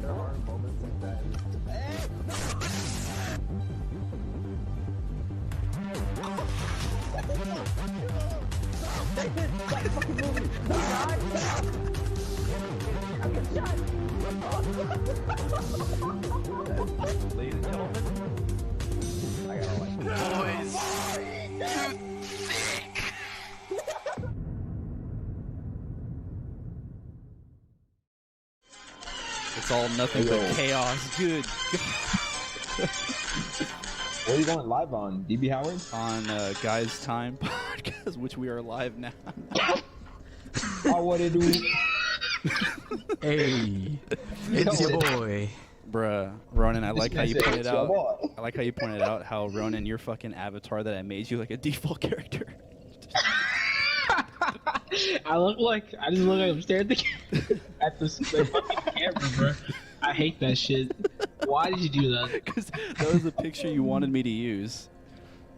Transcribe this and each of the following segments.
There are moments like that. Ladies and gentlemen, I gotta like Boys, it's all nothing but chaos. Good. What are you going live on? DB Howard? On Guys Time podcast, which we are live now. Oh, what it do? hey, it's your boy. Bruh, Ronan, I like how you pointed It's your out. boy. I like how you pointed out how Ronan, your fucking avatar that I made you like a default character. I just look like I'm staring at the fucking camera, bro. I hate that shit. Why did you do that? Because that was the picture you wanted me to use.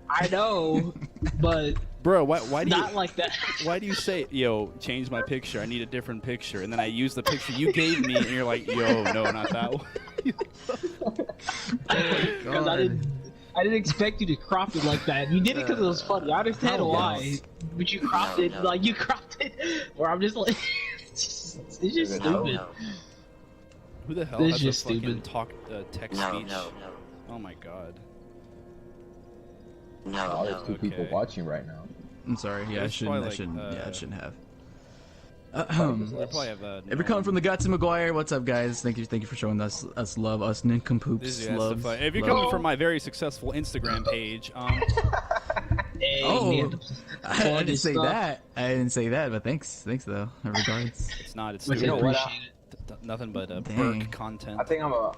I know, but Bro, why do you not like that. why do you say, yo, change my picture? I need a different picture, and then I use the picture you gave me, and you're like, yo, no, not that one. Because I didn't expect you to crop it like that. You did it because it was funny. I understand why, but you cropped it like you cropped it, where I'm just like, it's just stupid. Who the hell This has is a just fucking stupid. text speech? Oh my god. Oh, there's two people Okay. watching right now. I'm sorry. Yeah, I It's shouldn't. probably I shouldn't. like, yeah, I shouldn't have. They probably have If you're coming from the guts of McGuire, what's up, guys? Thank you for showing us love, us nincompoops love. If you're coming from my very successful Instagram page, Hey, Oh, man, I didn't say stuff. that. I didn't say that, but thanks though. Regards. it's not. It's Much You know what? appreciated. nothing but Dang. Burke content. I think I'm a.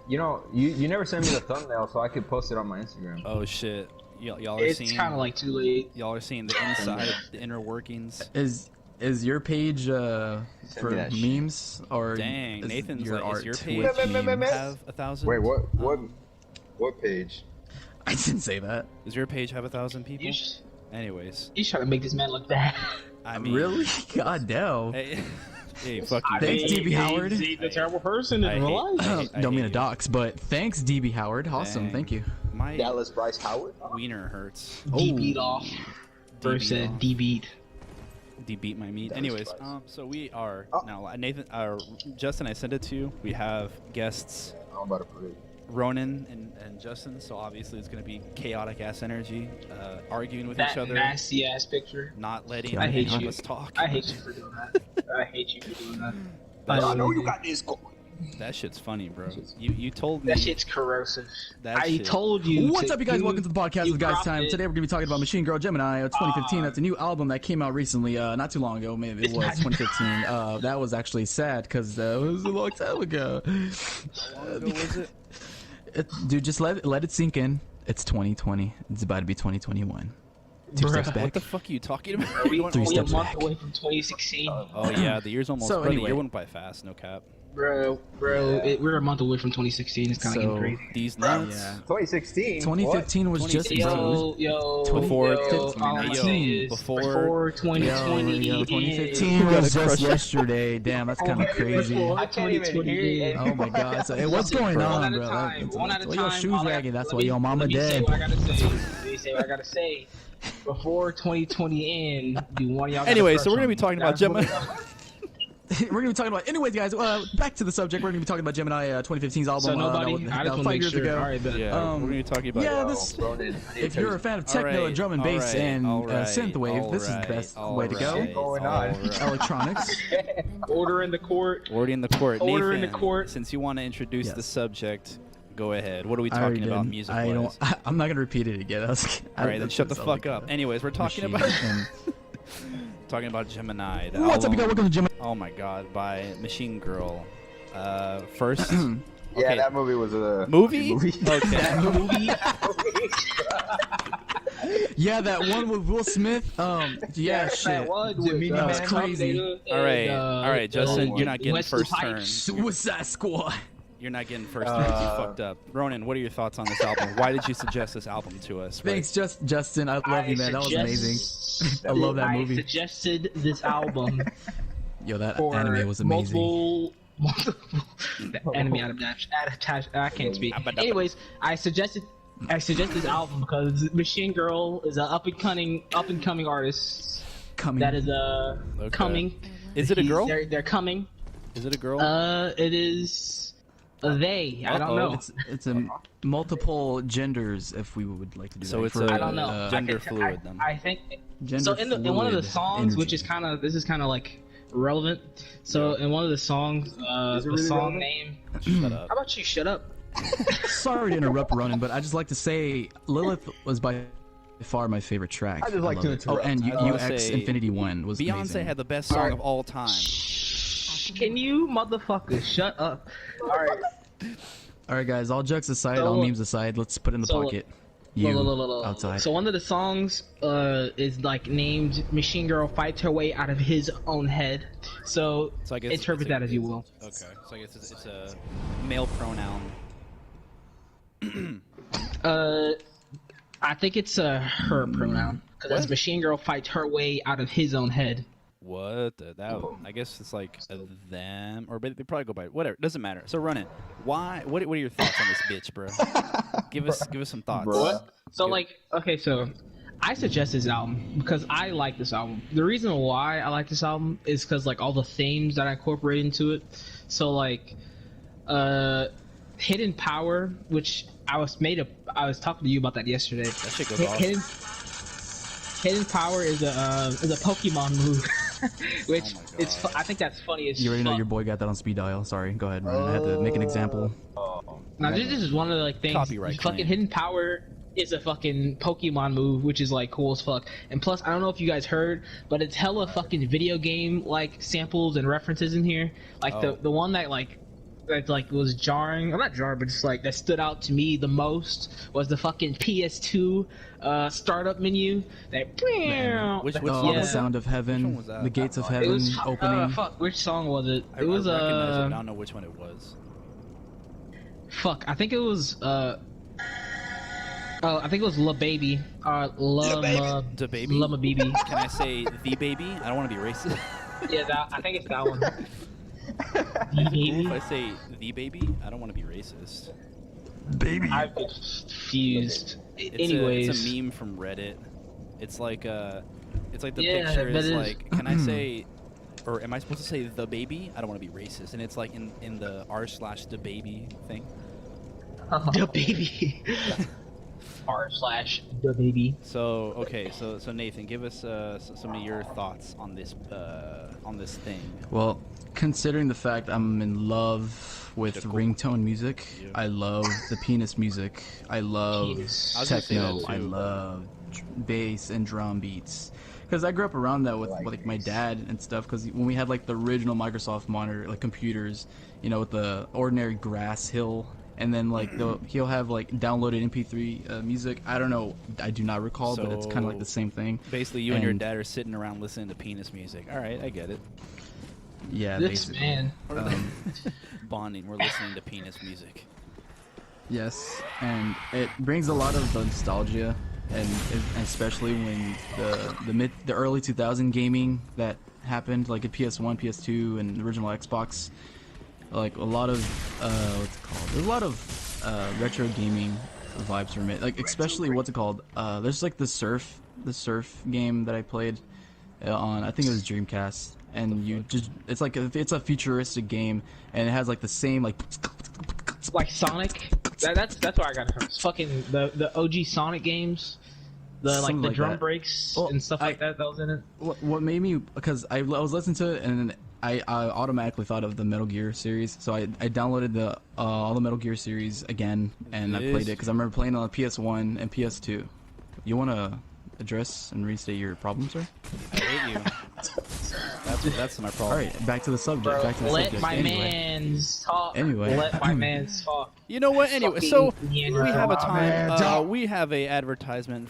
You know, you never sent me the thumbnail, so I could post it on my Instagram. Oh shit, y'all are It's seeing. kind of like too late. Y'all are seeing the inside, the inner workings. Is your page for me that shit. memes or Dang, is Nathan's your like, art is your Twitch page memes? have 1,000? Wait, what page? I didn't say that. Does your page have 1,000 people? You sh- Anyways, He's trying to make this man look bad. I mean, Really? God damn. Hey, hey, fuck you. Thanks, DB Howard. He's a terrible person in I real hate- life. I Don't mean to hate dox, but thanks, DB Howard. Awesome, Dang. thank you. My Dallas Bryce Howard? wiener hurts. D beat off. First beat said off. D beat. Beat my meat. That was Anyways, surprising. so we are Oh. now Nathan, Justin. I sent it to you. We have guests I'm about to put it. Ronan and Justin. So obviously it's going to be chaotic ass energy, arguing with That each other, nasty ass picture. not letting I hate any of you. us talk. I hate you for doing that. I hate you for doing that. That, I know shit, you got this going. that shit's funny, bro. shit's- You told me That shit's corrosive. that I shit. told you. What's up, you guys? Welcome to the podcast you with Guys cropped Time. it. Today we're going to be talking about Machine Girl Gemini 2015. That's a new album that came out recently, not too long ago. Maybe it It's was not- 2015. That was actually sad because it was a long time ago. How long ago was it? Dude, just let it sink in. It's 2020. It's about to be 2021. Two Bruh. steps What back. the fuck are you talking about? We, Three we a steps month back. away from 2016. Oh yeah, the year's almost. So bro, the anyway. year went by fast. No cap. Bro, Yeah. we're a month away from 2016. It's kind of So- getting crazy. These nuts. Yeah. 2016. 2015 was just 2016. Before, Before- all I'm Yo, saying is before- 2020. Yo, 2015 You gotta was just crush it. yesterday. Damn, that's kind of crazy. I can't even hear you. Oh my god. So, hey, what's going One on, at a bro? time. That's- One at a that's why your time. shoes All I ragged. got- That's let why me- your mama let me say dead. what I gotta say. Let me say what I gotta say. Before 2020 end, do one of y'all? Anyway, gotta so we're gonna be crush talking on me. about Gemini. We're gonna be talking about. Anyways, guys, back to the subject. We're gonna be talking about Gemini 2015's album. So nobody. that I was just want to 5 make years sure. ago. All right, but Yeah, we're gonna be talking about. yeah, Yo, this- Ronan, If you're a fan of techno, Alright, drum and bass, alright, and alright, synthwave, this is the alright, best way to go. alright, Going on? alright. Electronics. order in the court. Order in the court. Order in the Nathan, court. Since you want to introduce Yes. the subject, go ahead. What are we I already talking about did. music I wise? don't. I'm not gonna repeat it again. All right, then shut the fuck up. Anyway, Anyways, we're talking about Gemini. The what's up, you guys? album- Welcome to Gemini. Oh my God, by Machine Girl. First Yeah, okay. that movie was a movie. movie. Okay. Movie. Yeah, that one with Will Smith. Yeah, shit. Gemini That was Man. crazy. All right, Justin, you're not getting Wesley first turn. Pipes. Suicide Squad. You're not getting first turn. You fucked up. Ronan, what are your thoughts on this album? Why did you suggest this album to us? Right? Thanks, Justin. I love you, man. That was amazing. I love that movie. I suggested this album Yo, that for anime was amazing. multiple anime adaptation. I can't speak. Anyways, I suggested this album because Machine Girl is an up and coming artist. Coming. That is coming. Is it a girl? They're coming. Is it a girl? It is they. I don't know. It's a multiple genders, if we would like to do So that. it's for, a I don't know. gender fluid then. I think gender so. In one of the fluid songs, which is energy. this is kind of like relevant. So in one of the songs, Is it the really song relevant? name. Shut up. How about you shut up? Sorry to interrupt, Ronan, but I just like to say Lilith was by far my favorite track. I just like love to it. interrupt. Oh, and I was gonna UX say, Infinity One was Beyonce amazing. had the best song Alright. of all time. Can you motherfucker shut up? All right. All right, guys. All jokes aside, So, all memes aside, let's put it in the so, pocket. You outside. So one of the songs is like named "Machine Girl Fights Her Way Out of His Own Head." So, So I guess interpret that as you will. Okay, so I guess it's a male pronoun. I think it's her pronoun because that's Machine Girl fights her way out of his own head. What? That? I guess it's like a them, or they probably go by whatever. Doesn't matter. So run it. Why? What are your thoughts on this bitch, bro? give us some thoughts. What? So Good. like, okay, so I suggest this album because I like this album. The reason why I like this album is because like all the themes that I incorporate into it. So like, Hidden Power, which I was talking to you about that yesterday. That shit goes off. Hidden Power is a Pokemon move, which Oh my it's God. I think that's funny as You already know fuck. your boy got that on speed dial. Sorry, go ahead. I had to make an example. Now this is one of the like things. Copyright fucking claim. Hidden Power is a fucking Pokemon move, which is like cool as fuck. And plus, I don't know if you guys heard, but it's hella fucking video game like samples and references in here. Like Oh. the one that like was jarring, or not jarring, but just like that stood out to me the most was the fucking PS2 startup menu. That Which Oh, song the was sound that? of heaven, Which one was that? the gates of it heaven was opening. fuck. Which song was it? I It was recognize it, but I don't know which one it was. fuck. I think it was I think it was La Baby. The baby. Lama Baby. Can I say the baby? I don't want to be racist. Yeah, I think it's that one. If I say the baby, I don't want to be racist. Baby. I'm confused. It's Anyways, a meme from Reddit. It's like the Yeah, picture but is it's- like, can I say, or am I supposed to say the baby? I don't want to be racist, and it's like in the r/the baby thing. the baby. r/the baby. So okay, so Nathan, give us some of your thoughts on this thing. Well, considering the fact I'm in love with ringtone music, Yeah. I love the penis music. I love Penis. I was gonna say that techno. I too. love bass and drum beats. Because I grew up around that with like my dad and stuff. Because when we had like the original Microsoft monitor, like computers, you know, with the ordinary grass hill, and then like he'll have like downloaded MP3 music. I don't know, I do not recall, but it's kind of like the same thing. Basically, you and your dad are sitting around listening to penis music. All right, I get it. Yeah, This basically. man. Bonding, we're listening to penis music. Yes, and it brings a lot of nostalgia, and especially when the early 2000 gaming that happened, like at PS1, PS2, and the original Xbox, like a lot of what's it called? There's a lot of retro gaming vibes from it. Like especially what's it called? There's like the surf game that I played on, I think it was Dreamcast, and it's like it's a futuristic game, and it has like the same like Like Sonic. That's where I got it from. It's fucking the OG Sonic games. Something The like drum that. breaks Well, and stuff like that was in it. What made me, because I was listening to it and I automatically thought of the Metal Gear series, so I downloaded all the Metal Gear series again, and I played it because I remember playing on PS1 and PS2. You want to address and restate your problem, sir? I hate you. That's my problem. All right, back to the subject. Bro, back to the let subject. my Anyway. mans talk. Anyway. Let my mans talk. You know what? Anyway, Fucking so we Neanderthal. have a man, time. talk. We have a advertisement.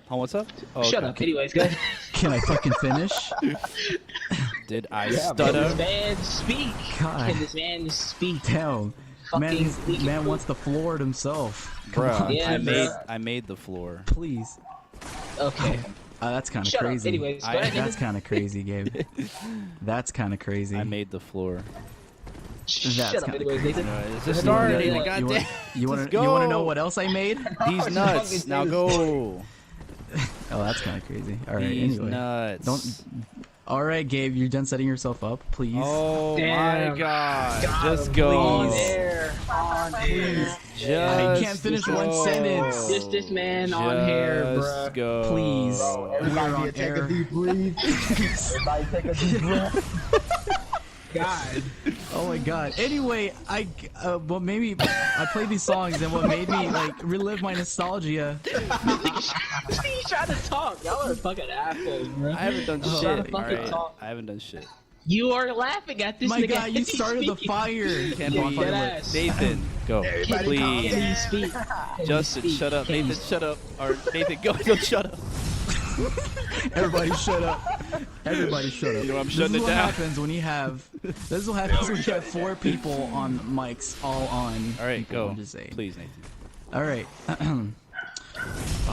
Oh, what's up? Oh, Shut okay. up. Anyways, guys. Can I fucking finish? Did I Yeah, Can stutter? this man speak? God. Can this man speak? Damn. Man, Fucking he's, man wants the floor to himself. Come Bruh, on, Yeah, I bruh. made the floor. please. Okay. That's kind of Shut crazy. up. Anyways, go ahead. That's kind of crazy, Gabe. That's kind of crazy. I made the floor. Shut up. kinda Anyways, Nathan. It's just starting. Yeah, Goddamn. You want Let's to go. know what else I made? These nuts. Now go. Oh, that's kind of crazy. All right. These Anyway, nuts. don't. All right, Gabe, you're done setting yourself up, please. Oh Damn. my God. God, Just go. On air. Just I can't finish one go. sentence. This man on hair, Just bruh. go. Please. Bro, We're everybody on take air. a deep breathe. Everybody take a deep breath. God. Oh my God. Anyway, well, maybe I played these songs, and what made me like relive my nostalgia. He's trying to talk. Y'all are fucking assholes, bro. I haven't done Oh, shit. fucking Alright. talk. I haven't done shit. You are laughing at this My nigga. God, you as he started the speaks. fire. Can't Yeah, be dead ass. Nathan, go. Can Please. you speak? Can you Justin, speak? shut up. Can you Nathan, shut up. Or Nathan, go. Shut up. Everybody shut up. Everybody shut up. You know, I'm This shutting is it what down. happens when you have. This is what happens when you have 4 people on mics, all on. All right, people, go. I'm just saying. Please, Nathan. All right. On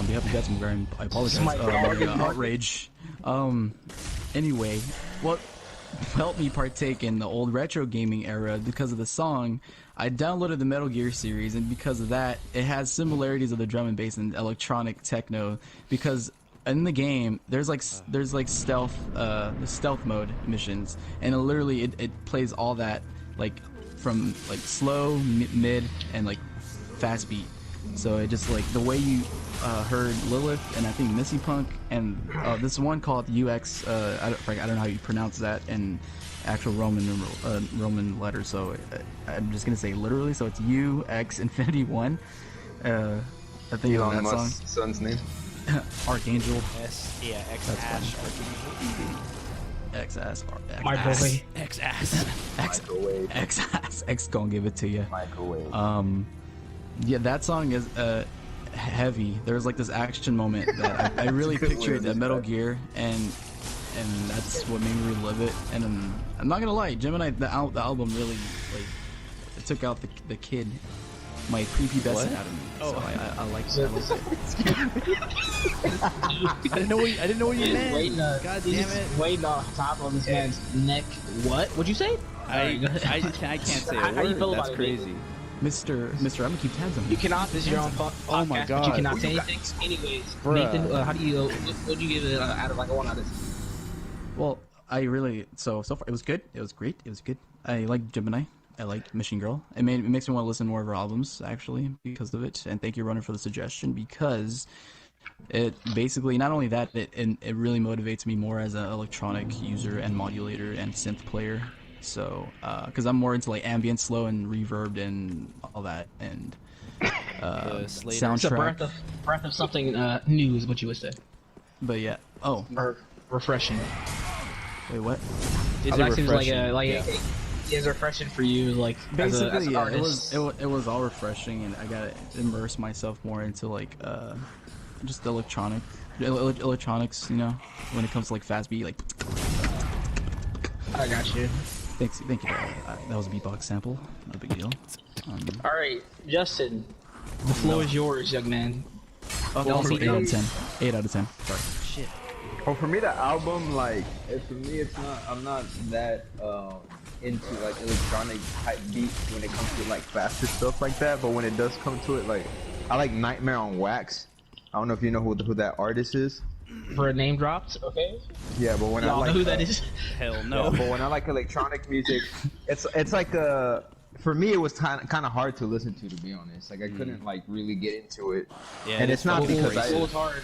behalf of Gatsby Graham, I apologize Smite for my target. outrage. Anyway, what helped me partake in the old retro gaming era because of the song, I downloaded the Metal Gear series, and because of that, it has similarities of the drum and bass and electronic techno. Because in the game, there's like stealth mode missions, and it plays all that like from like slow, mid, and like fast beat. So it just like the way you heard Lilith and I think Missy Punk and this one called UX. I don't know how you pronounce that in actual Roman letters. So I'm just gonna say literally. So it's UX Infinity One. I think Elon that song. Musk's son's name. Archangel. X That's ash. X ass. My boy. X ass. Microwave. X ass. X gonna give it to you. Microwave. Yeah, that song is heavy. There's like this action moment that I really pictured at Metal Gear, and that's what made me relive it. And I'm not gonna lie, Gemini, the album really like it took out the kid, my prepubescent What? out of me. Oh. So I like it. I didn't know what you meant. God damn it. Waiting on top of this man's neck. What? What'd you say? I can't say How a you word. feel That's about it, crazy. Mr. I'm gonna keep tabs on You cannot. This is your own podcast, Oh my but God. you cannot say anything. Anyways, Bruh. Nathan, how do you? What do you give it out of like a 1 out of 10? Well, I really so far it was good. It was great. It was good. I like Gemini. I like Machine Girl. It makes me want to listen more of her albums actually because of it. And thank you, Runner, for the suggestion because it basically not only that it really motivates me more as an electronic user and modulator and synth player. So because I'm more into like ambient, slow, and reverb and all that and Slater. It's a soundtrack. breath of something new is what you would say, But yeah. Oh or refreshing. wait, what? Is I it like seems like refreshing? it's refreshing for you, like Basically, as an yeah, artist. it was all refreshing, and I gotta immerse myself more into like just electronics, you know, when it comes to like fast beat, like. I got you. Thank you for that. That was a beatbox sample, no big deal. All right, Justin, the floor is yours, young man. Also see 8 out of that. 10. 8 out of 10. Sorry. Shit. Oh, for me, the album, like, for me, it's not. I'm not that into like electronic type beats when it comes to like faster stuff like that. But when it does come to it, like, I like Nightmare on Wax. I don't know if you know who that artist is. For a name dropped, okay? Yeah, but when I Y'all like know who that is? Hell Yeah, no. but when I like electronic music, it's like for me it was kind of hard to listen to be honest. Like I couldn't like really get into it. Yeah, and it's not What because was hard?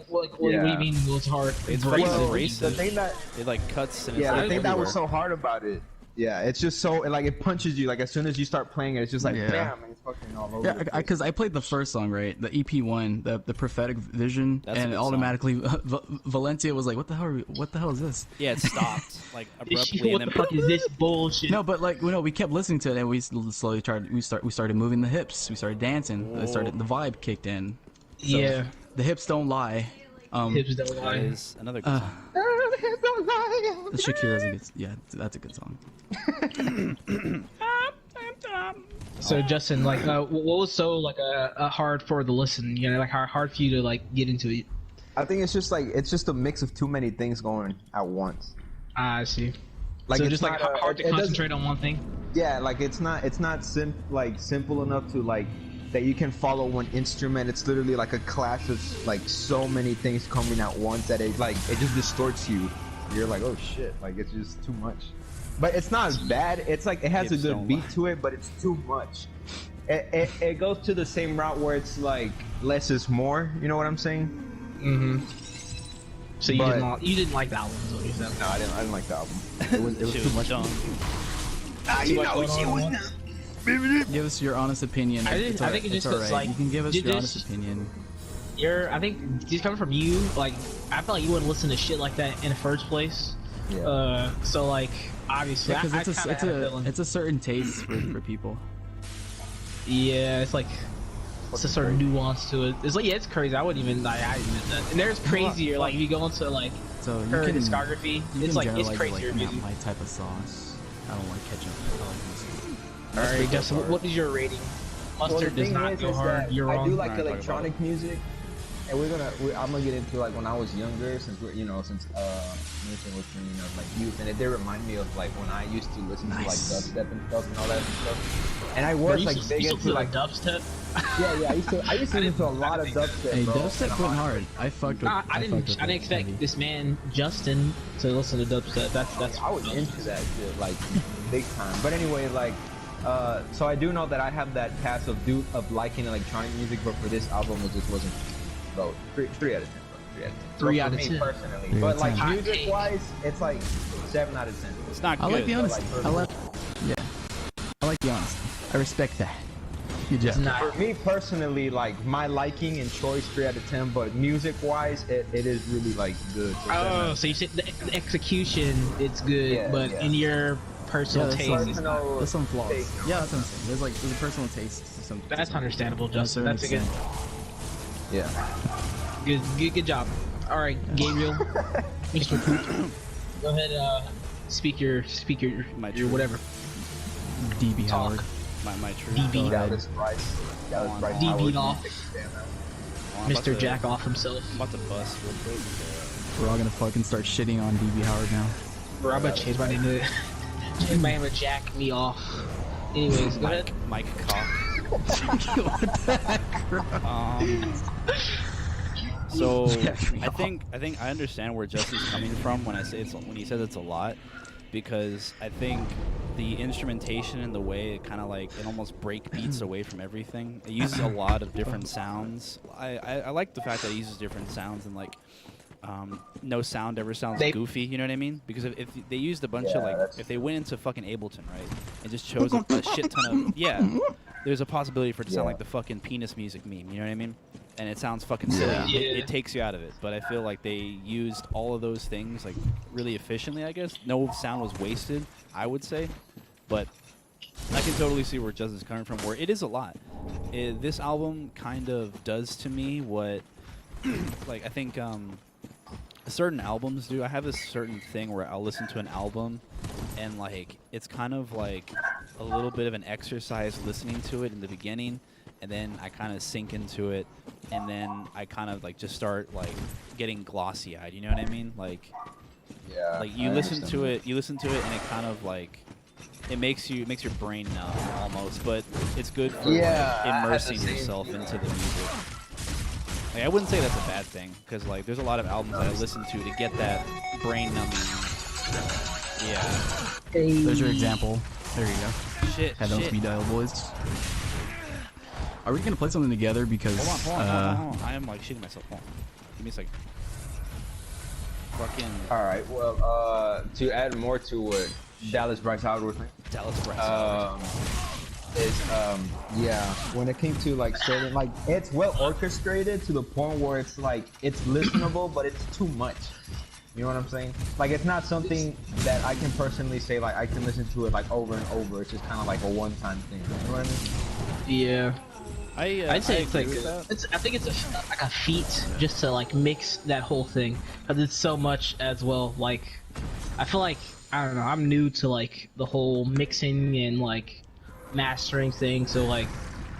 What do Yeah. you mean it was hard? It's well, racist. the thing that It like cuts and it's yeah, like the thing that was everywhere. so hard about it. Yeah, it's just so like it punches you like as soon as you start playing it, it's just like Yeah. bam, and it's fucking all over. Yeah, the place. because I played the first song, right? The EP1, the prophetic vision, That's a and good song. automatically Valencia was like, "What the hell is this?" Yeah, it stopped like abruptly What and the then fuck is this bullshit? No, but like we kept listening to it, and we slowly started moving the hips. We started dancing. The vibe kicked in. So, Yeah. the hips don't lie. Hips don't that lie. is another good song. The Shakira's a good, yeah, that's a good song. So Justin, like, what was so like hard for the listen? You know, like hard for you to like get into it. I think it's just a mix of too many things going at once. I see. Like So it's just like not hard to concentrate on one thing. Yeah, like it's not simple enough to like that you can follow one instrument. It's literally like a clash of like so many things coming at once that it just distorts you. You're like, oh shit, like it's just too much. But it's not bad. It's like it has a good beat to it, but it's too much. It goes to the same route where it's like less is more. You know what I'm saying? Mm-hmm. So you didn't like the album, is what you said. No, I didn't like the album. It was too much. Give us your honest opinion. I think it just all looks right. like You can give us your just- honest opinion. I think just coming from you, like I feel like you wouldn't listen to shit like that in the first place. Yeah. So like obviously, Because I kinda had a feeling. it's a certain taste for people. Yeah, it's like it's a certain nuance to it. It's like it's crazy. I wouldn't even I admit that. And there's crazier. Like if you go into like So you her can discography, you it's can like it's generalize, crazier like, music. not my type of sauce. I don't like ketchup. I like mustard. All right, Justin, what is your rating? Mustard does not go hard. You're I wrong. do like Alright, talk electronic music, and I'm gonna get into like when I was younger, since we're Nathan was bringing up like youth, and it did remind me of like when I used to listen to like dubstep and stuff and all that stuff. And I was like big into like dubstep. yeah. I used to listen to a lot of dubstep. Hey, bro. dubstep went hard. I fucked with. I didn't expect this man Justin to listen to dubstep. That's I was into that shit like big time. But anyway, like so I do know that I have that pass of liking electronic music, but for this album it just wasn't. Bro, 3 out of 10. Bro. 3 out of 10. 3 out of 10 personally. 3 out But of like 10. music wise, it's like 7 out of 10. It's not good. I like the honesty. like, I like the honesty. I respect that. Good job. For me personally, like my liking and choice 3 out of 10, but music wise, it is really like good. So 7 out Oh, of so you said the execution, it's good, Yeah, but yeah. in your personal taste, it's not. personal There's some flaws. take. Yeah, that's what I'm saying. There's a personal taste to some. That's understandable, to a Justin. certain That's a good, extent. Yeah. good job. All right, Gabriel, Mr. Poop, go ahead. Speak your My your whatever. DB Talk. Howard. My truth. DB. Dallas Bryce. DB Howard off. music fan, man. I'm about Mr. to- Jack off himself. I'm about to bust real quick. We're all gonna fucking start shitting on DB Howard now. Bro, I'm gonna change my name to change my name to Jack me off. Anyways, go ahead. Mike Cock. What the heck, bro? So Yeah, I think I understand where Justin's coming from when he says it's a lot, because I think the instrumentation and the way it kind of like it almost break beats away from everything. It uses a lot of different sounds. I like the fact that it uses different sounds and like no sound ever sounds goofy. You know what I mean? Because if they used a bunch of like if they went into fucking Ableton, right, and just chose a shit ton of there's a possibility for it to sound like the fucking penis music meme. You know what I mean? And it sounds fucking silly. Yeah. It takes you out of it. But I feel like they used all of those things like really efficiently. I guess no sound was wasted, I would say. But I can totally see where Justin's coming from. Where it is a lot. This album kind of does to me what, like I think certain albums do. I have this certain thing where I'll listen to an album, and like it's kind of like a little bit of an exercise listening to it in the beginning. And then I kind of sink into it, and then I kind of like just start like getting glossy-eyed. You know what I mean? Like you listen to it, and it kind of like it makes your brain numb almost. But it's good for like, immersing yourself into the music. Like, I wouldn't say that's a bad thing, because like there's a lot of albums that I listen to get that brain numbing. Yeah. There's your example. There you go. Shit. Have those be dial boys. Are we gonna play something together? Because Hold on. I am like shitting myself. Hold on. Give me a second. Fucking Alright, well, to add more to what Dallas Bryce Howard was saying, Dallas Bryce. when it came to like certain, like it's well orchestrated to the point where it's like it's listenable, but it's too much. You know what I'm saying? Like it's not something that I can personally say like I can listen to it like over and over. It's just kind of like a one-time thing. You know what I mean? Yeah. I'd say it's like agree with that. I think it's like a feat just to like mix that whole thing, because it's so much as well. Like I feel like I don't know, I'm new to like the whole mixing and like mastering thing, so like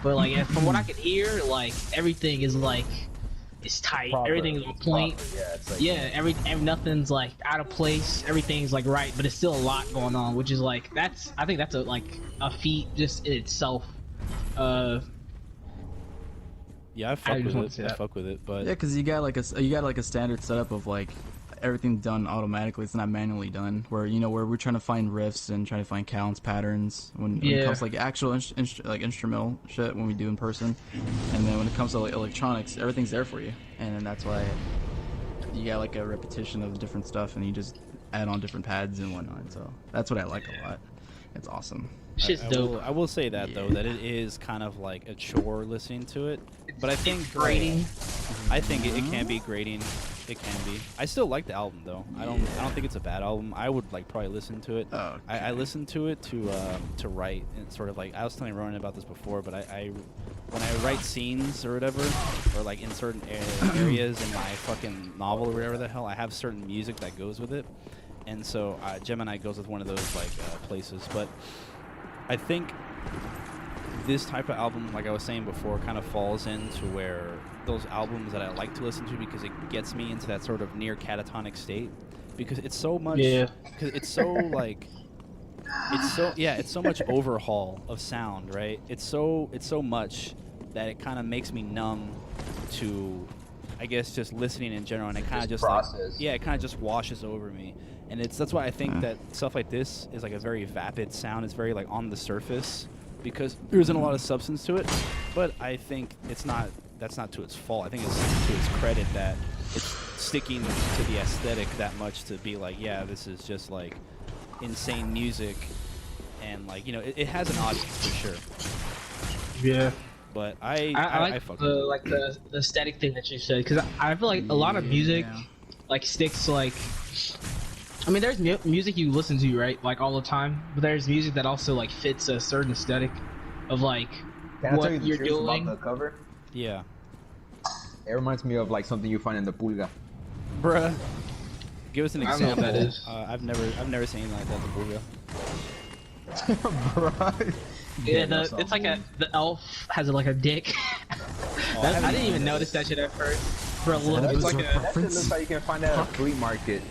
but like from what I could hear, like everything is like is tight. Proper, Everything is on point. proper, yeah, it's like, Yeah, every nothing's like out of place. Everything's like right, but it's still a lot going on, which is like I think that's a feat just in itself. Yeah, I just fuck wanna with say it. I that. fuck with it, but Yeah, because you got like a standard setup of like everything done automatically. It's not manually done. Where where we're trying to find riffs and trying to find counts, patterns. When it comes to like actual instrumental shit when we do in person, and then when it comes to like electronics, everything's there for you. And then that's why you got like a repetition of different stuff, and you just add on different pads and whatnot. So that's what I like a lot. It's awesome. Shit's dope. I will say that though, that it is kind of like a chore listening to it. But I think grading. I think it can be grading. It can be. I still like the album though. I don't think it's a bad album. I would like probably listen to it. Oh, okay. I listen to it to write, and sort of like I was telling Ronan about this before, but I when I write scenes or whatever, or like in certain areas in my fucking novel or whatever the hell, I have certain music that goes with it, and so Gemini goes with one of those like places. But I think this type of album, like I was saying before, kind of falls into where those albums that I like to listen to because it gets me into that sort of near catatonic state, because it's so much. Yeah. Because it's so like. It's so much overhaul of sound, right? It's so much that it kind of makes me numb to, I guess, just listening in general, and it kind of just like, it kind of just washes over me. And that's why I think that stuff like this is like a very vapid sound. It's very like on the surface because there isn't a lot of substance to it. But I think that's not to its fault. I think it's to its credit that it's sticking to the aesthetic that much to be like, yeah, this is just like insane music, and like it has an audience for sure. Yeah. But I like fuck the like the aesthetic thing that you said, because I feel like a lot of music like sticks to like. I mean, there's music you listen to, right, like all the time, but there's music that also like fits a certain aesthetic of like Can I what tell you the you're truth doing. about the cover? Yeah, It reminds me of like something you find in the pulga. bruh. Give us an I don't know example. what that is. I've never seen anything like that before. Bruh. Yeah, it's like the elf has like a dick. I didn't even notice that shit at first. For a little, It's it's like like that shit looks like you can find that at a flea market.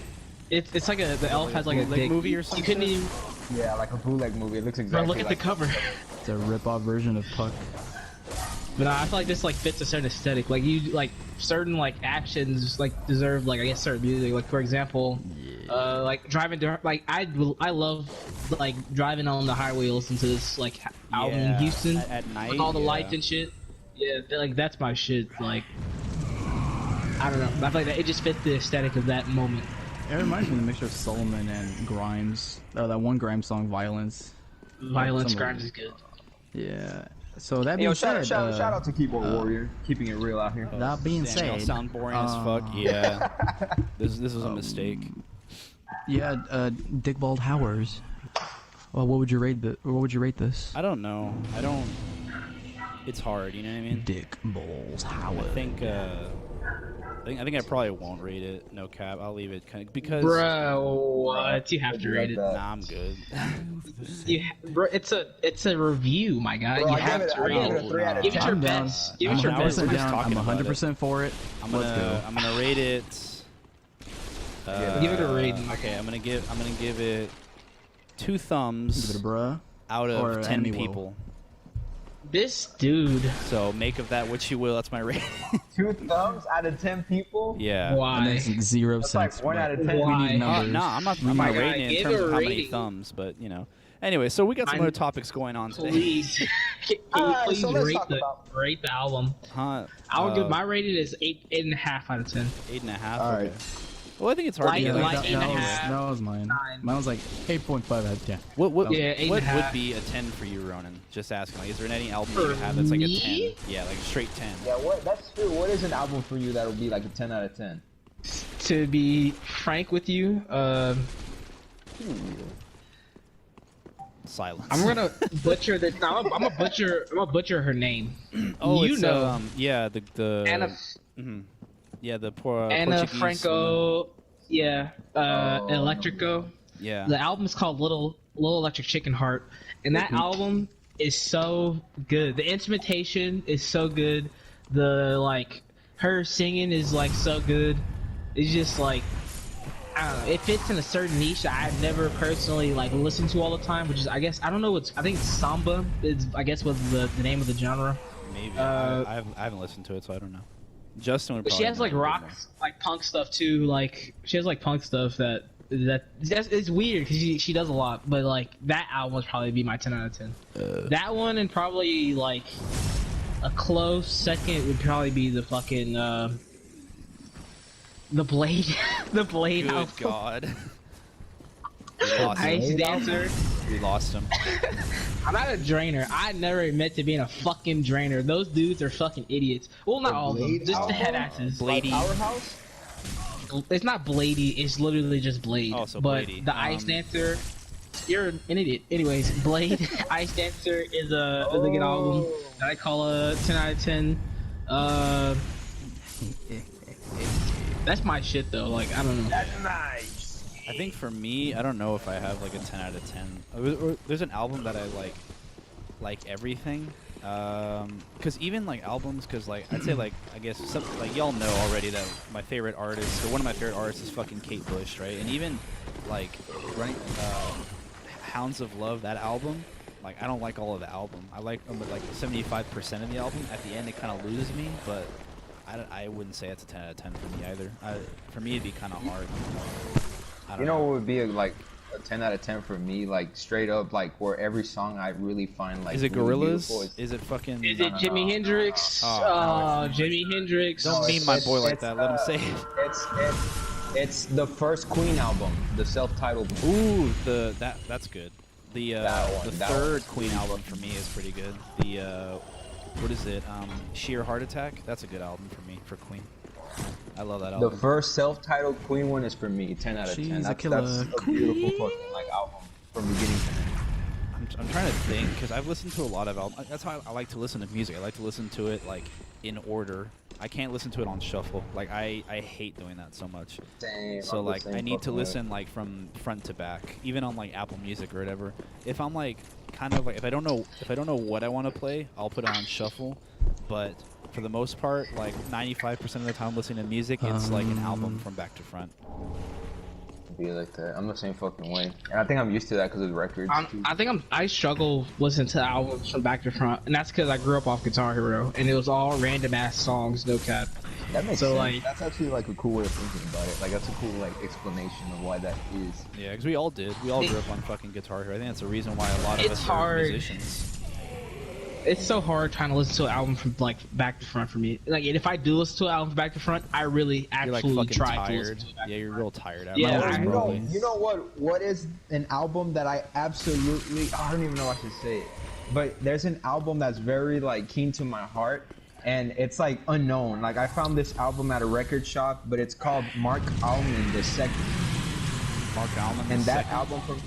it's like the elf has like a bootleg dick. movie or You something? couldn't even. Yeah, like a bootleg movie. It looks Bro, exactly look at like the cover. It's a rip-off version of Puck. But I feel like this like fits a certain aesthetic. Like you like certain like actions like deserve like I guess certain music. Like for example, like driving like I love like driving on the highway, listen to this like album in Houston at night with all the lights and shit. Yeah, like that's my shit. Like I don't know. I feel like that it just fits the aesthetic of that moment. It reminds me of the mixture of Solomon and Grimes. That one Grimes song, Violence. Violence, Some of Grimes is good. Yeah. So that Yo, being shout said, out to Keyboard Warrior, keeping it real out here. that being Damn, y'all said, sound boring as fuck. Yeah, this was a mistake. yeah, Dick Bald Howers. Well, what would you rate this? I don't know. It's hard. You know what I mean? Dick Balls Howard. I think I probably won't rate it. No cap. I'll leave it because. Bro, what? You have to rate it. Nah, I'm good. Bro, it's a review, my guy. Bro, You I have give to I rate give it it. a 3 out of Give it 10. your I'm down. best. Give I'm it your 100% best. We're just down. I'm talking about 100% for it. I'm Let's go. gonna rate it. Give it a rating. Okay, I'm gonna give it 2 thumbs Give it a bruh. out or of 10 any will. people. This dude. So make of that what you will. That's my rating. 2 thumbs out of 10 people? Yeah. That Why? makes 0 That's sense. like 1 but out of 10. We Why? need numbers. No, I'm not We need- rating it in give terms it a of how many rating. thumbs, but Anyway, so we got some other topics going on today. Please, can you Alright, please so let's rate talk the about- rate the album? Huh? I would give my rating is 8.5 out of 10. 8.5. Alright. Okay. Well, I think it's hard Light- to get light like eight and a that half. was mine. 9. Mine was like 8.5 out of 10. What Yeah, 8.5. would be a 10 for you, Ronan? Just asking. Like, is there any album For you have that's like a me? 10? Yeah, like a straight 10. Yeah, that's true. What is an album for you that would be like a 10 out of 10? To be frank with you, Silence. I'm gonna butcher the. No, I'm gonna butcher her name. Oh, you it's, know, yeah, the Anna yeah, the poor Anna Portuguese Franco. Yeah, Electrico. Yeah. The album's called Little Electric Chicken Heart, and that album is so good. The instrumentation is so good. The her singing is like so good. It's just like, I don't know. It fits in a certain niche that I've never personally like listened to all the time, which is, I guess, I don't know what's, I think it's samba. Is I guess was the name of the genre. Maybe I haven't listened to it, so I don't know. Justin would But probably she has know like a bit rock, more. like punk stuff too. Like she has like punk stuff that's it's weird because she does a lot. But like that album would probably be my 10 out of 10. That one, and probably like a close second would probably be the fucking the Blade, the Blade Good album. God. We lost Ice him. Dancer. We lost him. I'm not a drainer. I never admit to being a fucking drainer. Those dudes are fucking idiots. Well, not all of them. Blade Just the head album? asses. Blady. Powerhouse? It's not Blady. It's literally just Blade. Oh, so but Blady. the Ice Dancer, you're an idiot. Anyways, Blade, Ice Dancer is a good album that I call a 10 out of 10. That's my shit though. Like I don't know. That's nice. I think for me, I don't know if I have like a 10 out of 10. There's an album that I like everything. Cause even like albums, cause like I'd say like I guess some, like y'all know already that my favorite artist, or one of my favorite artists, is fucking Kate Bush, right? And even like running Hounds of Love, that album, like I don't like all of the album. I like like 75% of the album. At the end, it kind of loses me, but I wouldn't say it's a 10 out of 10 for me either. For me, it'd be kind of hard. I don't You know what would be like a 10 out of 10 for me? Like straight up, like where every song I really find like. Is it really Gorillaz? beautiful. Is it fucking? Is it Jimi Hendrix? Oh, Jimi Hendrix. Don't meme my boy like that. Let him say it. It's the first Queen album, the self-titled one. Ooh, that's good. The That third one. Queen album for me is pretty good. The what is it? Sheer Heart Attack. That's a good album for me, for Queen. I love that The album. first self-titled Queen one is for me 10 out of 10. She's a That's killer a beautiful fucking like album from beginning to end. I'm trying to think because I've listened to a lot of albums. That's how I like to listen to music. I like to listen to it like in order. I can't listen to it on shuffle. Like I hate doing that so much. Same, So I'm the like same I need to fucking way. listen like from front to back, even on like Apple Music or whatever. If I'm like kind of like if I don't know what I want to play, I'll put it on shuffle. But for the most part, like 95% of the time listening to music, it's like an album from back to front. Be like that. I'm the same fucking way, and I think I'm used to that because of records. too. I struggle listening to albums from back to front, and that's because I grew up off Guitar Hero, and it was all random ass songs, no cap. That makes So, sense. like- That's actually like a cool way of thinking about it. Like that's a cool like explanation of why that is. Yeah, because we all did. We all grew up on fucking Guitar Hero. I think that's the reason why a lot of It's us hard. are musicians. It's so hard trying to listen to an album from like back to front for me. Like, and if I do listen to an album from back to front, I really You're like absolutely fucking try to tired. listen to it back Yeah, to you're front. real tired. Yeah, My I voice know. probably- You know what is an album that I absolutely I don't even know what to say it, but there's an album that's very like keen to my heart, and it's like unknown. Like I found this album at a record shop, but it's called Mark Almond II. Mark Almond. And the that second. album from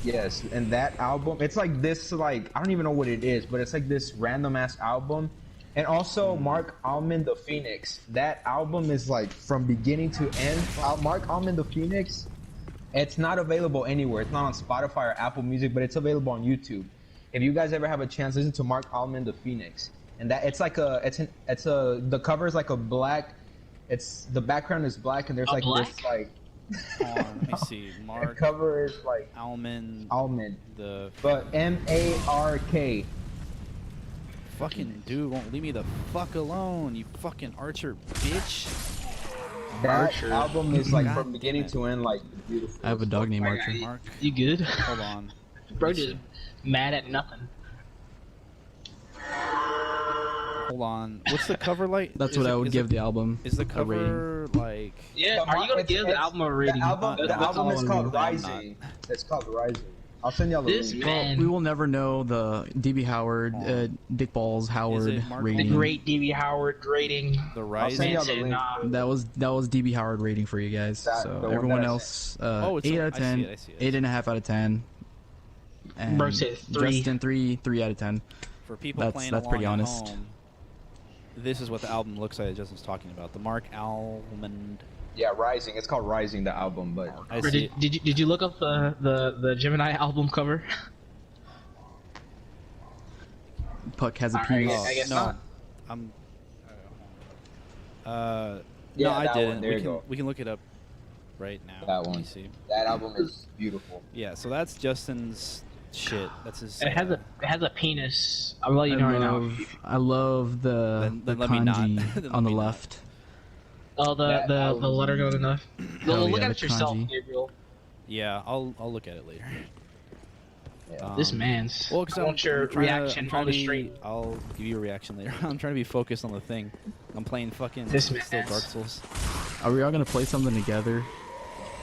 yes, and that album, it's like this like I don't even know what it is, but it's like this random ass album. And also Mark Almond the Phoenix. That album is like from beginning to end. Mark Almond the Phoenix. It's not available anywhere. It's not on Spotify or Apple Music, but it's available on YouTube. If you guys ever have a chance, listen to Mark Almond the Phoenix. And that it's like the cover is like a black. It's the background is black, and there's like black? this like. Let me see. The Mark cover is like Almond. Almond, The but M-A-R-K. fucking dude won't leave me the fuck alone. You fucking Archer bitch. That Archer. album is like God from damn beginning it. to end like beautiful. I have a dog named Alright, Archer. Mark. You good? Hold on. Bro, just mad at nothing. Hold on. What's the cover like? That's Is what it- I would is give it- the album. Is the a rating. cover like? Yeah, are you gonna give the album a rating? The album, That's- the that's album all is I called wanna know. Rising. It's called Rising. I'll send y'all the This link. man, We will never know the DB Howard, Dick Balls Howard Mark the rating. great D.B. Howard rating. The I'll send Rising. y'all the Said, link. That was DB Howard rating for you guys. That- So the one everyone that I else, Oh, it's 8 a- out of I see 10, it, I see it. 8.5 out of 10. And Bro said 3. Justin 3 out of 10. For people That's- playing that's along pretty at honest. home, this is what the album looks like that Justin's talking about. The Mark Almond. Yeah, Rising. It's called Rising, the album, but I Bro, see it. did you look up the Gemini album cover? Puck has a Alright, piece. I guess no, not. I'm. No, Yeah, I that one. didn't. There you go. We can look it up right now. That Let me one. see. That album is beautiful. Yeah, so that's Justin's shit. That's his. It has a penis. I'll let you know right now. I love the Then let me not. kanji Then let on the me not. left. Oh, the letter going enough. Hell Look yeah, at the it yourself, kanji. Gabriel. Yeah, I'll look at it later. Yeah. This man's. Well, 'cause I want your reaction I'm trying on the to be- stream. I'll give you a reaction later. I'm trying to be focused on the thing. I'm playing fucking This still man's. Dark Souls. Are we all gonna play something together?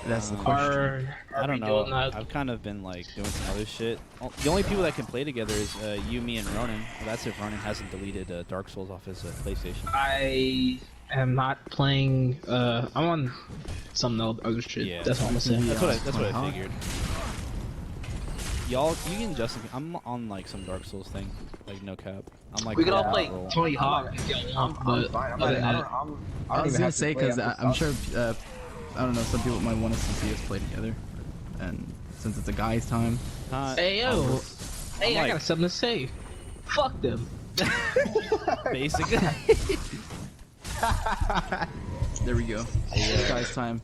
That's the question. Are I don't we know. doing that? I've kind of been like doing some other shit. The only people that can play together is you, me, and Ronan. Well, that's if Ronan hasn't deleted Dark Souls off his PlayStation. I am not playing. I'm on some other shit. Yeah. That's all I'm gonna say. That's what I Huh? figured. Y'all, you and Justin, I'm on like some Dark Souls thing, like no cap. I'm like We could all on play that roll. Tony Hawk if y'all want, I'm but fine. other than that, I was gonna say because I'm sure I don't know, some people might want us to see us play together, and since it's a guy's time, hey I'll yo, just- hey, I'm I like- got something to say. Fuck them. basically. there we go. It's guy's time.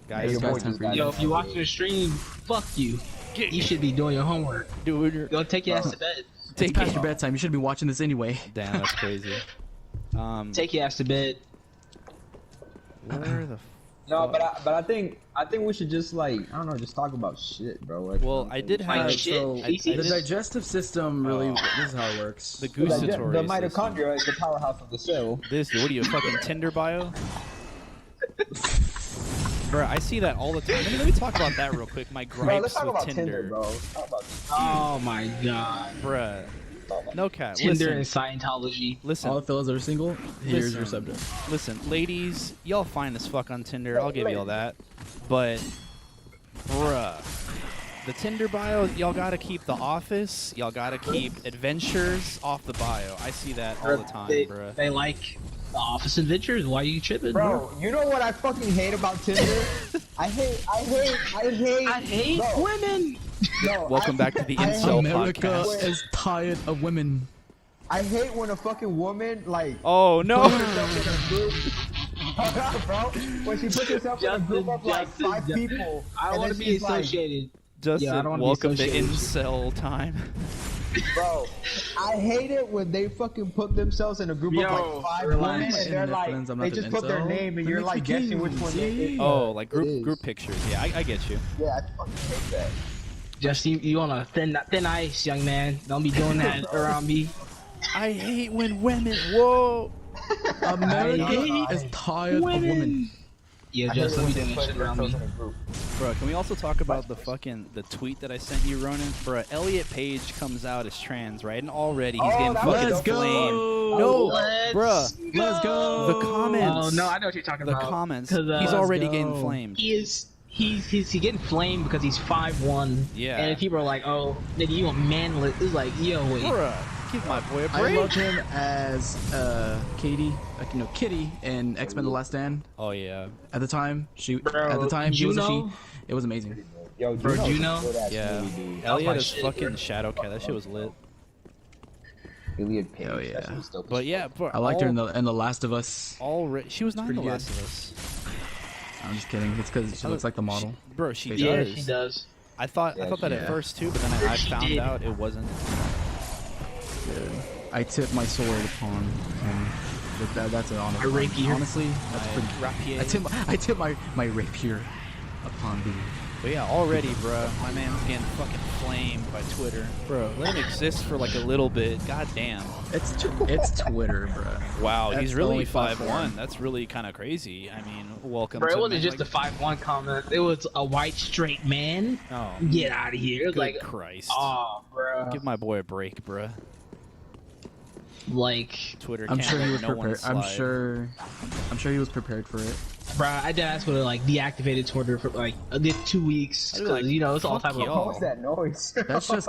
Guys, It's your boy guy's time just for got you. Yo, if you're watching the stream, fuck you. You should be doing your homework. dude, Go take your ass to bed. It's past your bedtime. You should be watching this anyway. Damn, that's crazy. Take your ass to bed. Where the? No, but I think we should just like I don't know, just talk about shit, bro. Like, Well, I did Like have shit, So I the did- digestive system really. Oh. This is how it works. the the gustatory system. mitochondria is the powerhouse of the cell. This, what are you, a fucking Tinder bio? Bro, I see that all the time. Let me talk about that real quick. My Bro, gripes let's talk with about Tinder. Tinder, bro. Let's talk about Oh my god. Bruh. No cap. Tinder Listen, and Scientology. listen, All the fellas that are single, here's your Listen. subject. listen, ladies, y'all fine as fuck on Tinder. I'll give y'all that. But, bruh, the Tinder bio, y'all gotta keep The Office. Y'all gotta keep Adventures off the bio. I see that all the time, bruh. They like the Office Adventures. Why you tripping, Bro, you know what I fucking hate about Tinder? I hate I hate bro, women. no, Welcome back to the I Incel hate- America podcast. is tired of women. I hate when a fucking woman like Oh, puts no. herself in a group. Hold on, bro. When she puts herself in a group of like Justin, 5 people, I and want to then be she's like, associated. Justin, Yeah, I don't wanna be welcome to associated with Incel time. bro, I hate it when they fucking put themselves in a group Yo, of like 5 relax. women and they're Internet like, friends, I'm they not just an put their incel. name and That you're makes like me guessing king. which one See? it is. Oh, like It is. group pictures. Yeah, I get you. Yeah, I fucking hate that. Just you on a thin ice, young man. Don't be doing that around me. I hate when women. Whoa. America is tired of women. Yeah, I hate just it don't when be they doing put shit around themselves me. in a group. Bro, can we also talk about the tweet that I sent you, Ronan? Bro, Elliot Page comes out as trans, right? And already he's Oh, getting that fucking Let's go. flamed. No, Let's bruh. Let's go. The comments. Oh no, I know what you're talking The about. comments. 'Cause, He's already Let's getting go. flamed. he's getting flamed because he's 5'1". Yeah. And people are like, oh, nigga, you a manlet. It's like, yo, wait. Bruh, give my boy a I break. love him as Katie, Kitty in X-Men: The Last Stand. Oh yeah. At the time, Bro, at the time he was a she. Juno? It was amazing. Yo, Bro, Juno's Juno? a good-ass Yeah. movie, dude. Elliot my is shit, fucking bro. Shadowcat. That shit was lit. Elliot Page. Hell yeah. That shit was dope as But fuck. yeah, bro. I liked her in the Last of Us. Already, she was not in The pretty Last of Us. I'm just kidding. It's because she looks like the model. Bro, she Basically. Yeah, does. she does. I thought Yeah, that at yeah. first too, but then I She found did. out it wasn't. I tip my sword upon him. That's an honor. A rapier. Honestly, that's My pretty. rapier. I tip my rapier upon thee. But yeah, already, bro, my man's getting fucking flamed by Twitter. Bro, let him exist for like a little bit. God damn. It's Twitter, bro. Wow, That's he's the really only 5'1". platform. That's really kind of crazy. I mean, welcome Bro, to it wasn't men just like- a 5'1" comment. It was a white straight man. Oh, Get out of here. It was good like, Christ. oh, bro. Give my boy a break, bro. Like, Twitter I'm can't sure he let was no one prepared. I'm slide. sure he was prepared for it. bro, I did ask would have like deactivated Twitter for like a good 2 weeks. I'd be 'Cause, like, you know, it's all fuck type of. y'all. What was that noise?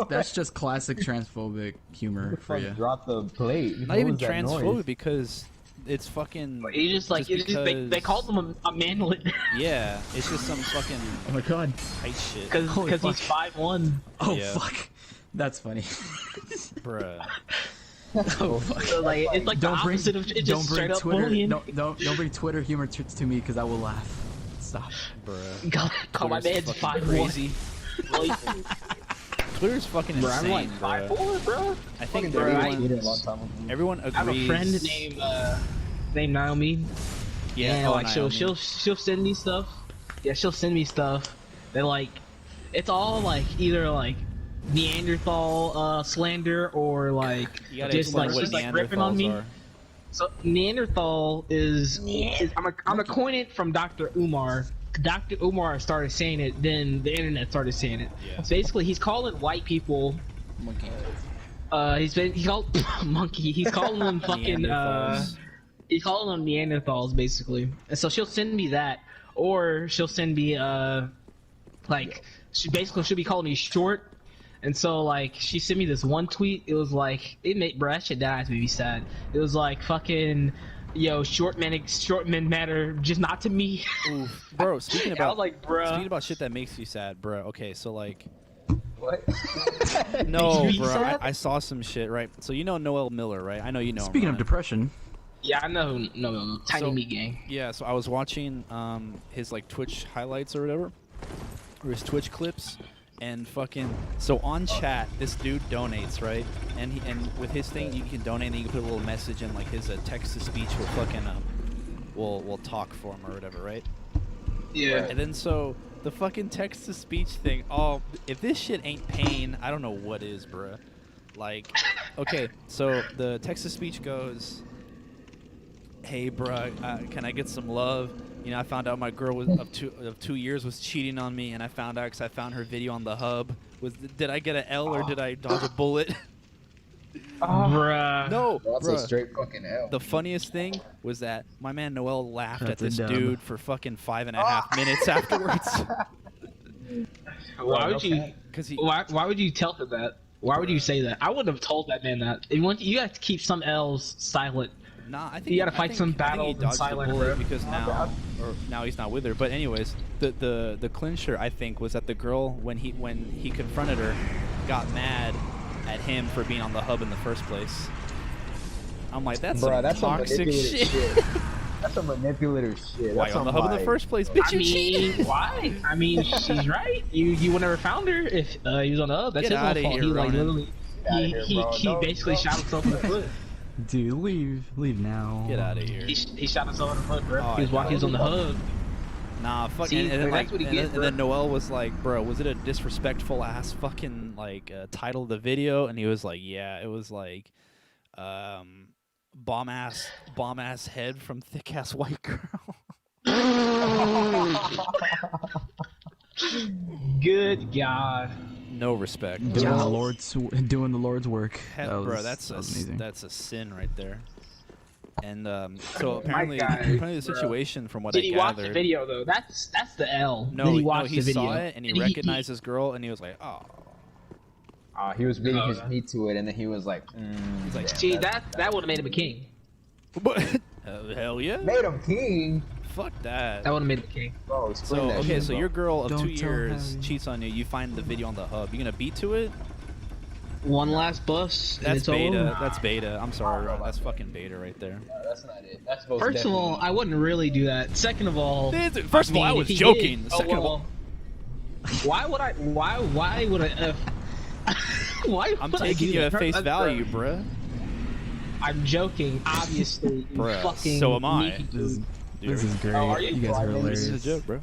That's just classic transphobic humor for you. Drop the plate. Not What even was that transphobic noise? because it's fucking. It's just like just they because- called him a manlet Yeah, it's just some fucking Oh my god. tight shit, because Holy he's fuck. 5'1". Oh Yeah. fuck. That's funny. bruh. Oh, fuck. So, like, it's like the opposite of it's just straight up Twitter. bullying. Don't bring Twitter humor to me because I will laugh. Stop. Bruh. Call my Twitter's man's fucking 5'1". crazy. Twitter's fucking Bro, I'm insane, like bruh. 5'4", bro. I think Bro, everyone I have a agrees. friend named Naomi. Yeah, and oh, like Naomi. she'll send me stuff. Yeah, she'll send me stuff. That like, it's all like either like Neanderthal slander or like You gotta just explain like what just like ripping on Neanderthals me. are. So Neanderthal is I'm gonna coin it from Dr. Umar. Dr. Umar started saying it, then the internet started saying it. Yeah. So basically, he's calling white people. He called monkey. He's calling them fucking. Neanderthals. He's calling them Neanderthals basically. And so she'll send me that, or she'll send me like she'll be calling me short. And so like she sent me this one tweet. It was like bro, that shit made me sad. It was like fucking. Yo, short men matter, just not to me. Oof. Bro, speaking I about was like, bruh. speaking about shit that makes you sad, bro. Okay, so like, What? no, Makes me bro, sad? I saw some shit, right? So you know Noel Miller, right? I know you know. Speaking him, of Ryan. depression, Yeah, I know. No. Tiny So- Meat Gang. Yeah, so I was watching his like Twitch highlights or whatever, or his Twitch clips, and fucking so on chat this dude donates, right? And with his thing you can donate and you can put a little message in, like his text to speech will fucking will talk for him or whatever, right? Yeah. And then so the fucking text to speech thing, oh, if this shit ain't pain, I don't know what is, bruh. Like, okay, so the text to speech goes, hey, bruh, can I get some love? You know, I found out my girl was of 2 years was cheating on me, and I found out because I found her video on the hub. Did I get an L or did I dodge a bullet? Bruh. No, That's a bruh. straight fucking L. The funniest thing was that my man Noel laughed at That's a this dub. dude for fucking 5.5 minutes afterwards. Why would you? Because he, Why would you tell her that? Why would you say that? I wouldn't have told that man that. You have to keep some L's silent. nah, I think You gotta I fight think- some I think battles he in dodged the silent, bullet bro. because now he's not with her. But anyways, the clincher I think was that the girl when he confronted her got mad at him for being on the hub in the first place. I'm like, that's Bruh, some that's some toxic manipulative shit. shit. That's some manipulative shit. Why That's you on the some, hub in the like- first place, bitch? I You mean, cheated. why? I mean, she's right. You would never found her if he was on the hub. That's Get his own outta fault. here, He like Ronan. literally, Get outta here, bro. he Don't- basically don't- shot himself in the foot. dude, leave now. Get out of here. He shot himself in the foot, bro. Oh, he was walking. He was on the hub. Nah, fuck. See, And then, that's like, what he and gets, then bro. Noel was like, "Bro, was it a disrespectful ass fucking like title of the video?" And he was like, "Yeah, it was like, bomb ass head from thick ass white girl." Good God. No respect, Doing Yeah. the Lord's work. bro. That was amazing. That's a sin right there. And so My apparently the bro. situation from what Did I he watch the gathered, video though? That's the L. no, Did he no, watch he the video? saw it and he Did recognized his girl and he was like, "Oh." He was beating Oh, his okay. meat to it, and then he was like, He's like, damn, See, that would have made him a king. Hell yeah. made him king. Fuck that. That would have made him a king. Bro, explain So that okay, shit, so bro. your girl of Don't 2 tell years Harry. cheats on you. You find the video on the hub. You gonna beat to it? One last bus. and That's it's over. beta. That's beta. I'm sorry, Ron. That's fucking beta right there. No, that's not it. That's most First of all, I wouldn't really do that. Second of all, First of all, I mean, was if he joking. did- Second of all, why would I? Why would I? Why? I'm would I taking do you that? at face Bro, value, bruh. I'm joking, obviously. you Bruh, fucking so am I. need This is, to- this is great. Oh, are you? You guys are This hilarious. This is a joke, bro.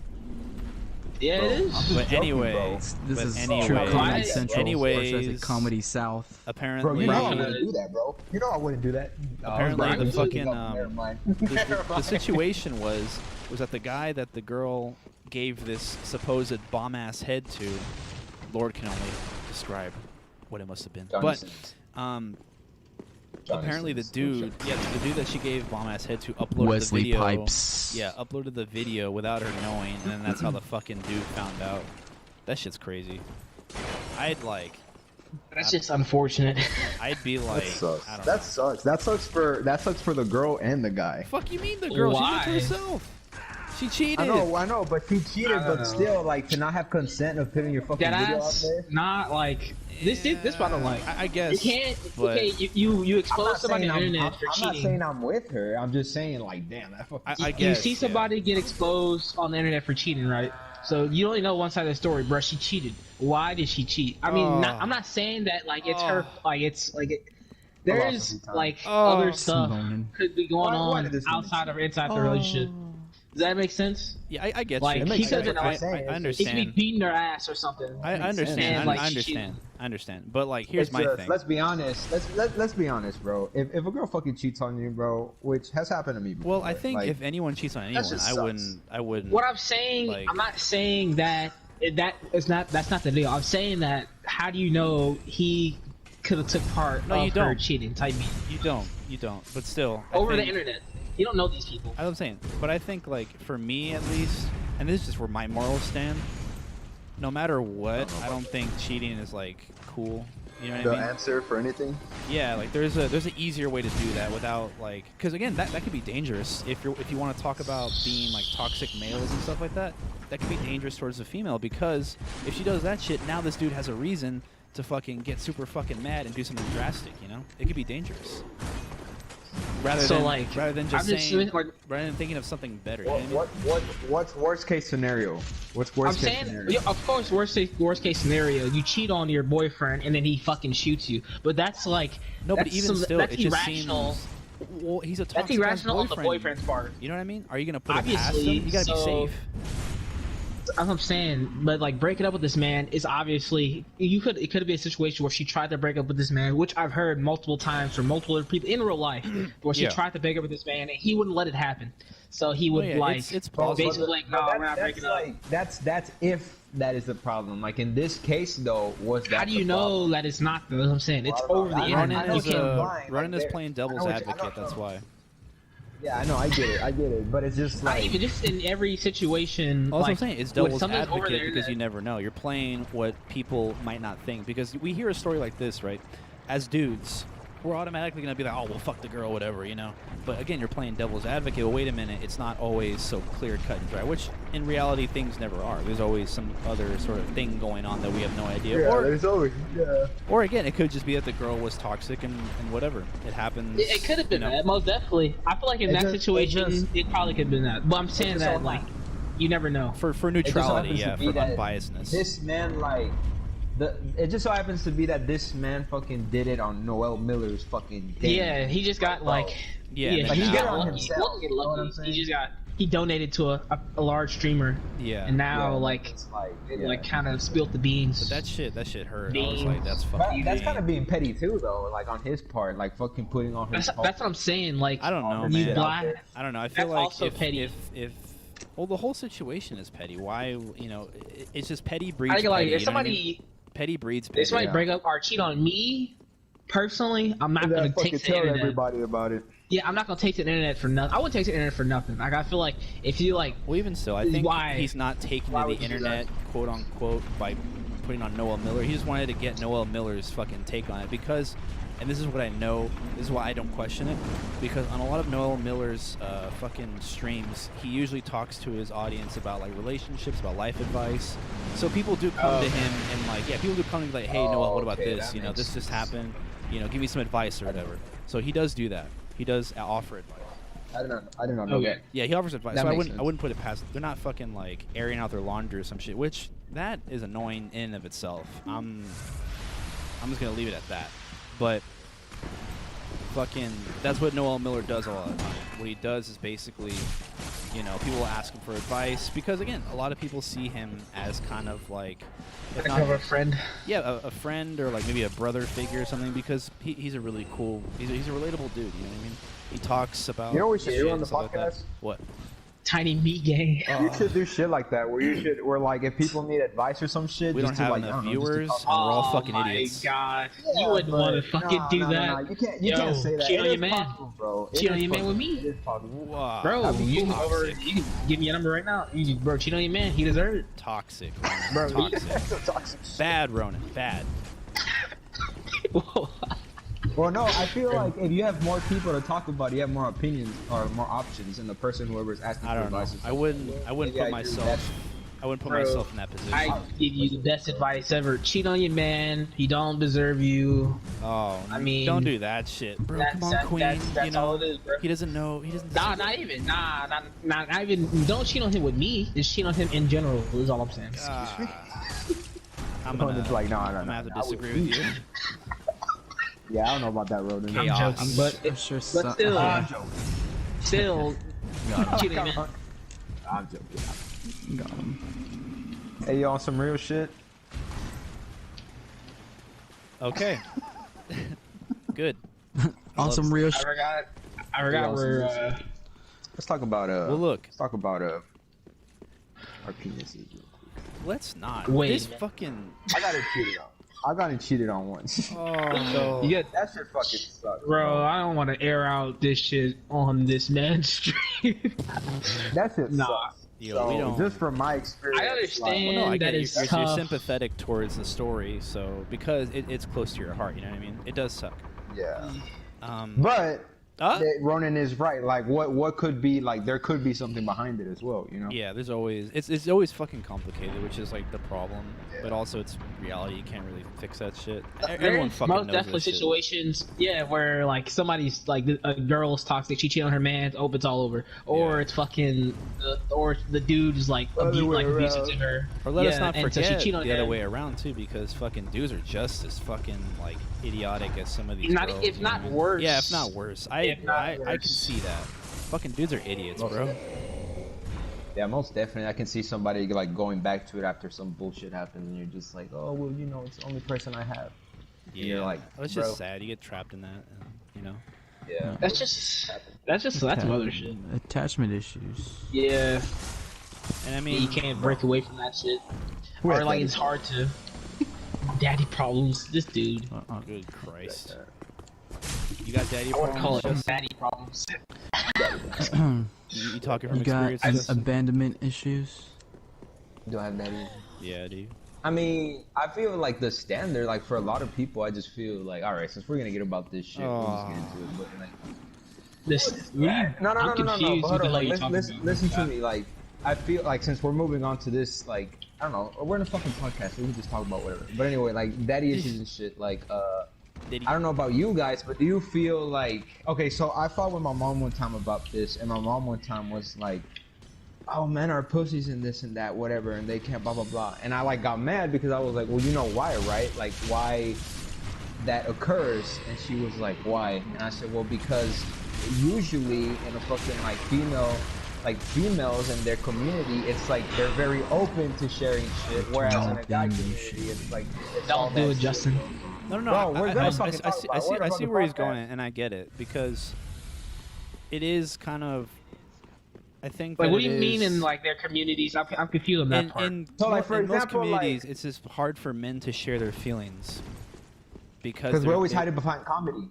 Yeah, it is. I'm But joking, anyway, bro. This but is anyways, true Comedy Why- Central. anyways, or should I say Comedy South. Bro, apparently, you know I Right. wouldn't do that, bro. You know I wouldn't do that. Apparently Brian, the you fucking, never mind. the situation was that the guy that the girl gave this supposed bomb ass head to, Lord can only describe what it must have been. Johnny But Sins. Johnny apparently the Sins. dude, the dude that she gave bomb ass head to uploaded Wesley the video. Pipes. Yeah, uploaded the video without her knowing, and then that's how the fucking dude found out. That shit's crazy. I'd like, That's just unfortunate. I'd be That like, sucks. I don't That know. sucks. That sucks for the girl and the guy. Fuck you mean the girl? She did it Why? to herself. She cheated. I know, but she cheated. No. But still, like, to not have consent of putting your fucking video out Deadass, there. not like this. What I don't like. I guess. You can't. but Okay, you I'm expose not somebody saying on the I'm internet for not cheating. saying I'm with her. I'm just saying, like, damn, that fucking. I You guess. see somebody get exposed on the internet for cheating, right? So you only know one side of the story, bro. She cheated. Why did she cheat? I mean, I'm not saying that like it's her, like it's like it. There's like other stuff Moaning. could be going Why on did this outside of inside the relationship. Does that make sense? Yeah, I get Like, you. he could have I been like- I He understand. could be beating their ass or something. I understand. And, like, I she cheated. understand. I understand. But like, here's It's my just, thing. Let's be honest. Let's be honest, bro. If a girl fucking cheats on you, bro, which has happened to me before. Well, I think like, if anyone cheats on anyone, just I sucks. wouldn't. What I'm saying, Like- I'm not saying that that's not the deal. I'm saying that how do you know he could have took part No, of you her don't. cheating type beat You don't. But still, I over the think- internet? You don't know these people. I was saying, but I think like for me at least, and this is just where my morals stand. No matter what, I don't think cheating is like cool. You know what the I mean? answer for anything. Yeah, like there's an easier way to do that without like, because again, that could be dangerous if you want to talk about being like toxic males and stuff like that. That could be dangerous towards the female because if she does that shit, now this dude has a reason to fucking get super fucking mad and do something drastic. You know, it could be dangerous. Rather So, than like, rather than just I'm just saying, like- rather than thinking of something better. You know what I mean? What's worst case scenario? What's worst I'm case saying, scenario? yeah, of course, worst case scenario, you cheat on your boyfriend and then he fucking shoots you. But that's like No, but that's even still, that's it just irrational. seems. Well, he's a That's toxic irrational on the boyfriend. boyfriend's part. You know what I mean? Are you gonna put it past Obviously, him? You gotta so- be safe. That's what I'm saying, but like breaking up with this man is obviously it could be a situation where she tried to break up with this man, which I've heard multiple times from multiple other people in real life, where she Yeah. tried to break up with this man and he wouldn't let it happen. So he would yeah, like it's plausible. basically like, no, we're not breaking up. Like, that's if that is the problem. Like in this case, though, was that How do you the know problem? that it's not? That's what I'm saying. It's Well, over the I know- internet. I know You what you're can't. implying. Ronan Like, is playing devil's I know- advocate. That's why. Yeah, I know, I get it, but it's just Not like even just in every situation. Well, that's like, what I'm saying. It's when devil's something's over advocate the because you internet- never know. You're playing what people might not think. Because we hear a story like this, right? As dudes, we're automatically going to be like, oh, well, fuck the girl, whatever, you know? But again, you're playing devil's advocate. Well, wait a minute. It's not always so clear cut and dry, which in reality, things never are. There's always some other sort of thing going on that we have no idea. yeah, Or, there's always or again, it could just be that the girl was toxic and whatever. It happens. It could have been you know? that, most definitely. I feel like in It that just- it situation, just- it probably could have been that. But I'm saying just that so like, you never know. For It just so neutrality, happens to yeah, be for that unbiasedness. This man, like, it just so happens to be that this man fucking did it on Noel Miller's fucking day. Yeah, he just got like, Yeah, he like, he got did it on lucky. himself, Wasn't get you know what lucky. I'm saying? He just got he donated to a large streamer, yeah. and now Yeah, like it's like, it yeah. like kind of spilled the beans. But that shit hurt. I was like, that's But fucking. that's kind of being petty too, though. Like on his part, like fucking putting on his. That's what I'm saying. Like I don't know, you man. blind. I don't know. I feel That's like also petty. if well, the whole situation is petty. Why, you know, it's just petty breeds I think like petty. if you know what I somebody mean? Petty breeds petty. if somebody Yeah. break up or cheat on me, personally, I'm not Yeah, gonna fucking take the tell internet. everybody about it. Yeah, I'm not gonna take to the internet for nothing. I wouldn't take to the internet for nothing. Like I feel like if you like, Well, even so, I think Why? he's not taking Why to would the you do internet, quote unquote, by putting on Noel Miller. He just wanted to get Noel Miller's fucking take on it because, and this is what I know, this is why I don't question it, because on a lot of Noel Miller's fucking streams, he usually talks to his audience about like relationships, about life advice. So people do come to him and like, yeah, people do come to me like, hey, Noel, what about okay, this? that You know, makes this just sense. happened. You know, give me some advice or whatever. So he does do that. He does offer advice. I did not know Okay. that. Yeah, he offers advice. That So I makes wouldn't sense. put it past. They're not fucking like airing out their laundry or some shit, which that is annoying in and of itself. I'm just gonna leave it at that. But fucking, that's what Noel Miller does a lot of the time. What he does is basically, you know, people will ask him for advice because again, a lot of people see him as kind of like, if like not, a friend. yeah, a friend or like maybe a brother figure or something because he's a really cool, he's a relatable dude. You know what I mean? He talks about. You know what we should shit do on and the stuff like that. podcast? What? Tiny meat gang. You should do shit like that, where like if people need advice or some shit, We don't just to have like, I enough don't know, just to viewers, talk and we're all Oh fucking my idiots. god, Yeah, you wouldn't but want to fucking do that. You can't Yo, say that. cheat on It your is man. possible, bro. It Cheat on is your man with possible. me. It is possible. Wow. Bro, That'd be you can, toxic. you can give me your number right now. You can, bro, cheat on your man. He deserves it. Toxic. Bro, Toxic. so toxic shit. Bad, Ronan. Bad. Whoa. Well, no, I feel like if you have more people to talk about, you have more opinions or more options, and the person whoever's asking I for don't know. advice. Is I wouldn't yeah, put I agree with myself. I wouldn't put Bro, myself in that position. I give you the best advice ever. Cheat on your man. He don't deserve you. Oh, I mean, don't do that shit, bro. that's- Come on, that- Queen. that's you know, all it is, bro. he doesn't know. He doesn't. Nah, not even. Nah, not even. Don't cheat on him with me. Just cheat on him in general. Is all I'm saying. I'm Ronan gonna, is like, no, I'm gonna have to disagree with you. Yeah, I don't know about that, Ronan. Chaos. I'm joking, but I'm sure but still, I'm joking. still got cheating, man. I'm joking. him. Hey, you on some real shit? Okay. Good. On some real I shit. forgot where. Let's talk about Well, look. Let's talk about our penises real quick. Let's not. Wait. This fucking. I got cheated on once. Oh. You get, That shit fucking sucks. bro, I don't want to air out this shit on this man's stream. That shit Nah. sucks. Yo, So, we don't. just from my experience, I understand. Well, no, I that get it. is You're tough. sympathetic towards the story, so because it's close to your heart. You know what I mean? It does suck. Like, yeah. Um. But uh, Ronan is right. Like, what could be like? There could be something behind it as well. You know? Yeah, there's always it's always fucking complicated, which is like the problem. But also it's reality. You can't really fix that shit. Everyone There's fucking most knows definitely this shit. situations, yeah, where like somebody's like a girl's toxic, she cheated on her man, oh, it's all over, or Yeah. it's fucking, or the dude is like Other way abusive around. to her. Or let us Yeah, not and so she forget cheated on the other him. way around too, because fucking dudes are just as fucking like idiotic as some of these Not- girls. if you know not what I mean? worse. Yeah, if not worse. If not I can worse. see that. Fucking dudes are idiots, bro. Yeah, most definitely. I can see somebody like going back to it after some bullshit happens, and you're just like, oh well, you know, it's the only person I have. Yeah, you're like, oh, it's bro. just sad. You get trapped in that, you know. Yeah. That's some other shit. Attachment issues. Yeah, And I you mean, can't break away from that shit, Who or has like daddy it's hard to. Daddy problems. This dude. good Christ. You got daddy I want to call problems? it daddy problems. You talking from You got experience? Justin? abandonment issues. Do I have daddy? Yeah, dude. I mean, I feel like the standard, like for a lot of people, I just feel like, all right, since we're gonna get about this shit, we'll just get into it. But like, This. no, I'm confused but what the hold hell on, you're like, talking listen, about. listen to me. Like, I feel like since we're moving on to this, like, I don't know, we're in a fucking podcast, so we can just talk about whatever. But anyway, like, daddy issues and shit, like, Daddy. I don't know about you guys, but do you feel like, okay, so I fought with my mom one time about this, and my mom one time was like, oh, men are pussies and this and that, whatever, and they can't blah, blah, blah. And I, like, got mad because I was like, well, you know why, right? Like, why that occurs? And she was like, why? And I said, well, because usually in a fucking, like, females in their community, it's like they're very open to sharing shit, whereas in a guy community, it's like, it's all Don't do that it, shit. Justin. No, no, Bro, no. we're I gonna see, fucking talk about it. We're I about see the where he's podcast. going, and I get it because it is kind of. I think. Like, that what do it you mean is- in like their communities? I'm confused on that part. in, So, like, for in most example, communities, like- it's just hard for men to share their feelings because Because we they're- always they- hide it behind comedy.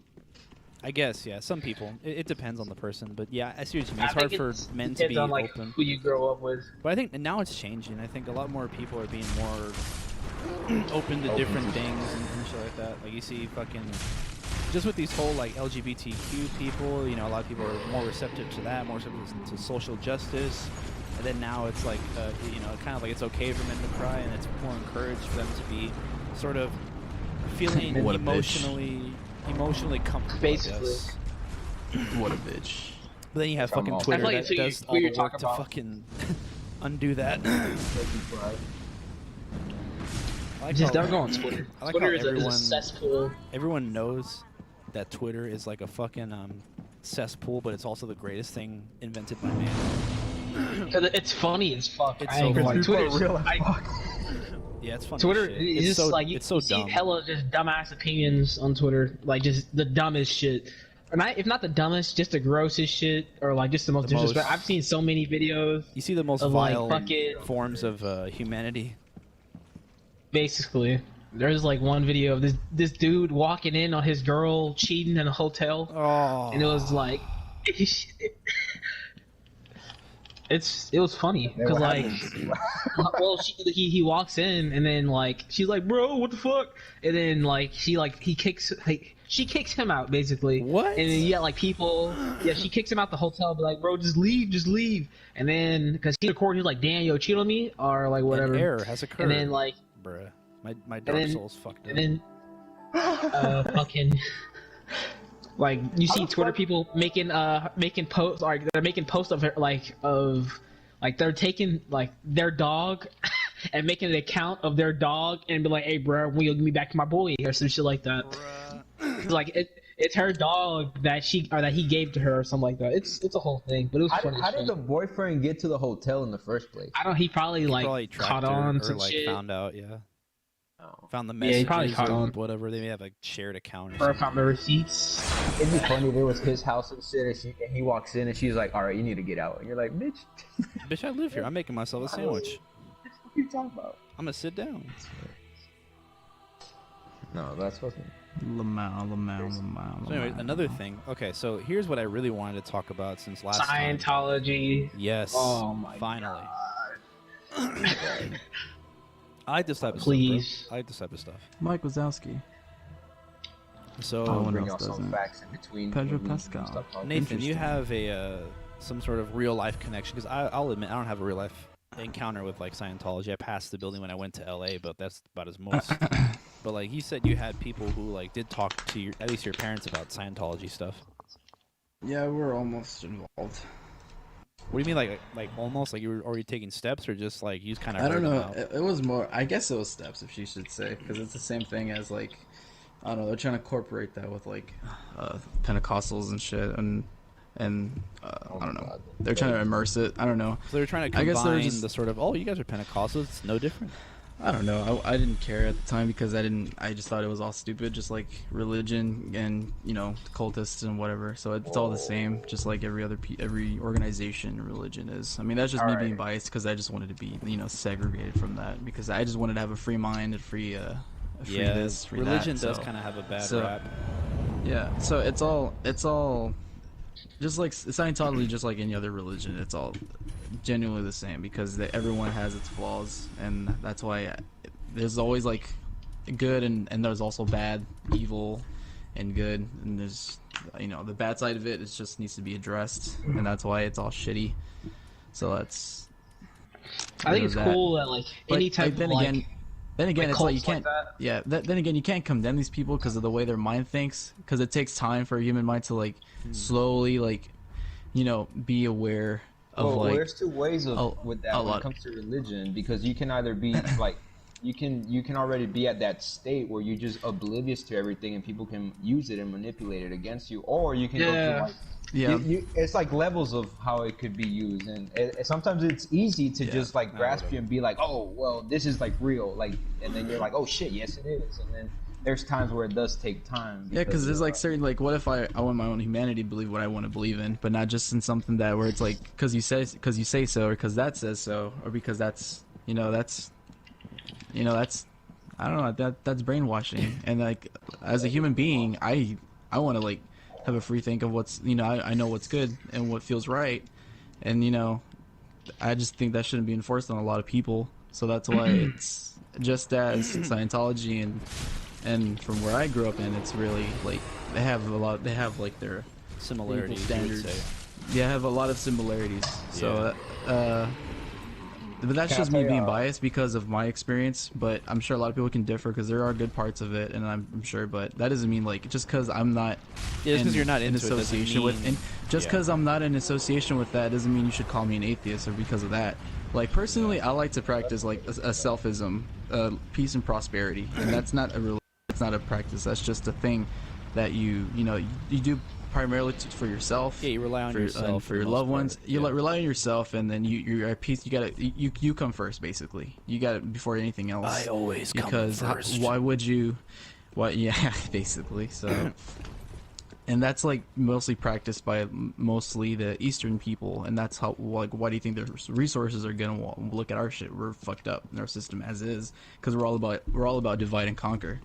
I guess, yeah. Some people. It depends on the person, but yeah, I see what you mean. I It's hard think for it men to depends be on like open. who you grow up with. But I think now it's changing. I think a lot more people are being more open to different things and shit like that. Like you see fucking just with these whole like LGBTQ people, you know, a lot of people are more receptive to that, more receptive to social justice. And then now it's like, you know, kind of like it's okay for men to cry, and it's more encouraged for them to be sort of feeling What a bitch. emotionally comfortable. Basically. I guess. What a bitch. But then you have Come fucking on. Twitter I feel like that so you- does who all you're the work talking to about. fucking undo that. I like Just how- don't go on Twitter. I like Twitter how is a everyone- cesspool. Everyone knows that Twitter is like a fucking cesspool, but it's also the greatest thing invented by man. 'Cause it's funny as fuck. It's I so ain't gonna lie. funny. Twitter's- Yeah, it's funny. Twitter as shit. is It's just so, like you, it's so you see dumb. hella just dumbass opinions on Twitter, like just the dumbest shit. And if not the dumbest, just the grossest shit, or like just the most The most- disrespect. I've seen so many videos. You see the most of, like, vile fucking- forms of humanity. Basically, there's like one video of this dude walking in on his girl cheating in a hotel, Oh, and it was like, it was funny because like, well, he walks in and then like she's like, bro, what the fuck? And then like he kicks, like she kicks him out basically. What? And then you got like people. Yeah, she kicks him out the hotel. Be like, bro, just leave, just leave. And then because he recorded, he's like, damn, yo, cheat on me or like whatever. An error has occurred. And then like, bruh, my Dark Souls fucked up. and then fucking. Like you see Twitter people making posts, like they're making posts of her, like they're taking like their dog and making an account of their dog and be like, hey bro, when you give me back my boy or some shit like that. Like it's her dog that he gave to her or something like that. It's a whole thing, but it was funny. How did the boyfriend get to the hotel in the first place? I don't. He probably caught on or some like shit. found out. Yeah. Oh. Found the Yeah, messages he probably caught or on. whatever. They may have a shared account or Or something. found the receipts. It'd be funny if it was his house and shit, and he walks in and she's like, "All right, you need to get out." And you're like, "Bitch, Bitch, I live here. I'm making myself a sandwich. what are you talking about?" I'm gonna sit down. No, that's fucking. So anyway, another thing. Okay, so here's what I really wanted to talk about since last time. Scientology. Yes. Oh my finally. I like this type of Please. stuff. Bro. I like this type of stuff. Mike Wazowski. So Oh, Bring else out some doesn't? facts in between. Pedro movies and Pascal. stuff like that. Nathan, you Interesting. have a some sort of real life connection because I'll admit I don't have a real life encounter with like Scientology. I passed the building when I went to LA, but that's about as most. But like you said, you had people who like did talk to at least your parents about Scientology stuff. Yeah, we're almost involved. What do you mean, like almost like you were already taking steps, or just like you just kind of? I don't know. It was more. I guess it was steps, if she should say, because it's the same thing as like, I don't know. They're trying to incorporate that with like Pentecostals and shit, and I don't know. They're trying to immerse it. I don't know. So they're trying to I guess they're combine just- the sort of you guys are Pentecostals. It's no different. I don't know. I didn't care at the time because I just thought it was all stupid, just like religion and cultists and whatever. So it's all the same, just like every organization and religion is. I mean, that's just me being biased because I just wanted to be segregated from that because I just wanted to have a free mind and free this, free religion that. does So, kind of have a bad so- rap. yeah. So it's all just like Scientology, just like any other religion. It's all genuinely the same because everyone has its flaws, and that's why there's always like good and there's also bad, evil, and good, and there's the bad side of it. It just needs to be addressed, and that's why it's all shitty. So that's. I think it's cool that like any type of then again, it's like you cults can't. that. Yeah. Then again, you can't condemn these people because of the way their mind thinks. Because it takes time for a human mind to like slowly be aware of Well, like. there's two ways with that when lot. it comes to religion, because you can either be like, you can already be at that state where you're just oblivious to everything and people can use it and manipulate it against you, or you can go through like. Yeah. It's like levels of how it could be used, and sometimes it's easy to just like grasp you and be like, oh well, this is like real, like, and then you're like, oh shit, yes it is, and then there's times where it does take time. Yeah, because there's like certain like, what if I want my own humanity to believe what I want to believe in, but not just in something that where it's like because you say so, or because that says so, or because that's I don't know, that's brainwashing, and like as a human being, I want to like have a free think of what's I know what's good and what feels right, and I just think that shouldn't be enforced on a lot of people. So that's why it's just as Scientology and from where I grew up in, it's really like they have like their Similarities, standards. you would say. Yeah, have a lot of similarities. So but that's just me being biased because of my experience, but I'm sure a lot of people can differ because there are good parts of it, and I'm sure, but that doesn't mean like just because I'm not Yeah, just because you're not in into association it doesn't mean, just because I'm not in association with that doesn't mean you should call me an atheist or because of that. Like personally, I like to practice like a selfism, peace and prosperity, and that's not it's not a practice. That's just a thing that you do primarily for yourself. Yeah, you rely on yourself for your loved ones. You rely on yourself, and then you're at peace. You come first, basically. You got it before anything else. I always come first. Why would you? Yeah, basically. So, and that's like mostly practiced by mostly the Eastern people, and that's how. Like, why do you think the resources are gonna look at our shit? We're fucked up in our system as is because we're all about divide and conquer.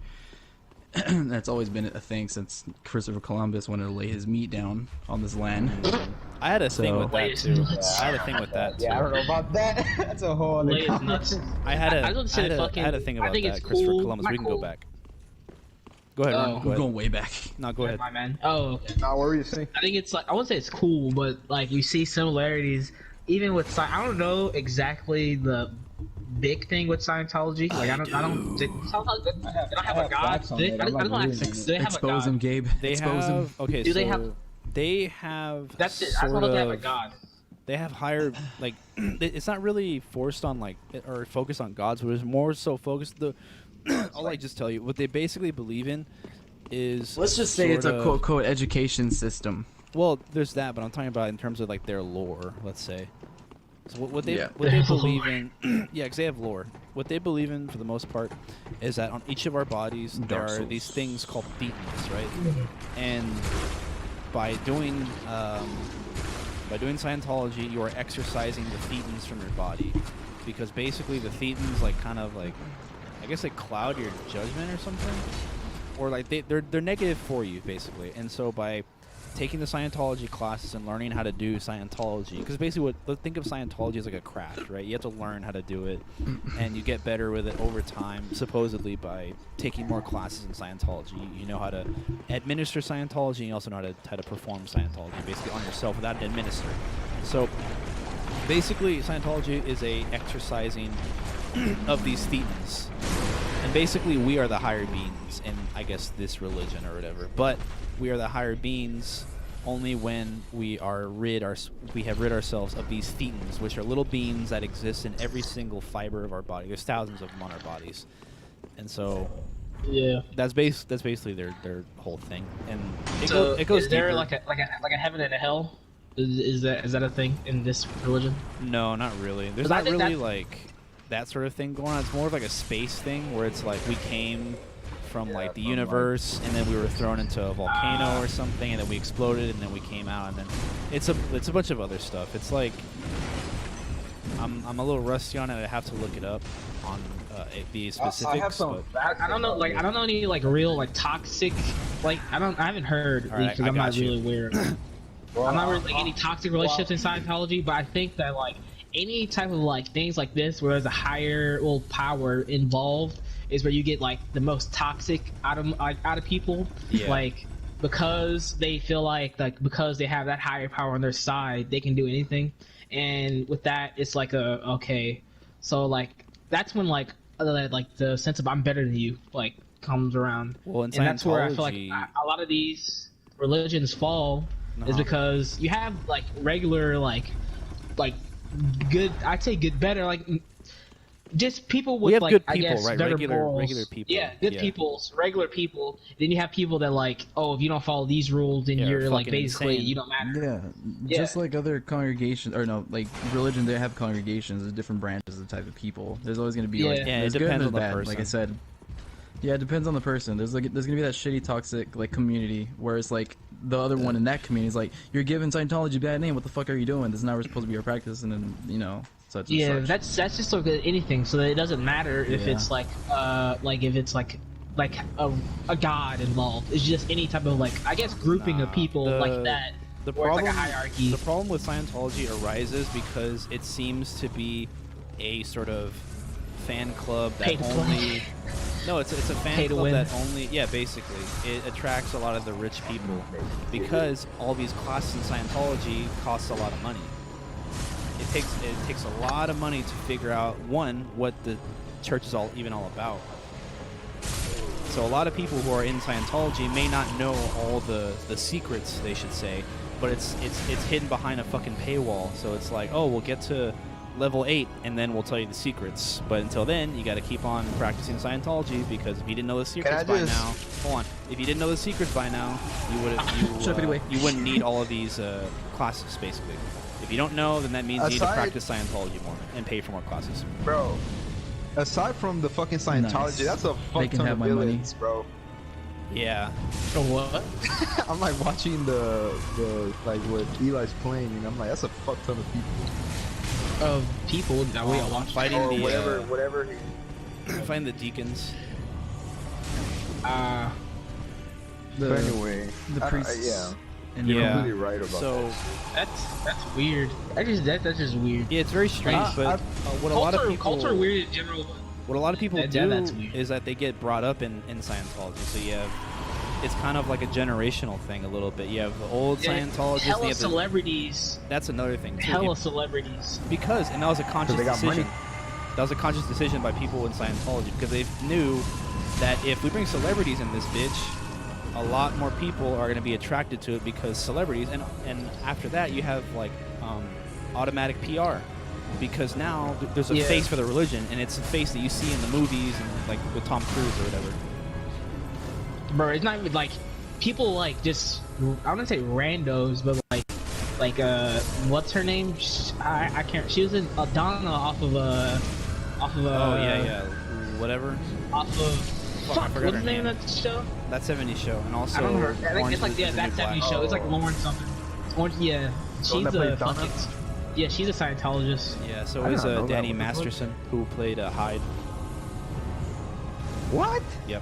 That's always been a thing since Christopher Columbus wanted to lay his meat down on this land. I had a thing with that too. I had a thing with that too. Yeah, I don't know about that. That's a whole other Lay is nuts. conversation. I had I was gonna say a thing I about think that. it's Christopher cool. Columbus. Not We can go cool. back. Go ahead, Ron. Oh. Go We're ahead. going way back. No, go ahead. My man. Oh, okay. Nah, what were you saying? I think it's like I wouldn't say it's cool, but like you see similarities even with I don't know exactly the big thing with Scientology. Like I don't they don't have a god. I don't like do they have a Expose god? him, Gabe. They Expose him. have okay. Do so they have- they have That's it. I sort don't know if they have a of- god. They have higher like it's not really forced on like or focused on gods, but it's more so focused the. I'll like just tell you what they basically believe in is. Let's just say it's a sort quote of- quote education system. Well, there's that, but I'm talking about in terms of like their lore. Let's say. So what they Yeah. what they believe in, yeah, because they have lore. What they believe in, for the most part, is that on each of our bodies there Dark are Souls. these things called thetans, right? And by doing Scientology, you are exercising the thetans from your body, because basically the thetans like kind of like, I guess they cloud your judgment or something, or like they're negative for you basically. And so by taking the Scientology classes and learning how to do Scientology, because basically think of Scientology as like a craft, right? You have to learn how to do it, and you get better with it over time, supposedly by taking more classes in Scientology. You know how to administer Scientology, and you also know how to perform Scientology, basically on yourself without administering. So basically, Scientology is a exercising of these thetans. And basically, we are the higher beings in, I guess, this religion or whatever. But we are the higher beings only when we have rid ourselves of these thetans, which are little beings that exist in every single fiber of our body. There's thousands of them on our bodies, and so Yeah. that's basically their whole thing. And it goes is there deeper. like a heaven and a hell? Is that a thing in this religion? No, not really. There's 'Cause I not think really that's- like that sort of thing going on. It's more of like a space thing where it's like we came from like the universe, and then we were thrown into a volcano or something, and then we exploded, and then we came out, and then it's a bunch of other stuff. It's like I'm a little rusty on it. I have to look it up on the specifics. I have some but- facts. I don't know. Like I don't know any like real like toxic. Like I haven't heard All right, because I I'm not got you. really aware. I'm not really like any toxic relationships in Scientology, but I think that like any type of like things like this where there's a higher power involved is where you get like the most toxic out of people. Yeah. Like because they feel like because they have that higher power on their side, they can do anything. And with that, it's like okay, so like that's when like the sense of I'm better than you like comes around. Well, in And that's where I feel like Scientology- a lot of these religions fall is because you have like regular like good, I'd say good, better like just people with We have like good I people, guess right? better Regular morals. people. Yeah, good Yeah. regular people. Then you have people that like, oh, if you don't follow these rules, then Yeah, you're like fucking basically insane. you don't matter. Yeah, just like other congregations, or no, like religion, they have congregations, there's different branches of the type of people. There's always going to be like, Yeah. Yeah, it there's good depends and on the there's bad, person. like I said. Yeah, it depends on the person. There's going to be that shitty, toxic, like, community, where it's like, the other one in that community is like, you're giving Scientology a bad name, what the fuck are you doing? This is not supposed to be your practice, and then, you know, such and Yeah, such. that's just like anything. So that it doesn't matter if Yeah. it's like if it's like a god involved. It's just any type of like I guess grouping of people like that. The where problem, it's like a hierarchy. The problem with Scientology arises because it seems to be a sort of fan club that Pay to play. only. No, it's a fan Pay to club win. that only. Yeah, basically, it attracts a lot of the rich people because all these classes in Scientology cost a lot of money. It takes a lot of money to figure out what the church is all about. So a lot of people who are in Scientology may not know all the secrets, they should say, but it's hidden behind a fucking paywall. So it's like, oh, we'll get to level 8 and then we'll tell you the secrets. But until then, you got to keep on practicing Scientology, because if you didn't know the secrets by now, hold on. If you didn't know the secrets by now, you wouldn't need all of these classes basically. If you don't know, then that means you need to practice Scientology more and pay for more classes. Bro, aside from the fucking Scientology, Nice. that's a They fuck can ton have of my money. villains, bro. Yeah. So what? I'm like watching the like what Eli's playing, and I'm like, that's a fuck ton of people. Of people that we all watch. Fighting Or the whatever. fighting the deacons. But anyway, the priests. yeah, And you're Yeah. completely right about So That's weird. That's just weird. yeah, it's very strange. But what a lot of people Cults are weird in general. What a lot of people Yeah, do that's weird. is that they get brought up in Scientology. So you have, it's kind of like a generational thing a little bit. You have the old Scientologists. Hella you have celebrities. that's another thing too. Hella celebrities. Because, and that was a conscious they got decision. money. That was a conscious decision by people in Scientology because they knew that if we bring celebrities in this bitch, a lot more people are going to be attracted to it because celebrities, and after that you have like automatic PR, because now there's a face for the religion, and it's a face that you see in the movies and like with Tom Cruise or whatever. Bro, it's not even like people like just I want to say randos, but like what's her name? I can't. She was in Donna off of Oh yeah, whatever. off of Fuck, I fuck. forgot What's her the name name. of that show? That 70s show, and also I don't remember. I think Orange it's like is yeah, the that New 70s Black. show. It's like Lauren something. Orange, yeah. The one She's that a plays Donna? fucking. Yeah, she's a Scientologist. Yeah, so I is did not know that. Danny What the fuck? Masterson, who played Hyde. What? Yep.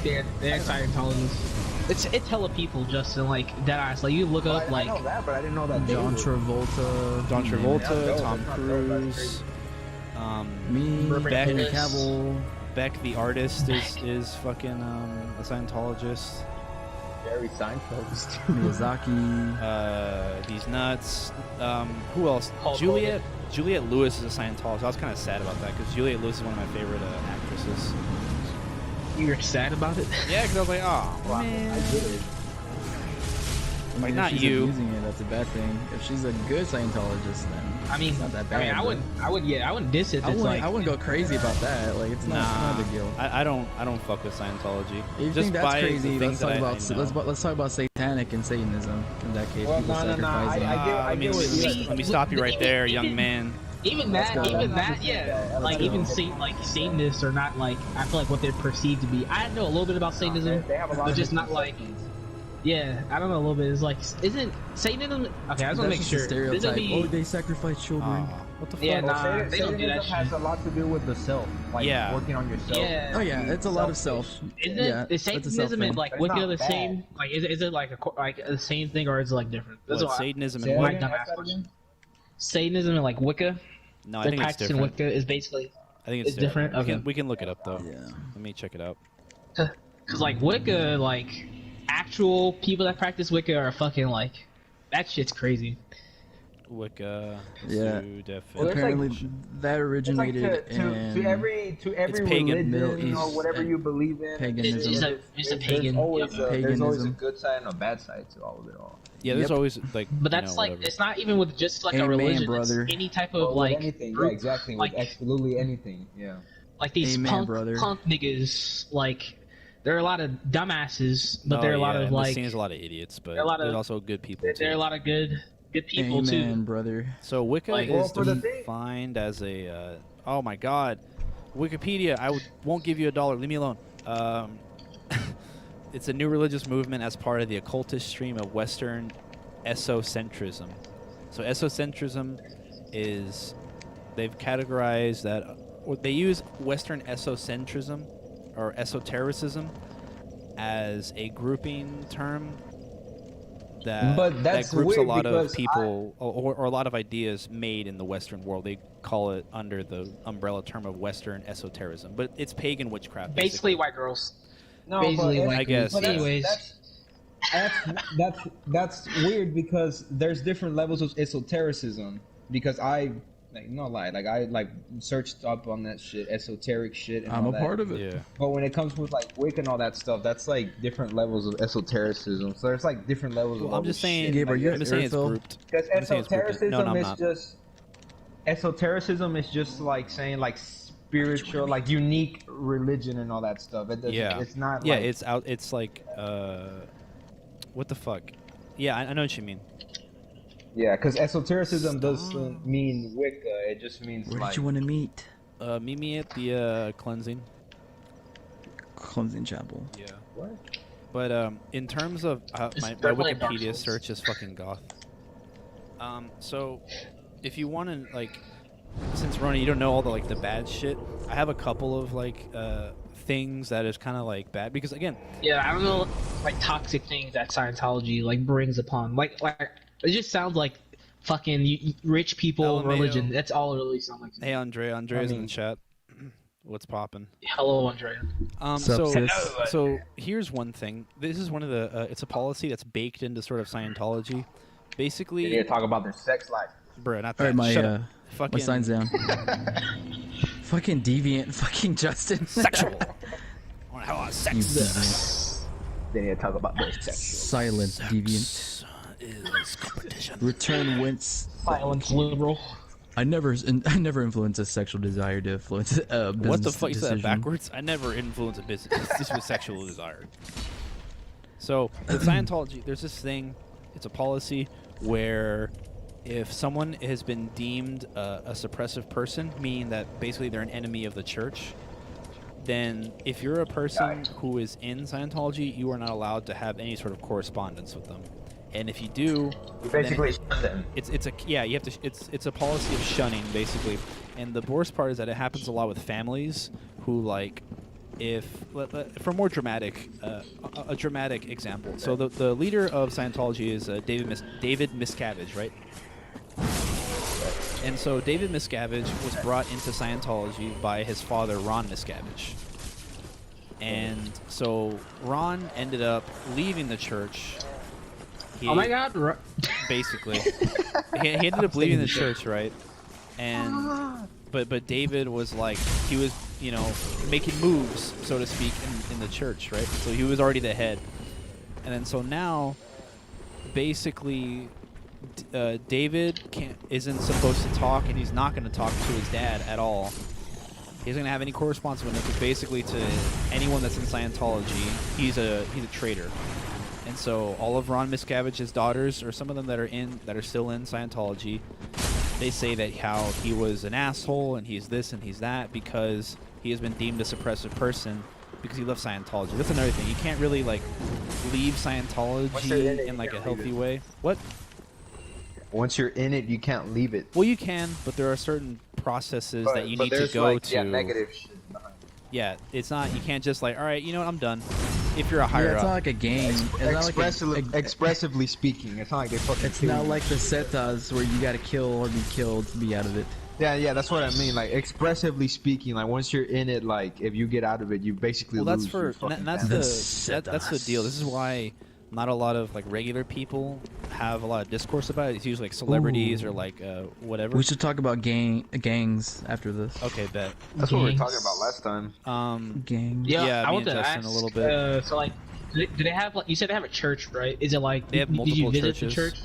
They're Scientologists. It's hella people, Justin. Like dead eyes. Like you look Well, up I like know that, but I didn't know that. John they Travolta. John Yeah, Travolta, that's Tom not dope, that's Cruise, Me, Beck, Henry Cavill. Beck the artist is fucking a Scientologist. Jerry Seinfeld. Miyazaki. These nuts. Who else? Hulk Juliette Lewis is a Scientologist. I was kind of sad about that because Juliette Lewis is one of my favorite actresses. you're sad about it. Yeah, because I was like, oh I man. get it. I mean, not if she's you. abusing it, that's a bad thing. If she's a good Scientologist, then I mean, it's not that bad. I wouldn't diss it. I It's like wouldn't go crazy about that. Like, it's not a big deal. I don't fuck with Scientology. If you Just think that's by the crazy, things let's talk that I about know. let's talk about satanic and Satanism. In that case, Well, people no, sacrificing. I get what you let me stop you right there, young man. even that, yeah. Like even Satanists are not like I feel like what they're perceived to be. I know a little bit about Satanism, They have a lot but of just not like. Yeah, I don't know a little bit. It's like, isn't Satanism? Okay, I just want to make That's sure. just a This will stereotype. be, Oh, they sacrifice children. What the fuck? Yeah, Well, nah, they don't do that Satanism has shit. a lot to do with the self, like Yeah. working on yourself. Yeah. Oh yeah, it's a lot of self. Isn't Yeah, is that's a self Satanism and thing. like But it's Wicca not the bad. same? Like, is it like the same thing or is it like different? That's What, what Satanism Say and that what? again, dumbass ask that question. again? Satanism and like Wicca. No, I They're think it's practicing different. Wicca is basically I think it's different? We Okay. can look it up though. Yeah. Let me check it out. because like Wicca, like actual people that practice Wicca are fucking like that shit's crazy. Wicca. Yeah. Zu Well, definition. there's, like- Apparently, that It's like originated to every It's pagan, Middle religion or East, whatever you believe in. paganism. It's a pagan. There's always, Yep. there's always a Paganism. good side and a bad side to all of it all. Yeah, there's Yep. always like. But that's you know, like whatever. it's not even with just like a Amen, religion. brother. It's any type Or of with like anything, group, yeah, exactly. like- with absolutely anything, yeah. like these Amen, punk brother. niggas. Like there are a lot of dumbasses, but No, there are a lot yeah, of and the like scene is a lot of idiots, but there are a lot of- there's also good people there are a too. lot of good people Amen, too. brother. So Wicca Like- is Well, for the thing- defined as a. Oh my God, Wikipedia! Won't give you $1. Leave me alone. It's a new religious movement as part of the occultist stream of Western esocentrism. So esocentrism is they've categorized that, or they use Western esocentrism or esotericism as a grouping term that, But that's that groups a weird lot of because people or a lot of ideas made in the Western world. They call it under the umbrella term of Western esotericism, but it's pagan witchcraft. Basically, white girls. No, Basically, but white I guess, girls. yeah. Anyways, that's weird because there's different levels of esotericism. Because I no lie, like I searched up on that shit, esoteric shit. And I'm all a that. part of it. Yeah. But when it comes with like Wicca and all that stuff, that's like different levels of esotericism. So there's like different levels Well, of. I'm all just this saying. shit. Gabe, are you I'm just saying it's Earthville? grouped. Because I'm saying it's grouped. esotericism No, I'm is not. just esotericism is just like saying like spiritual, like unique religion and all that stuff. It doesn't, Yeah. it's not. Yeah, like, it's out. It's like, what the fuck? Yeah, I know what you mean. yeah, because esotericism doesn't mean Wicca. It just means Where like. did you want to meet? Meet me at the cleansing. Cleansing Chapel. Yeah. What? But in terms of Just my they're playing Dark Wikipedia Souls. search is fucking goth. So if you want to like, since Ronnie, you don't know all the like the bad shit. I have a couple of like things that is kind of like bad because again, yeah, I don't know, like toxic things that Scientology like brings upon. Like it just sounds like fucking rich people LMAO. religion. That's all it really sounds like. hey Andrea's in mean- the chat. What's poppin'? Hello, Andrea. Sup, sis? So here's one thing. This is one of the. It's a policy that's baked into sort of Scientology. Basically, They need to talk about their sex life. bruh, not All that. right, Shut my up. Fucking my sign's down. Fucking deviant, fucking Justin. sexual. I want to have a lot of sex. You deviant. They need to talk about their sex. Silent deviant. Sex is competition. Return whence. Silence liberal. I never influence a sexual desire to influence a business What the fuck? You said that decision. backwards? I never influence a business. This was sexual desire. So with Scientology, there's this thing. It's a policy where if someone has been deemed a suppressive person, meaning that basically they're an enemy of the church, then if you're a person who is in Scientology, you are not allowed to have any sort of correspondence with them. And if you do, You then basically shun them. it's a yeah, you have to it's a policy of shunning basically. And the worst part is that it happens a lot with families who, like, if for more dramatic a dramatic example. So the leader of Scientology is David Miscavige, right? And so David Miscavige was brought into Scientology by his father, Ron Miscavige. And so Ron ended up leaving the church. Oh my God! Basically, he ended up leaving the church, right? And but David was like, he was, you know, making moves, so to speak, in the church, right? So he was already the head. And then so now, basically, David isn't supposed to talk, and he's not going to talk to his dad at all. He's going to have any correspondence with him, because basically to anyone that's in Scientology, he's a traitor. And so all of Ron Miscavige's daughters, or some of them that are still in Scientology, they say that how he was an asshole and he's this and he's that because he has been deemed a suppressive person because he loves Scientology. That's another thing. You can't really, like, leave Scientology in like a healthy way. What? Once you're in it, you can't leave it. Well, you can, but there are certain processes that you need to go like, to. Yeah, negative shit behind it. Yeah, it's not. You can't just like, all right, you know what, I'm done. If you're a higher Yeah, it's up. not like a game. It's not like Expressively speaking, it's not like they fucking. it's kill not you. like the setas where you gotta kill or be killed to be out of it. Yeah, that's what I mean. Like, expressively speaking, like, once you're in it, like, if you get out of it, you basically Well, lose. that's your for fucking that's family. that's the deal. This is why not a lot of like regular people have a lot of discourse about it. It's usually like celebrities or like whatever. We should talk about gangs after this. Okay, bet. That's what we were Gangs. talking about last time. Gangs. Yeah, I me want and to Justin ask a little bit. So like, do they have like? You said they have a church, right? Is it like? They have did you multiple visit churches. the church?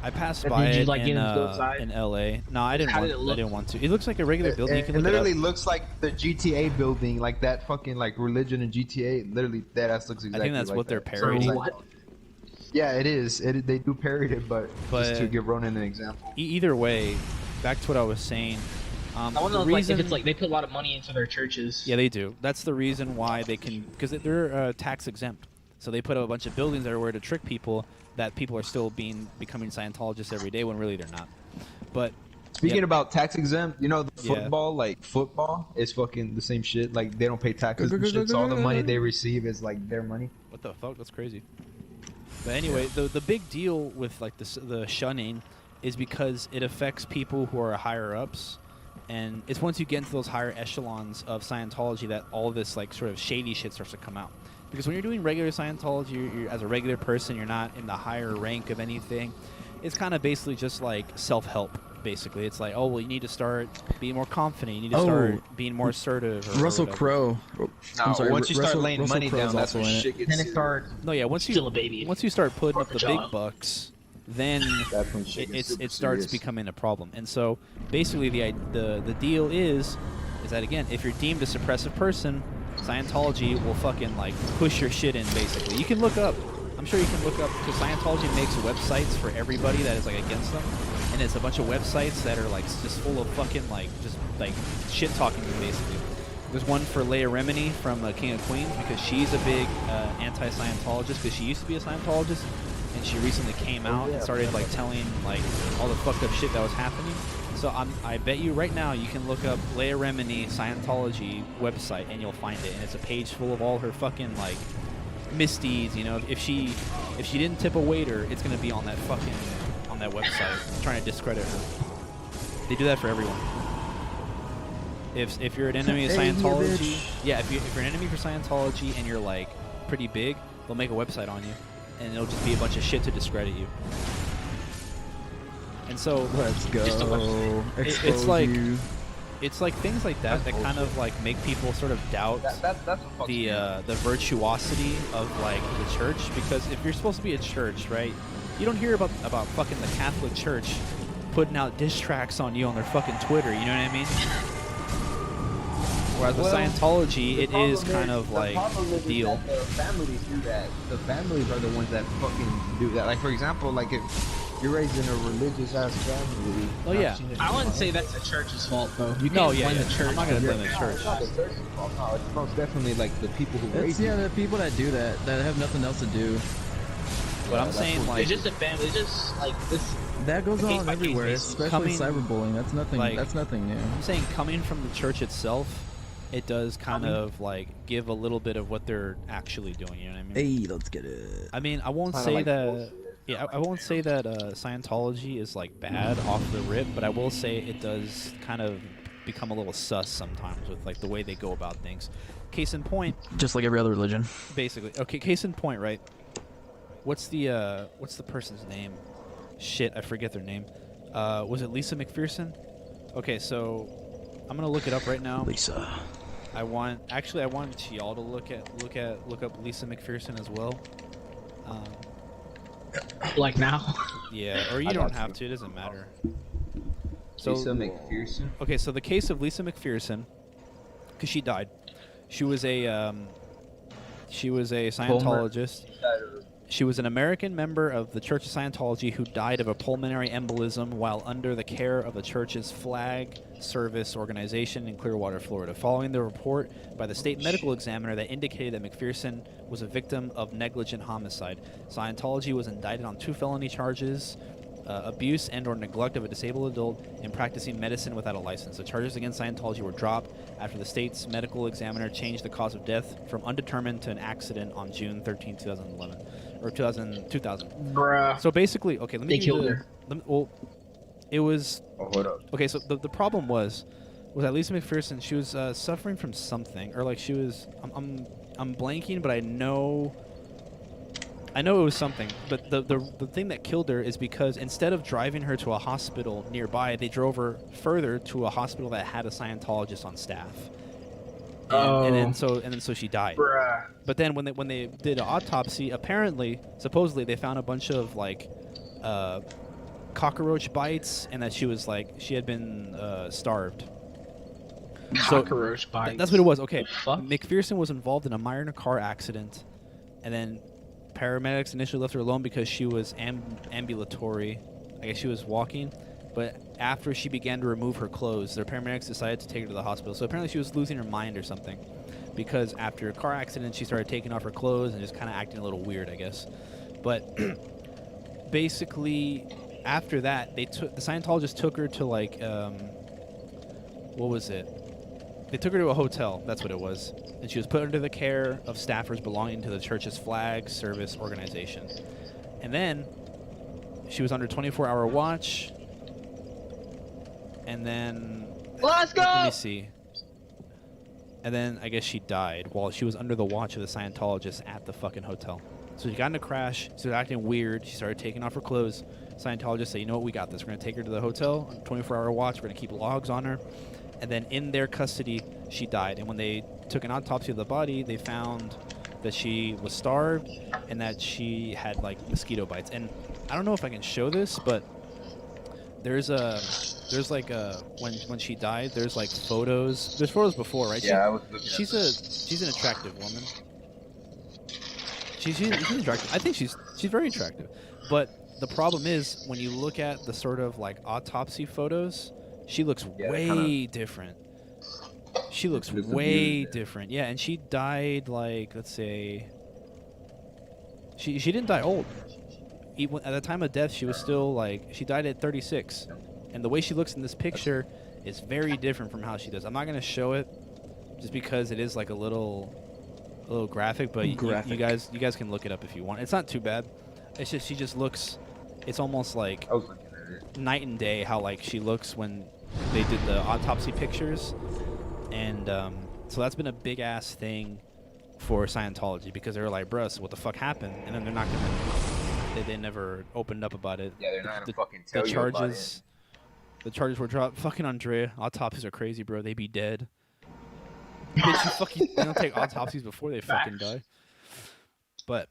I passed Or by did you, it like, get into the side? in LA. No, I didn't How want. did it I look? didn't want to. It looks like a regular building. You can It look it literally up. looks like the GTA building, like that fucking like religion in GTA. Literally, that ass looks exactly. I think that's like what they're that. parodying. What? Yeah, it is. They do parody it, but just to But- give Ronan an example. Either way, back to what I was saying. I want to know the like, reason- if it's like they put a lot of money into their churches. Yeah, they do. That's the reason why they can, because they're tax exempt. So they put up a bunch of buildings everywhere to trick people that people are still becoming Scientologists every day when really they're not. But Speaking yep. about tax exempt, you know, the Yeah. football, like football is fucking the same shit. Like, they don't pay taxes and shit, so all the money they receive is like their money. What the fuck? That's crazy. But anyway, the big deal with like the shunning is because it affects people who are higher ups, and it's once you get into those higher echelons of Scientology that all this like sort of shady shit starts to come out. Because when you're doing regular Scientology, you're as a regular person, you're not in the higher rank of anything. It's kind of basically just like self-help. Basically, it's like, oh well, you need to start being more confident. You need to start being more assertive. Or Russell whatever. Crowe. I'm sorry, once you start Russell- laying Russell money Crowe's down, that's also when in it. shit gets Then it serious. starts. No, yeah. Once Still a baby. Once you start putting up the Corporate big job. bucks, then That's when shit gets super it starts serious. becoming a problem. And so basically the deal is that again, if you're deemed a suppressive person, Scientology will fucking like push your shit in. Basically, you can look up. I'm sure you can look up because Scientology makes websites for everybody that is like against them, and it's a bunch of websites that are like just full of fucking like just like shit talking you basically. There's one for Leia Remini from King of Queens because she's a big anti-Scientologist because she used to be a Scientologist and she recently came out and started like telling like all the fucked up shit that was happening. So I bet you right now you can look up Leia Remini Scientology website and you'll find it, and it's a page full of all her fucking like misdeeds. You know, if she didn't tip a waiter, it's gonna be on that website trying to discredit her. They do that for everyone. If you're an enemy of Hey, you Scientology, bitch. yeah, if you're an enemy for Scientology and you're like pretty big, they'll make a website on you, and it'll just be a bunch of shit to discredit you. And so Let's go. it's Expose like you. it's like things like that that kind of like make people sort of doubt That's what fucks me up. the virtuosity of like the church, because if you're supposed to be a church, right, you don't hear about fucking the Catholic Church putting out diss tracks on you on their fucking Twitter, you know what I mean? Whereas with Scientology, it is kind of like a deal. The families do that. The families are the ones that fucking do that. Like, for example, like if you're raised in a religious ass family. Oh yeah. I wouldn't say that's the church's fault though. You No, can't yeah, blame yeah. the church. I'm not gonna for blame it. the church. It's not the church's fault. No, it's most definitely like the people who raise It's, you. yeah, the people that do that have nothing else to do. But I'm saying like It's just a family. It's just like this. That goes Case on by case everywhere, basis. especially Coming- cyberbullying. That's nothing. like- That's nothing new. I'm saying coming from the church itself, it does kind of like give a little bit of what they're actually doing. You know what I mean? Hey, let's get it. I mean, I won't Kinda say like that. bullshit. Yeah, I won't say that Scientology is like bad off the rip, but I will say it does kind of become a little sus sometimes with like the way they go about things. Case in point, Just like every other religion. basically. Okay, case in point, right? What's the person's name? Shit, I forget their name. Was it Lisa McPherson? Okay, so I'm gonna look it up right now. Lisa. I want y'all to look up Lisa McPherson as well. Like now. Yeah, or you I don't got have you. to. It doesn't matter. So Lisa McPherson. okay, so the case of Lisa McPherson, because she died. She was a Scientologist. She was an American member of the Church of Scientology who died of a pulmonary embolism while under the care of the church's flag service organization in Clearwater, Florida, following the report by the state medical examiner that indicated that McPherson was a victim of negligent homicide. Scientology was indicted on 2 felony charges, abuse and or neglect of a disabled adult, and practicing medicine without a license. The charges against Scientology were dropped after the state's medical examiner changed the cause of death from undetermined to an accident on June 13, 2011. Or 2000. Bruh. So basically, okay, let me They give you killed the, her. well, it was Oh, hold up. okay. So the problem was that Lisa McPherson, she was suffering from something, or like she was. I'm blanking, but I know it was something. But the thing that killed her is because instead of driving her to a hospital nearby, they drove her further to a hospital that had a Scientologist on staff. And then so she died. Bruh. But then when they did an autopsy, supposedly they found a bunch of like cockroach bites, and that she had been starved. So Cockroach bites. that's what it was. Okay, fuck? McPherson was involved in a minor car accident, and then paramedics initially left her alone because she was ambulatory. I guess she was walking, but after she began to remove her clothes, their paramedics decided to take her to the hospital. So apparently she was losing her mind or something, because after a car accident, she started taking off her clothes and just kind of acting a little weird, I guess. But basically, after that, the Scientologists took her to like, what was it? They took her to a hotel. That's what it was. And she was put under the care of staffers belonging to the church's flag service organization. And then she was under 24-hour watch. And then Let's go. let me see. And then I guess she died while she was under the watch of the Scientologists at the fucking hotel. So she got in a crash. She started acting weird. She started taking off her clothes. Scientologists say, you know what, we got this. We're going to take her to the hotel on 24-hour watch. We're going to keep logs on her. And then in their custody, she died. And when they took an autopsy of the body, they found that she was starved and that she had like mosquito bites. And I don't know if I can show this, but there's like when she died, there's like photos. There's photos before, right? Yeah, I was looking at She's an attractive woman. She's attractive. I think she's very attractive. But the problem is when you look at the sort of like autopsy photos, she looks way different. She looks It's way abused. different. Yeah, and she died like, let's say, she didn't die old. Even at the time of death, she was still like, she died at 36. And the way she looks in this picture is very different from how she does. I'm not gonna show it just because it is like a little graphic, but you guys can look it up if you want. It's not too bad. It's just she just looks. It's almost like I was looking at it. night and day how like she looks when they did the autopsy pictures. And so that's been a big ass thing for Scientology because they're like, bruh, so what the fuck happened? And then they're not gonna. They never opened up about it. Yeah, they're not gonna The- fucking tell the you about charges. The charges were dropped. Fucking Andrea. Autopsies are crazy, bro. They be dead. Bitch, you fucking they don't take autopsies before they fucking die. But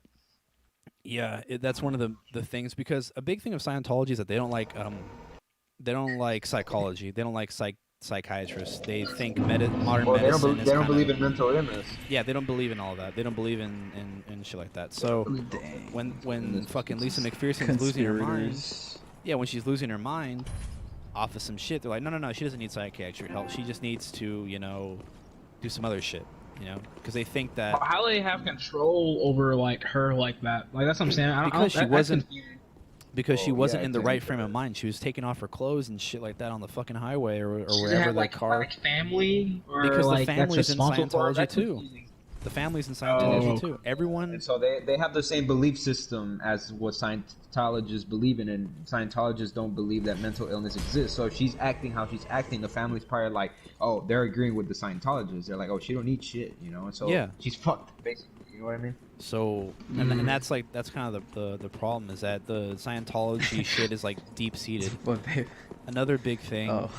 yeah, that's one of the things because a big thing of Scientology is that they don't like psychology. They don't like psychiatrists. They think modern Well, medicine they don't is believe kinda, in mental illness. yeah, they don't believe in all of that. They don't believe in shit like that. So Dang. when fucking Lisa McPherson's losing her mind, Conspirators. yeah, when she's losing her mind off of some shit, they're like, no, she doesn't need psychiatric help. She just needs to, do some other shit, because they think that How do they have control over like her like that? Like that's what I'm saying. Because she that's wasn't- confusing. because she Well, wasn't yeah, in the right exactly. frame of mind. She was taking off her clothes and shit like that on the fucking highway or Does it wherever have, the like, car. like family or Because the like that's family's in responsible for it? Scientology That's too. confusing. The families in Scientology Oh. too. Everyone. And so they have the same belief system as what Scientologists believe in, and Scientologists don't believe that mental illness exists. So if she's acting how she's acting, the family's probably like, oh, they're agreeing with the Scientologists. They're like, oh, she don't need shit, And so Yeah. she's fucked, basically. You know what I mean? So and that's kind of the problem is that the Scientology shit is like deep seated. But they, Another big thing oh,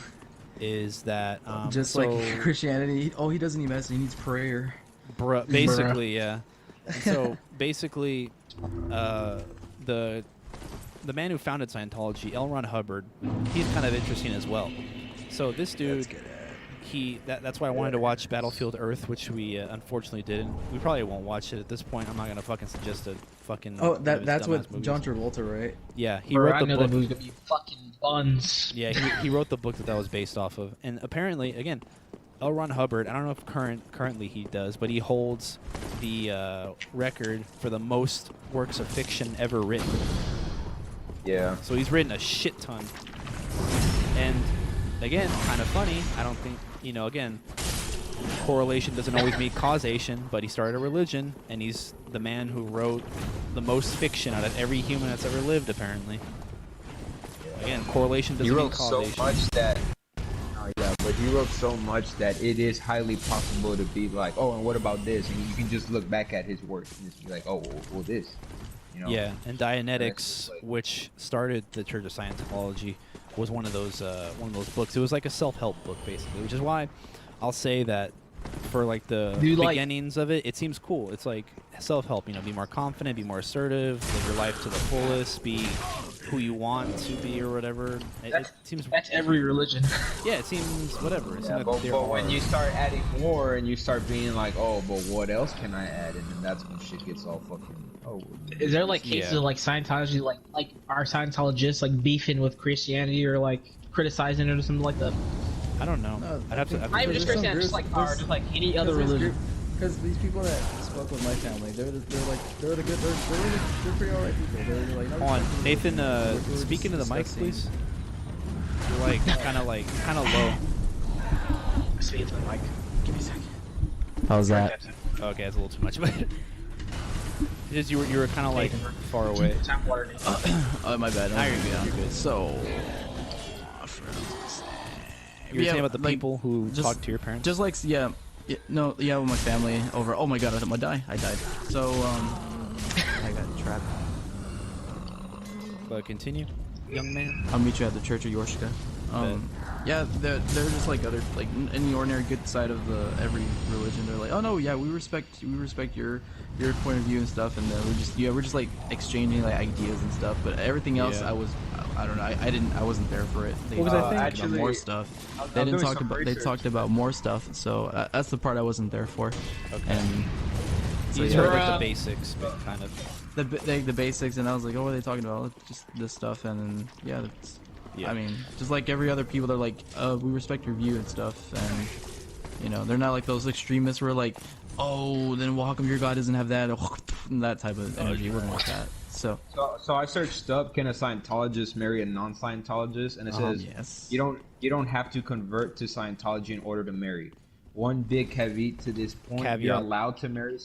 is that just so, like Christianity. Oh, he doesn't need medicine. He needs prayer. basically, yeah. And so basically, the man who founded Scientology, L. Ron Hubbard, he's kind of interesting as well. So this dude, that's why I wanted to watch Battlefield Earth, which we unfortunately didn't. We probably won't watch it at this point. I'm not gonna fucking suggest a fucking. Oh, one of his that's dumbass what movies. John Travolta, right? Yeah, he Bro, wrote I the know book. that movie's gonna be fucking buns. Yeah, he wrote the book that was based off of, and apparently, again, L. Ron Hubbard. I don't know if currently he does, but he holds the record for the most works of fiction ever written. Yeah. So he's written a shit ton. And again, kind of funny. I don't think again, correlation doesn't always mean causation. But he started a religion, and he's the man who wrote the most fiction out of every human that's ever lived, apparently. Again, correlation He doesn't mean wrote so causation. much that. Oh yeah, but he wrote so much that it is highly possible to be like, oh, and what about this? And you can just look back at his work and just be like, oh, well this. Yeah, and Dianetics, just like- which started the Church of Scientology, was one of those books. It was like a self-help book, basically, which is why I'll say that for like the Dude, like- beginnings of it, it seems cool. It's like self-help, be more confident, be more assertive, live your life to the fullest, be who you want to be or whatever. It seems, That's every religion. yeah, it seems whatever. It seems Yeah, like but there when are- you start adding more and you start being like, oh, but what else can I add? And then that's when shit gets all fucking. Oh. Is there like cases Yeah. of like Scientology, like are Scientologists like beefing with Christianity or like criticizing it or something like that? I don't know. No, I'd have to. Not even There's just some Christianity, just groups- like there's- just like any other religion. Because these people that spoke with my family, they're pretty alright people. They're like, no, Hold on, we're Nathan. just Speaking to the mic, discussing- please. You're like kind of low. Speaking to the mic. Give me a second. How's that? Okay, that's a little too much, but just you were kind of like far away. Tap water. Oh, my bad. Now you're good. You're good. So, You were saying about the like, people who just- talk to your parents. just like with my family over. Oh my god, I died. So I got trapped. But continue, young man. I'll meet you at the Church of Yorshka. Yeah, they're just like other like in the ordinary good side of every religion. They're like, oh no, yeah, we respect your point of view and stuff, and we're just like exchanging like ideas and stuff. But everything else, Yeah. I don't know, I wasn't there for it. They What was I talked thinking? about more Actually, stuff. They didn't talk They talked about more stuff. So that's the part I wasn't there for. Okay. And so These yeah, are like the basics, but kind of. the basics, and I was like, oh, what are they talking about? Just this stuff, and then yeah, Yeah. I mean, just like every other people, they're like, we respect your view and stuff, and they're not like those extremists who are like, oh, then well, how come your God doesn't have that? That type of energy. It wasn't like that. So So I searched up, can a Scientologist marry a non-Scientologist? And it says, yes. you don't have to convert to Scientology in order to marry. One big caveat to this point, you're Caveat. allowed to marry.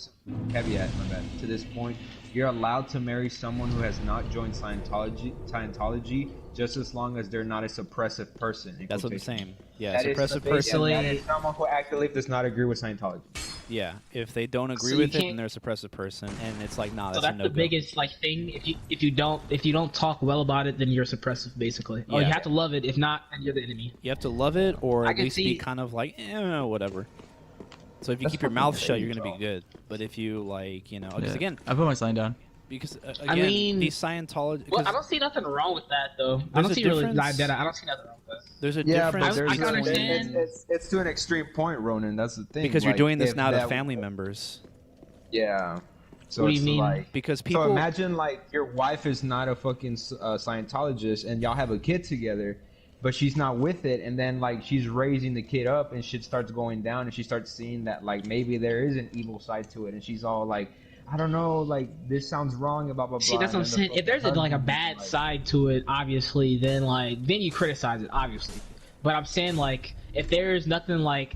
Caveat, my bad. To this point, you're allowed to marry someone who has not joined Scientology just as long as they're not a suppressive person. in That's what I'm quotation. saying. Yeah, That is suppressive basically- person. That is someone who actively does not agree with Scientology. Yeah, if they don't agree So you with it, can't- then they're a suppressive person, and it's like, nah, So that's a that's no the go. biggest like thing. If you don't talk well about it, then you're suppressive basically. Oh, Yeah. you have to love it. If not, then you're the enemy. You have to love it, or I at can least be see- kind of like, whatever. So if you keep your fucking mouth shut, crazy, you're gonna be bro. good. But if you like, because Yeah. again, I put my sign down. because I again, mean- these Scientology. Well, I don't see nothing wrong with that though. I There's don't a see really difference- I don't see nothing wrong with that. There's a Yeah, difference but there's I can understand. It's to an extreme point, Ronan. That's the thing. because you're Like, doing this if now to that- family members. Yeah. So What do you it's mean? like Because so people. imagine like your wife is not a fucking Scientologist and y'all have a kid together, but she's not with it, and then like she's raising the kid up and shit starts going down and she starts seeing that like maybe there is an evil side to it and she's all like, I don't know, like this sounds wrong, blah blah blah. See, that's what I'm and then saying. the If there's fucking like a husband, bad like- side to it, obviously, then you criticize it, obviously. But I'm saying like if there's nothing like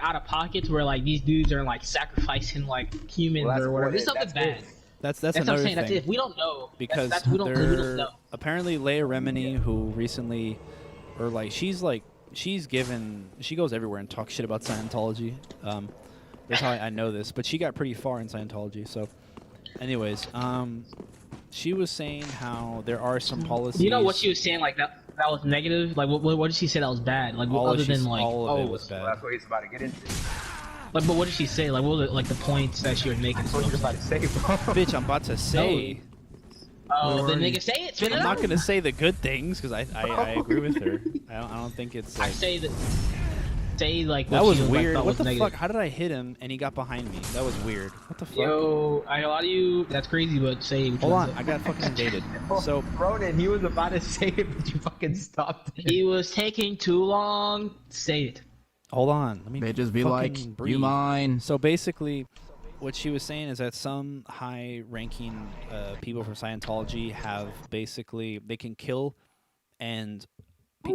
out of pocket where like these dudes are like sacrificing like humans Well, that's or whatever, what there's it- something that's bad. it. That's That's what I'm another saying. thing. That's it. If we don't know, Because we don't they're know. apparently Leia Remini, who recently, or like she goes everywhere and talks shit about Scientology. That's how I know this, but she got pretty far in Scientology. So, anyways, she was saying how there are some policies. You know what she was saying? Like that was negative. Like what did she say that was bad? Like all of other than like all of it was So bad. that's what he's about to get into. like but what did she say? Like what were the points that she was making? That's what you're about to say, bro. Bitch, I'm about to say. Oh, then nigga, say it. Spit it I'm out. not gonna say the good things because I agree with her. I don't think it's. I Like, say that. Say like that what was she weird. Like, What the negative. fuck? How did I hit him and he got behind me? That was weird. What the fuck? Yo, I know a lot of you. That's crazy, but say. Hold on, I got fucking invaded. So Ronan, he was about to say it, but you fucking stopped it. He was taking too long. Say it. hold on, let me. They just be fucking like, breathe. you mine. So basically, what she was saying is that some high-ranking people from Scientology have basically they can kill, and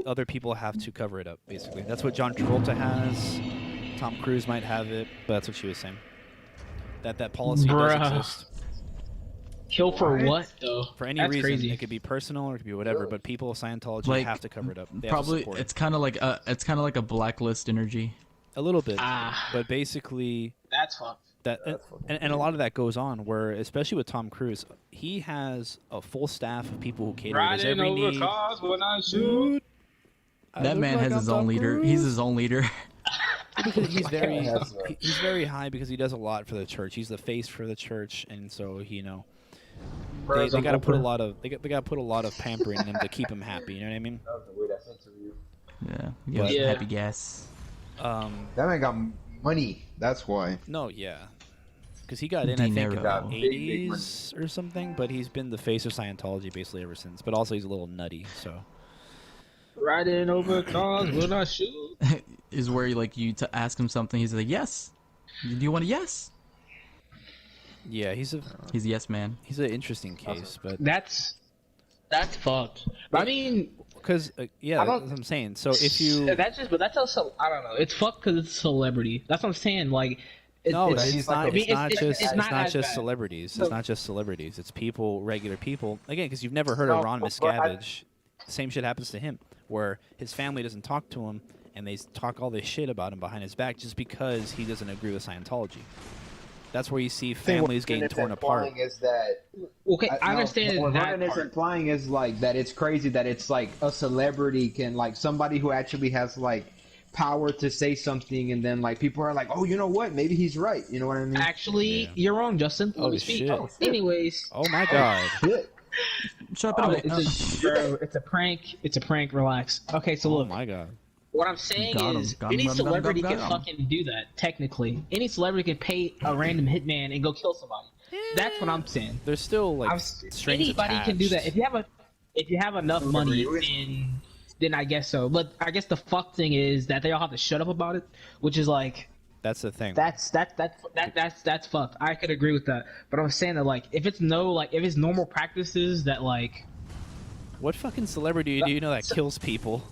other people have to cover it up. Basically, that's what John Travolta has. Tom Cruise might have it, but that's what she was saying. That policy Bruh. does exist Kill for what though? for any That's reason. Crazy. It could be personal or it could be whatever. But people of Scientology Like, have to cover it up. They Probably have to support it's kind of like a blacklist energy. a little bit, Ah, but basically. that's fucked. That and a lot of that goes on where, especially with Tom Cruise, he has a full staff of people who cater to his every need. cars when I shoot. I That look man like has I'm his own Tom leader. Cruise. He's his own leader. Because he's very Yes, sir. he's very high because he does a lot for the church. He's the face for the church, and so they got to put a lot of they got to put a lot of pampering in him to keep him happy. You know what I mean? That was a weird ass interview. Yeah, give us Yeah. happy gas. That man got money. That's why. No, yeah, because he got in I think in Dinero. the Big, big money. 80s or something, but he's been the face of Scientology basically ever since. But also he's a little nutty, so. Riding over cars when I shoot. Is where you to ask him something, he's like, yes. Do you want a yes? Yeah, he's a He's a yes man. he's an interesting case, but That's fucked. But I mean, because yeah, I that's don't- what I'm saying. So if you that's also I don't know. It's fucked because it's a celebrity. That's what I'm saying. Like, no, it's- it's he's not. like a- It's not just. it's It's not not as just bad. celebrities. So- It's not just celebrities. It's people, regular people. Again, because you've never heard of No, Ron but I- Miscavige. Same shit happens to him, where his family doesn't talk to him, and they talk all this shit about him behind his back just because he doesn't agree with Scientology. That's where you see families getting torn apart. Is that okay, I understand What that Ronan is part. implying is like that it's crazy that it's like a celebrity can like somebody who actually has like power to say something, and then like people are like, oh, you know what? Maybe he's right. You know what I mean? Actually, Yeah. you're wrong, Justin. Let Oh, me speak. shit. Oh, shit. Anyways, Oh my god! Shit. Shut up. it's a prank. It's a prank. Relax. Okay, so Oh look. my god! What I'm saying Got 'em, is, got 'em, any got 'em, got 'em, celebrity got 'em, can got 'em. fucking do that. Technically, any celebrity can pay a random hitman and go kill somebody. That's what I'm saying. There's still like I'm, strings anybody attached. can do that if you have enough money. Then I guess so. But I guess the fuck thing is that they all have to shut up about it, which is like That's the thing. that's fucked. I could agree with that. But I'm saying that like if it's normal practices that like. What fucking celebrity do you know that kills people?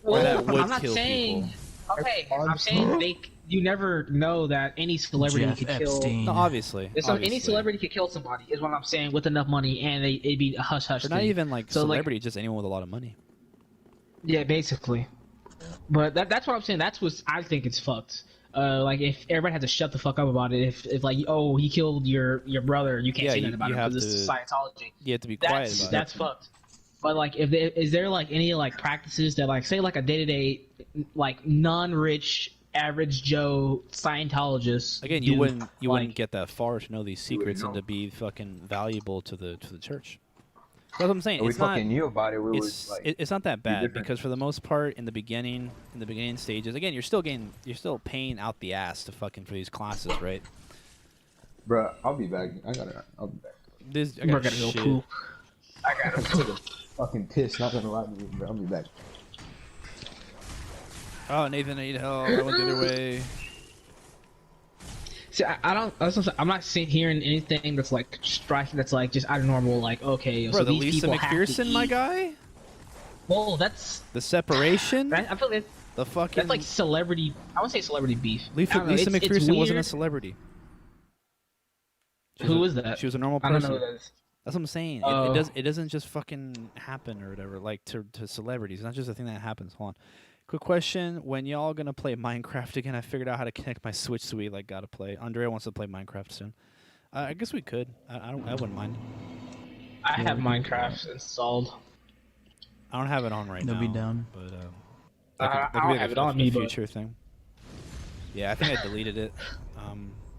Well, that would I'm not kill saying. people. Okay, I'm saying you never know that any celebrity Jeff could Epstein. No, obviously. kill. Any obviously. celebrity could kill somebody, is what I'm saying, with enough money, and it'd be a hush hush. They're not thing. even like So, celebrity, just anyone with a lot of money. Yeah, basically. But that's what I'm saying. That's what I think it's fucked. Like if everybody had to shut the fuck up about it. If like, oh, he killed your brother, you can't Yeah, say nothing about you it have because it's to- Scientology. You have to be quiet about That's fucked. But like, is there like any like practices that like say like a day-to-day like non-rich average Joe Scientologist? Again, you do, wouldn't get that far to know these secrets and to be fucking valuable to the church. That's what I'm saying. If we It's not. fucking knew about it, we would It's like. it's not that bad different. because for the most part, in the beginning stages, again, you're still paying out the ass to fucking for these classes, right? Bruh, I'll be back. I'll be back. I We're got gonna go shit. poop. I gotta take a fucking piss. Not gonna lie to you, bro. I'll be back. Oh, Nathan, I need help. I went the other way. See, I don't. I'm not hearing anything that's like striking. That's like just out of normal. Like, okay, Bro, so the these Lisa people have to McPherson, my eat. guy. Well, that's. The separation. I feel like The fucking. that's like celebrity. I wouldn't say celebrity beef. I Lisa don't know, it's McPherson wasn't a weird. celebrity. Who was that? She was a normal I don't person. know who that is. That's what I'm saying. Oh. It doesn't just fucking happen or whatever. Like to celebrities, it's not just a thing that happens. Hold on. Quick question: when y'all gonna play Minecraft again? I figured out how to connect my Switch, so we like gotta play. Andrea wants to play Minecraft soon. I guess we could. I wouldn't mind. I have Minecraft installed. I don't have it on right They'll now. be down. But I that could don't be have like it on me, but- future thing. Yeah, I think I deleted it.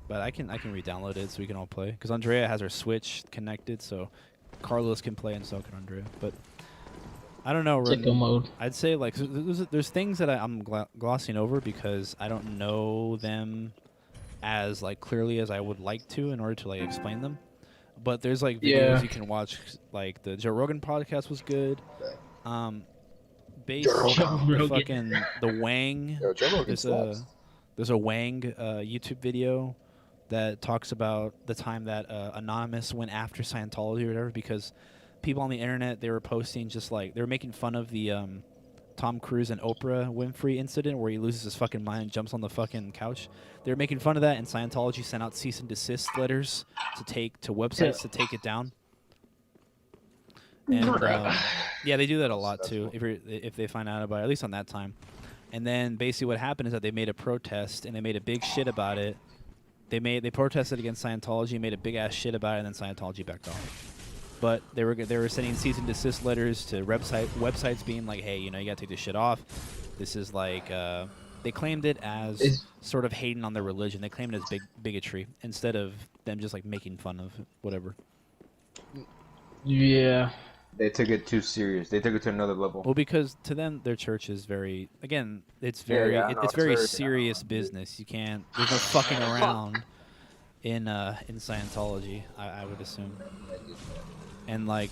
But I can re-download it so we can all play. Because Andrea has her Switch connected, so Carlos can play and so can Andrea. But I don't know. Sicko mode. I'd say like there's things that I'm glossing over because I don't know them as like clearly as I would like to in order to like explain them. But there's like videos Yeah. you can watch. Like the Joe Rogan podcast was good. Based on the Rogan. fucking the Wang. Yo, Joe Rogan There's a Wang YouTube video that talks about the time that Anonymous went after Scientology or whatever because people on the internet, they were posting just like they were making fun of the Tom Cruise and Oprah Winfrey incident where he loses his fucking mind and jumps on the fucking couch. They were making fun of that, and Scientology sent out cease and desist letters to websites to take it down. And yeah, they do that a lot too. If they find out about it, at least on that time. And then basically what happened is that they made a protest and they made a big shit about it. They protested against Scientology, made a big ass shit about it, and then Scientology backed off. But they were sending cease and desist letters to websites being like, hey, you gotta take this shit off. This is like they claimed it as sort of hating on their religion. They claimed it as bigotry instead of them just like making fun of whatever. Yeah. They took it too serious. They took it to another level. Well, because to them, their church is very, again, it's very, yeah, I know, it's very it's very- serious business. You can't, there's no fucking around in Scientology, I would assume. And like,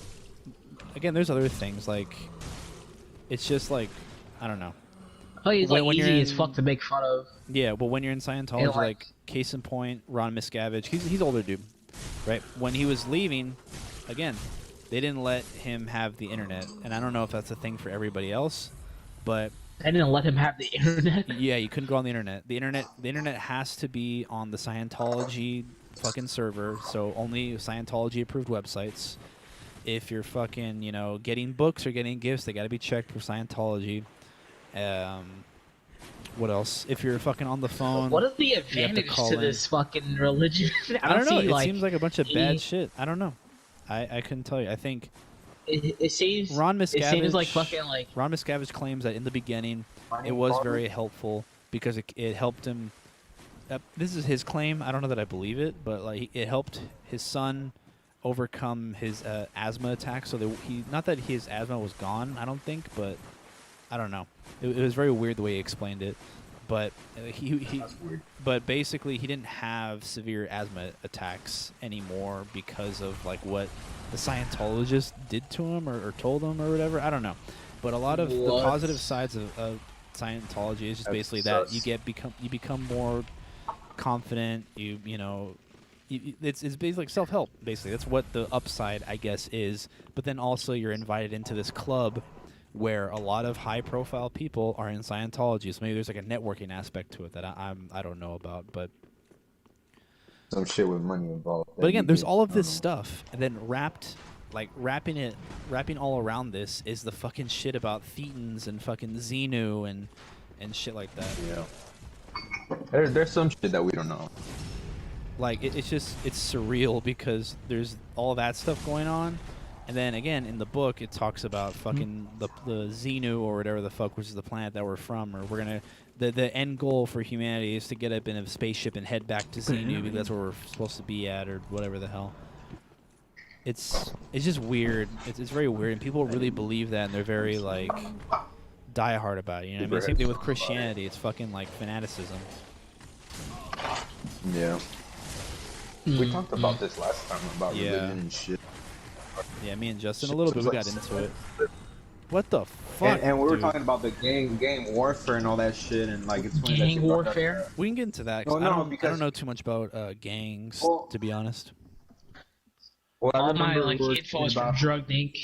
again, there's other things like, it's just like, I don't know. Oh, he's When like you're easy as in- fuck to make fun of. Yeah, but when you're in Scientology, like- like case in point, Ron Miscavige, he's older dude, right? When he was leaving, again, they didn't let him have the internet, and I don't know if that's a thing for everybody else, but I didn't let him have the internet. yeah, you couldn't go on the internet. The internet has to be on the Scientology fucking server, so only Scientology approved websites. If you're fucking, getting books or getting gifts, they got to be checked for Scientology. What else? If you're fucking on the phone, What is the have to advantage call to in. this fucking religion? I don't know. see, It seems like a bunch of any- bad shit. I don't know. I couldn't tell you. I think It seems. Ron It seems Miscavige. like fucking like. Ron Miscavige claims that in the beginning it was very helpful because it helped him. This is his claim. I don't know that I believe it, but like it helped his son overcome his asthma attack. So that not that his asthma was gone. I don't think, but I don't know. It was very weird the way he explained it. But but basically he didn't have severe asthma attacks anymore because of like what the Scientologist did to him or told him or whatever. I don't know. But a lot of the What? positive sides of Scientology is just That's basically that sus. you become more confident. It's basically like self-help. Basically, that's what the upside, I guess, is. But then also you're invited into this club where a lot of high-profile people are in Scientology. So maybe there's like a networking aspect to it that I don't know about, but. Some shit with money involved. But again, there's all of this stuff, and then wrapping all around this is the fucking shit about Thetans and fucking Xenu and shit like that. Yeah. There's some shit that we don't know. Like it's surreal because there's all that stuff going on, and then again in the book it talks about fucking the Xenu or whatever the fuck, which is the planet that we're from, or we're gonna. The end goal for humanity is to get up in a spaceship and head back to Xenu because that's where we're supposed to be at, or whatever the hell. It's just weird. It's very weird, and people really believe that, and they're very like diehard about it. You know what I mean? Same thing with Christianity. It's fucking like fanaticism. Yeah. We talked about this last time about religion and shit. Yeah, me and Justin a little bit. We got into it. What the fuck? And we were dude? talking about the gang warfare and all that shit, and like it's funny that Gang you brought that warfare? up. We can get into that. 'Cause No, I because- don't know too much about gangs, to be honest. Well, I All my remember like we were info talking is from about, Drug Inc.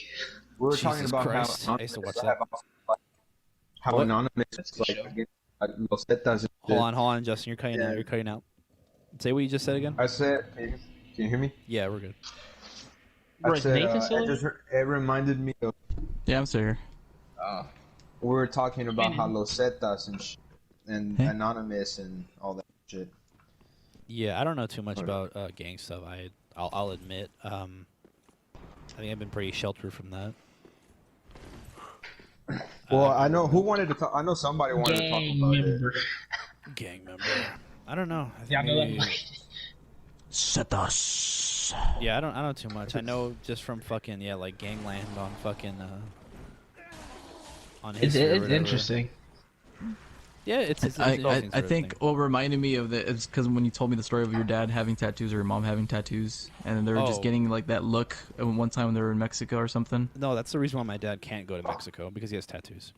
we were Jesus talking about Christ. how I used to watch anonymous, that. how What? anonymous, That's a good like, show. against, like Los Zetas and Hold shit. on, Justin. You're cutting out. You're cutting out. Say what you just said again. I said, can you hear me? Yeah, we're good. I Right, said, Nathan still it reminded me of Yeah, I'm still here. we were talking about how Los Zetas and Huh? anonymous and all that shit. Yeah, I don't know too much about gang stuff. I'll admit. I think I've been pretty sheltered from that. Well, I know who wanted to talk. I know somebody wanted to talk Gang about member. Gang member. I don't know. I think Yeah, I know maybe- that. Zetas. Yeah, I don't know too much. I know just from fucking like Gangland on fucking on It's, history or it's whatever. interesting. Yeah, it's I interesting I sort of think thing. what reminded me of it is because when you told me the story of your dad having tattoos or your mom having tattoos, and they were just Oh. getting like that look one time when they were in Mexico or something. No, that's the reason why my dad can't go to Mexico, because he has tattoos.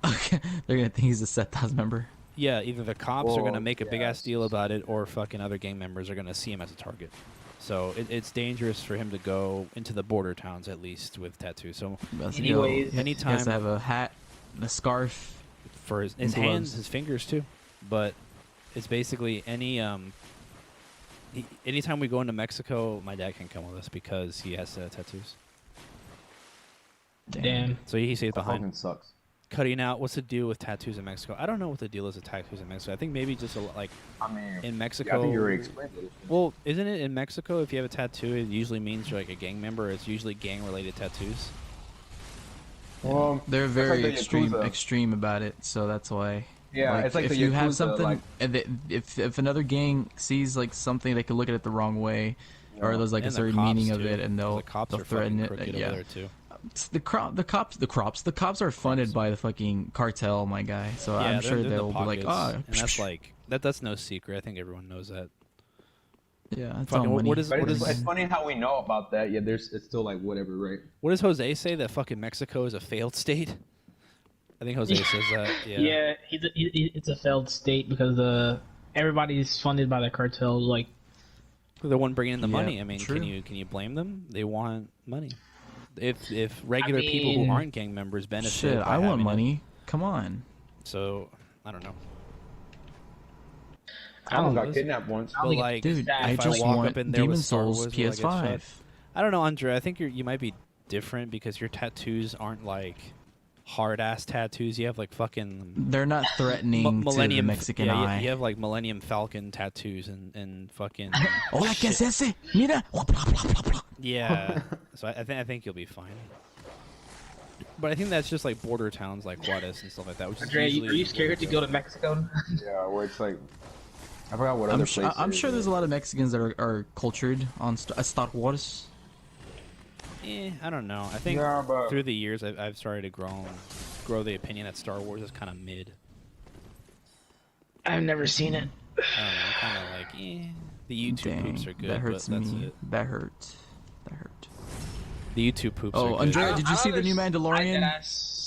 Okay, they're gonna think he's a Zetas member. Yeah, either the cops are Well, gonna make a big ass yes. deal about it, or fucking other gang members are gonna see him as a target. So it's dangerous for him to go into the border towns, at least with tattoos. So That's Anyways, he anytime- has to have a hat, and a scarf. for his And hands, gloves. his fingers too, but it's basically anytime we go into Mexico, my dad can come with us because he has tattoos. Damn. So he stays That behind. fucking sucks. Cutting out. What's the deal with tattoos in Mexico? I don't know what the deal is with tattoos in Mexico. I think maybe just like I mean, in yeah, Mexico. I think you already explained it. Well, isn't it in Mexico? If you have a tattoo, it usually means you're like a gang member. It's usually gang-related tattoos. Well, They're it's very like the Yakuza. extreme about it, so that's why. Yeah, it's like if the you have Yakuza, something, like- and if another gang sees like something, they could look at it the wrong way, or there's like a And the certain cops, meaning of too. it, and they'll The cops they'll are threaten fucking it. crooked Yeah, over there too. It's the cops are funded by the fucking cartel, my guy. So Yeah, I'm they're sure in the they'll be like, pockets, oh, and that's like that's no secret. I think everyone knows that. yeah, it's fucking all what money. is- But what it's, is- it's funny how we know about that. Yeah, it's still like whatever, right? What does Jose say? That fucking Mexico is a failed state? I think Jose says that. Yeah. Yeah, it's a failed state because everybody's funded by the cartel. Like, They're the one bringing in the Yeah, money. I mean, true. can you blame them? They want money. If regular people who mean- aren't gang members benefit, Shit, by I want having it- money. Come on. So I don't know. I don't got know. kidnapped once. I don't But think like, Dude, that I if just walk want up in there Demon with Star Souls Wars, will I get PS5. shot? I don't know, Andre. I think you might be different because your tattoos aren't like hard ass tattoos. You have like fucking They're not threatening to the Millennium Mexican yeah, eye. You have like Millennium Falcon tattoos and fucking Hola, ¿qué es ese? Mira. yeah. So I think you'll be fine. But I think that's just like border towns like Juarez and stuff like that. Which is Andre, usually are you scared to go to Mexico? Yeah, where it's like, I forgot what other I'm, place. I'm sure there's a lot of Mexicans that are cultured on Star Wars. I don't know. I think Yeah, but- through the years I've started to grow the opinion that Star Wars is kind of mid. I've never seen it. I don't know, kind of like the YouTube Dang, poops are good, that hurts but that's me. it. That hurt. That hurt. The YouTube poops Oh, are good. Andrea, did you see the new I Mandalorian?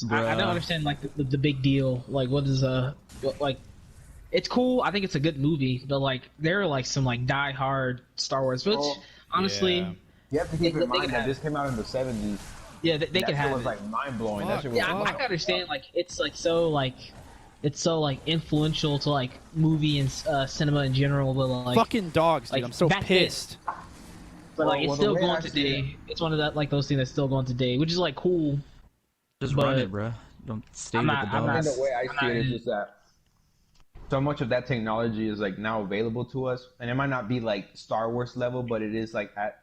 don't understand like the big deal. Like, what is like? It's cool. I think it's a good movie, but like there are like some like die hard Star Wars, which Well, honestly, yeah. You have to keep The in thing mind that that- this came out in the 70s. Yeah, they that can shit have was it. like mind blowing. That shit was Yeah, I can understand like it's so like influential to like movie and cinema in general, but like Fucking dogs, dude. like, I'm so back then- pissed. but like it's Well, the still way going I see today. It's one of that like those things that's still going today, which is like cool. Just But run it, bro. Don't stay I'm with not- the I'm not- dogs. And the way I I'm see not it is in- just that so much of that technology is like now available to us, and it might not be like Star Wars level, but it is like at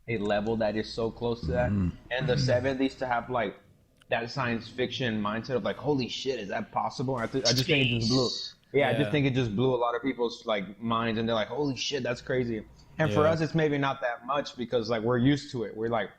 a level that is so close to that. And the '70s to have like that science fiction mindset of like, holy shit, is that possible? I just think it just blew. Yeah, I Yeah. just think it just blew a lot of people's like minds, and they're like, holy shit, that's crazy. And for Yeah. us, it's maybe not that much because like we're used to it. We're like,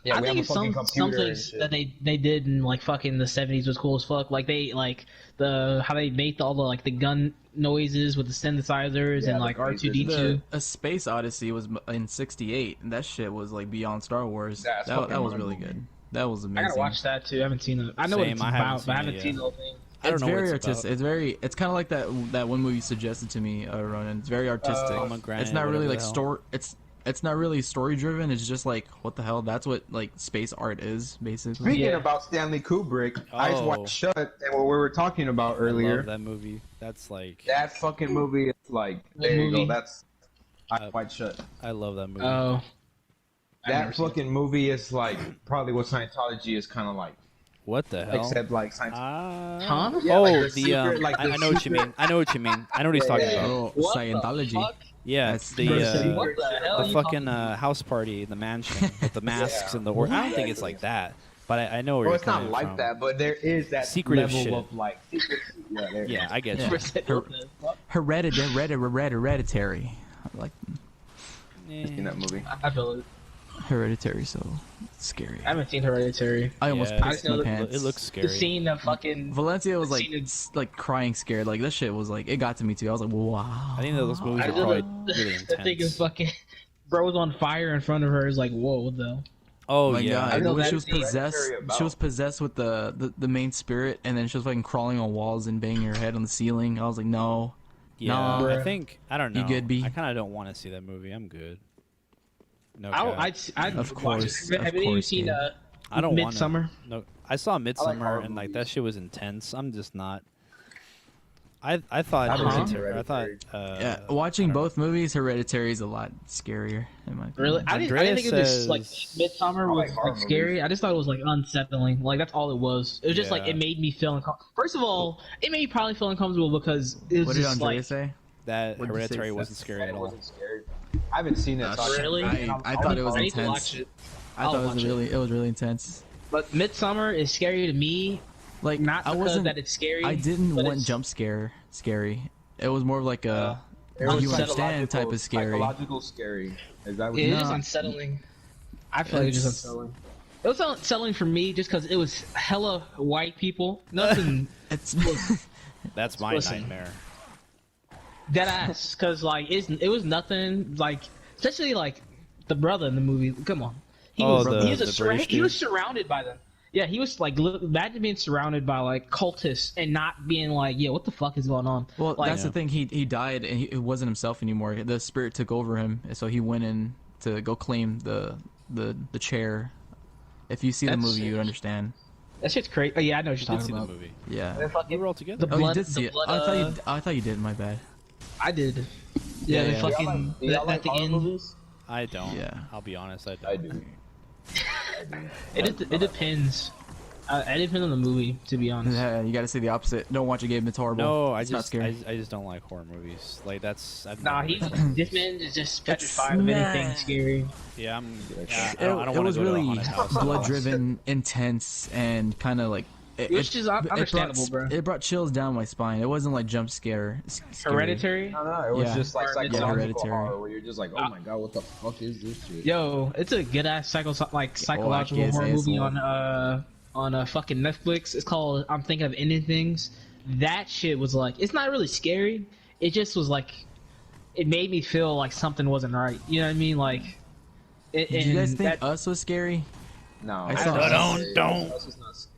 yeah, I we have think a fucking some computer and things shit. that they did in like fucking the 70s was cool as fuck. Like they like how they made all the like the gun noises with the synthesizers Yeah, and the like phasers. R2D2. A Space Odyssey was in '68, and that shit was like beyond Star Wars. That's That fucking was really mind-blowing. good. That was I amazing. gotta watch that too. I haven't seen it. I know what Same, it's I haven't about, seen but I it haven't yet. seen the whole thing. I don't It's know what very it's artistic. about. It's kind of like that one movie you suggested to me, Ronan. It's very artistic. Pomegranate, It's not really whatever like the hell. story. It's not really story driven. It's just like what the hell. That's what like space art is basically. Speaking Yeah. about Stanley Kubrick, Eyes Oh. Wide Shut, and what we were talking about I earlier. love that movie. That's like That fucking movie is like, What there you movie? go. That's Eyes Wide Shut. I love that movie. Oh, I've never That seen fucking movie is like probably what Scientology is kind of like, What the hell? except like Scientology. Huh? Yeah, Oh, like the secret, like I the know what you secret- mean. I know what you mean. I know what he's talking yeah, about. Oh, What the Scientology. fuck? Yeah, That's the crazy. What the hell? the are you fucking talking house party in the mansion with the masks and the. I don't think it's like that, but I know where Well, you're it's not coming like from. that, but there is that Secretive level shit. of like secrecy. Yeah, there. Yeah, I get Yeah. you. about? What the fuck? Hereditary. Like In that movie. I feel it. Hereditary, so scary. I haven't seen Hereditary. I almost Yeah, pissed I know my that- pants. It looks scary. The scene of fucking. Valencia was like Scene like crying scared. Like this shit was like it got to me too. I was like, wow. I think that those movies I are know probably the, really the thing is intense. fucking. Bro's on fire in front of her is like, whoa, what the hell? Oh My yeah, God, I know when that she was scene. possessed. Hereditary about. She was possessed with the main spirit, and then she was fucking crawling on walls and banging her head on the ceiling. I was like, no. yeah. Nah. I think I don't know. You good, B? I kind of don't want to see that movie. I'm good. No, I'd Of watch course, it. Have of you course, seen dude. I don't want Midsummer? No, I saw Midsummer horror and like that movies. shit was intense. I'm just not. I thought I haven't seen I thought Yeah, watching both movies, Hereditary is a lot scarier in my opinion. Really? I didn't Andrea think it was like says- Midsummer I was like horror like scary. movies. I just thought it was like unsettling. Like that's all it was. It was just like Yeah. it made me feel uncomfortable. First of all, it made me probably feel uncomfortable because it was What did just Andrea like say? that What'd you say, Hereditary Seth? wasn't scary at It all. wasn't scary. I haven't seen it. so I can't- Really? I thought it was I need to intense. watch it. I I'll thought watch it was really intense. But Midsummer is scary to me. Like Not I because wasn't. that it's scary. I didn't but want it's- jump scary. It was more of like a It was you understand psychological- type of scary. Psychological scary. Is that what It you is No. unsettling. I feel like it's just It's- unsettling. It was unsettling for me just because it was hella white people. Nothing It's That's my Listen. nightmare. dead ass. Because like it was nothing like, especially like the brother in the movie. Come on, he Oh, was the- he was, the British he was dude? surrounded by them. Yeah, he was like imagine being surrounded by like cultists and not being like, yeah, what the fuck is going on? well, like, that's the thing. He died and it wasn't himself anymore. The spirit took over him, and so he went in to go claim the chair. If you see the That's- movie, you would understand. that shit's crazy. Oh, yeah, I know what you're I did talking see the about. movie. Yeah. We were all together. The Oh, you blood- did see the it. blood, I thought you did. My bad. I did. Yeah, Yeah, the yeah. fucking Do y'all at like the horror end. movies? I don't. Yeah. I'll be honest. I don't. I do. It depends. It depends on the movie, to be honest. Yeah, you got to say the opposite. Don't watch a game that's horrible. No, it's not scary. I just don't like horror movies. Like that's. I've Nah, never- this man is just petrified of anything scary. Yeah, I'm. It, Yeah, I don't it want was to go to a really haunted house. blood-driven, intense, and kind of like. Which is understandable, bro. It brought chills down my spine. It wasn't like jump scary. Hereditary. No, it was Yeah. just like Yeah, psychological Hereditary. horror where you're just like, oh my god, what the fuck is this shit? Yo, it's a good ass psychological yes, horror movie asshole. on fucking Netflix. It's called I'm Thinking of Ending Things. That shit was like, it's not really scary. It just was like, it made me feel like something wasn't right. You know what I mean? Like, Did you guys think that, Us was scary? No, I saw Don't. This is not scary.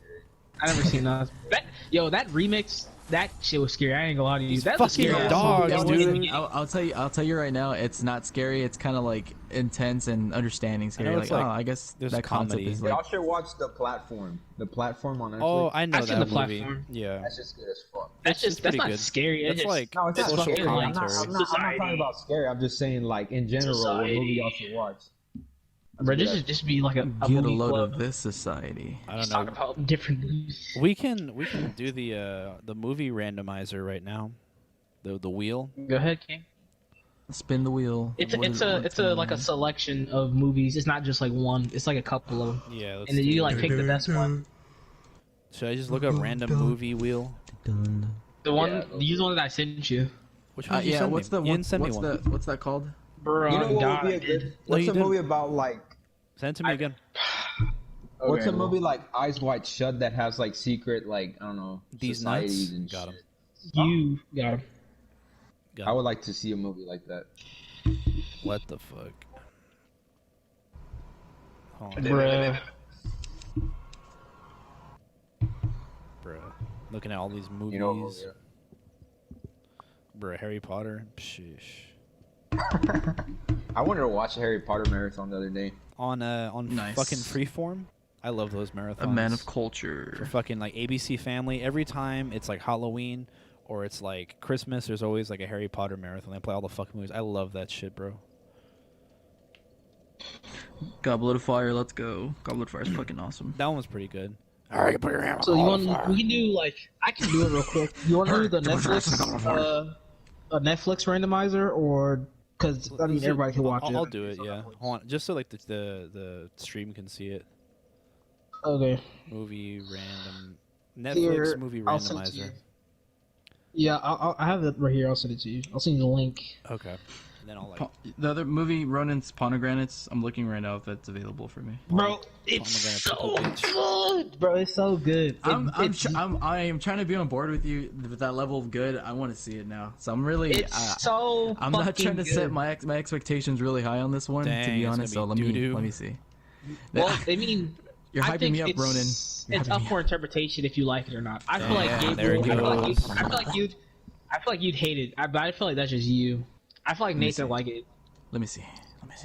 I never seen that. That remix that shit was scary. I ain't gonna lie to you. These That's a fucking scary dogs, ass dude. movie. I'll tell you right now, it's not scary. It's kind of like intense and understanding scary. know Like, it's like- oh, I guess there's that concept comedy. is Y'all like. should watch The Platform. The Platform on Netflix. Oh, I know I've seen that The movie. Platform. Yeah. That's just good as fuck. That's It's just that's pretty not good. scary. That's It's like- No, it's It's not fucking scary. I'm like not, I'm not society. talking about scary. I'm just saying, like, in general, what movie y'all should watch. Bro, this should just be like a Get a movie load club. of this society. I Just don't talk know. about different movies. We can do the movie randomizer right now. The wheel. Go ahead, King. Spin the wheel. It's a like a selection of movies. It's not just like one. It's like a couple of them. Yeah. Let's And then do you it. like pick the best one. Should I just look up random movie wheel? The one, use the one that I sent you. Which one did you Yeah, send what's me? the You didn't send me what's one. the what's that called? Bro, You know what God, would be a I did. good? No, What's you a didn't. movie about like? Send it to me again. What's a Okay, movie like Eyes Wide Shut that has like secret, like, I don't know, These societies nuts. and Got shit? 'em. You got him. Got I 'em. would like to see a movie like that. What the fuck? Hold on. Bruh. Bruh. Looking at all these movies. You know, Bruh, Harry Potter. Sheesh. I wanted to watch a Harry Potter marathon the other day. On Nice. fucking Freeform. I love those marathons. A man of For culture. fucking like ABC Family. Every time it's like Halloween or it's like Christmas, there's always like a Harry Potter marathon. They play all the fucking movies. I love that shit, bro. Goblet of Fire, let's go. Goblet of Fire is fucking awesome. That one was pretty good. All right, put your hand So you want? We can do like I can do it real quick. You want to do the Netflix, a Netflix randomizer, or because I mean everybody can watch I'll it. do it. Yeah. Hold on, just so like the stream can see it. Okay. Movie random. Netflix Here, movie I'll send it to randomizer. you. Yeah, I have it right here. I'll send it to you. I'll send you the link. Okay. And then I'll like. The other movie, Ronin's Pomegranates, I'm looking right now if that's available for me. Bro, it's Pomegranate so pickle good. Bro, it's so good. I am trying to be on board with you with that level of good. I want to see it now. So I'm really. It's so. I'm not trying to fucking set good. my expectations really high on this one, to Dang, be it's honest. So gonna let be me doo-doo. see. Well, I mean, You're I hyping think me up, it's, Ronin. It's You're hyping up me for interpretation if you like it or not. I feel like Yeah, Gabriel. there it goes. I feel like you'd hate it. But I feel like that's just you. I feel like me Nathan see. like it. Let me see.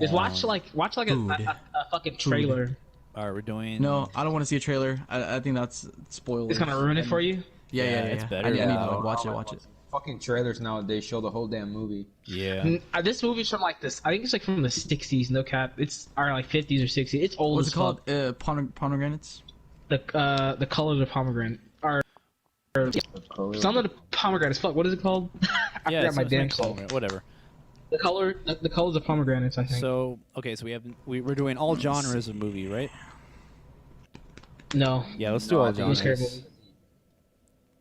Just watch like Food. a fucking trailer. All right, we're doing. No, I don't want to see a trailer. I think that's spoilers. It's gonna ruin it for you. Yeah, it's better I need to now. watch it. Fucking trailers nowadays show the whole damn movie. Yeah. This movie's from like this. I think it's like from the *60s. No cap. It's or like *50s or *60s. It's old What's as it called? fuck. Pomegranates? The colors of pomegranate are. Some of the pomegranates. Fuck. What is it called? I Yeah, forgot my it's damn not call. pomegranate, whatever. The colors of pomegranates. I think. So okay, so we're doing all genres of movie, right? No. Yeah, let's do No, all I think it's genres. Scary movie.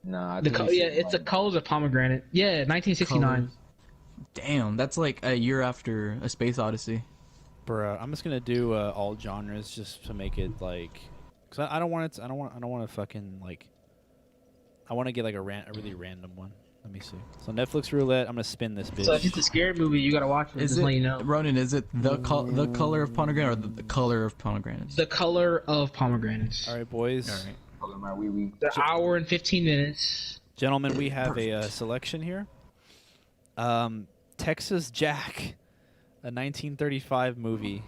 Nah, I The think yeah, it's the colors of pomegranate. Yeah, 1969. Damn, that's like a year after A Space Odyssey. Bruh, I'm just gonna do all genres just to make it like, cause I don't want it. I don't want to fucking like. I want to get like a really random one. Let me see. So Netflix roulette. I'm gonna spin this bitch. So if it's a scary movie, you gotta watch it. Is Just it let you know. Ronin? Is it the color of pomegranate or the color of pomegranates? The color of pomegranates. all right, boys, All right. Hold on, my wee. The hour and 15 minutes. gentlemen, we have a selection here. Texas Jack, a 1935 movie.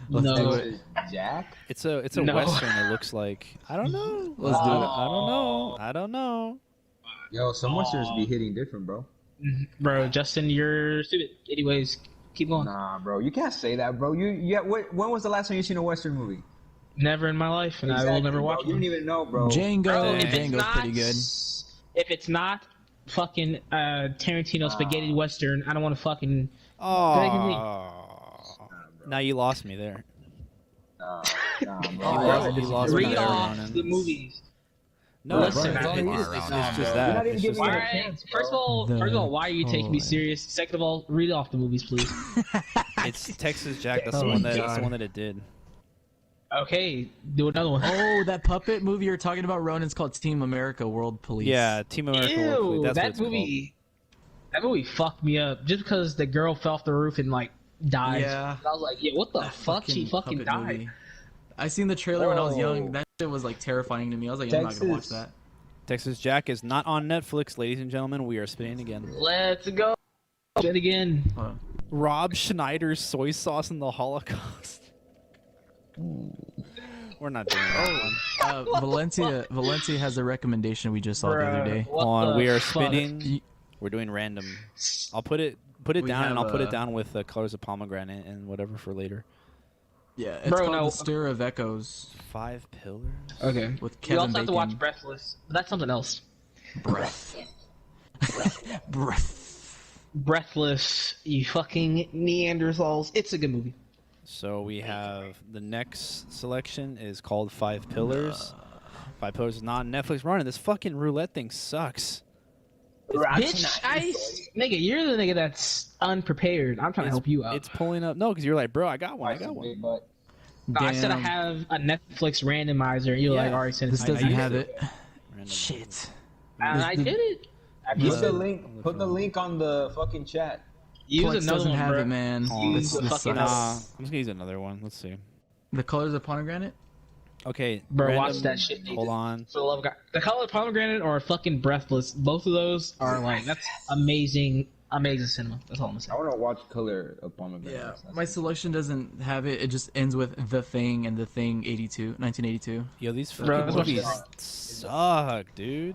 Let's do No. it. Jack? It's a No. western. It looks like. I don't know. Let's do it. I don't know. Yo, some westerns be hitting different, bro. Bro, Justin, you're stupid. Anyways, keep going. Nah, bro, you can't say that, bro. When was the last time you seen a western movie? Never in my life, and I will never bro. watch You don't one. even know, bro. Django. Bro, if it's Django's not- pretty good. If it's not fucking Tarantino spaghetti western, I don't want to fucking. Oh. Now you lost me there. Nah, You bro. lost- you lost me Read there, off Ronan. the movies. No, Listen, it's, bro, it's just You're that. not even It's just giving me that. a Why? chance, First of bro. all, why are you taking me serious? Second of all, read off the movies, please. It's Texas Jack. That's Oh the my one that. That's God. the one that it did. Okay, do another one. Oh, that puppet movie you're talking about, Ronan's called Team America World Police. Yeah, Team America. World Police, Ew, that's what that it's movie. That movie fucked me up just because the girl fell off the roof and like died. Yeah. I was like, yeah, what the fuck? She fucking puppet died. movie. I seen the trailer when I was young. Whoa. That shit was like terrifying to me. I was like, I'm not gonna watch Texas. that. Texas Jack is not on Netflix, ladies and gentlemen. We are spinning again. Let's go. Spin again. Hold on. Rob Schneider's soy sauce in the Holocaust. We're not doing that one. Valencia has a recommendation we just saw the other day. What Hold on, the we are fuck? spinning. We're doing random. I'll put it We down, and have I'll put it a- down with colors of pomegranate and whatever for later. Yeah, it's Bro, called no. The Stir of Echoes 5 pillars. Okay. with You Kevin also have Bacon. to watch Breathless. But that's something else. Breath. Breath. Breathless, you fucking Neanderthals. It's a good movie. So we have the next selection is called 5 Pillars. 5 Pillars is not on Netflix. Running this fucking roulette thing sucks. Bitch, nigga, you're the nigga that's unprepared. I'm trying to help you out. It's pulling up. No, because you're like, bro, I got one. I got Big one. butt. No, I said I Damn. have a Netflix randomizer. And you're like, Yeah. already sent This it. doesn't used have it. it. Random. Shit. And I did it. I Put used the it. link. Put the link on the fucking chat. Use Plex another doesn't one, have bro. it, man. Oh, This the sucks. fucking- Nah, I'm just gonna use another one. Let's see. The colors of pomegranate? Okay, Bro, watch random- that shit. Hold on. For the love of God. The Color of Pomegranate or fucking Breathless. Both of those are like, that's amazing, amazing cinema. That's all I'm I saying. want to watch Color of Pomegranate. Yeah. That's- My selection doesn't have it. It just ends with The Thing and The Thing 1982. Yo, these Bro, fucking let's watch movies that. suck, dude.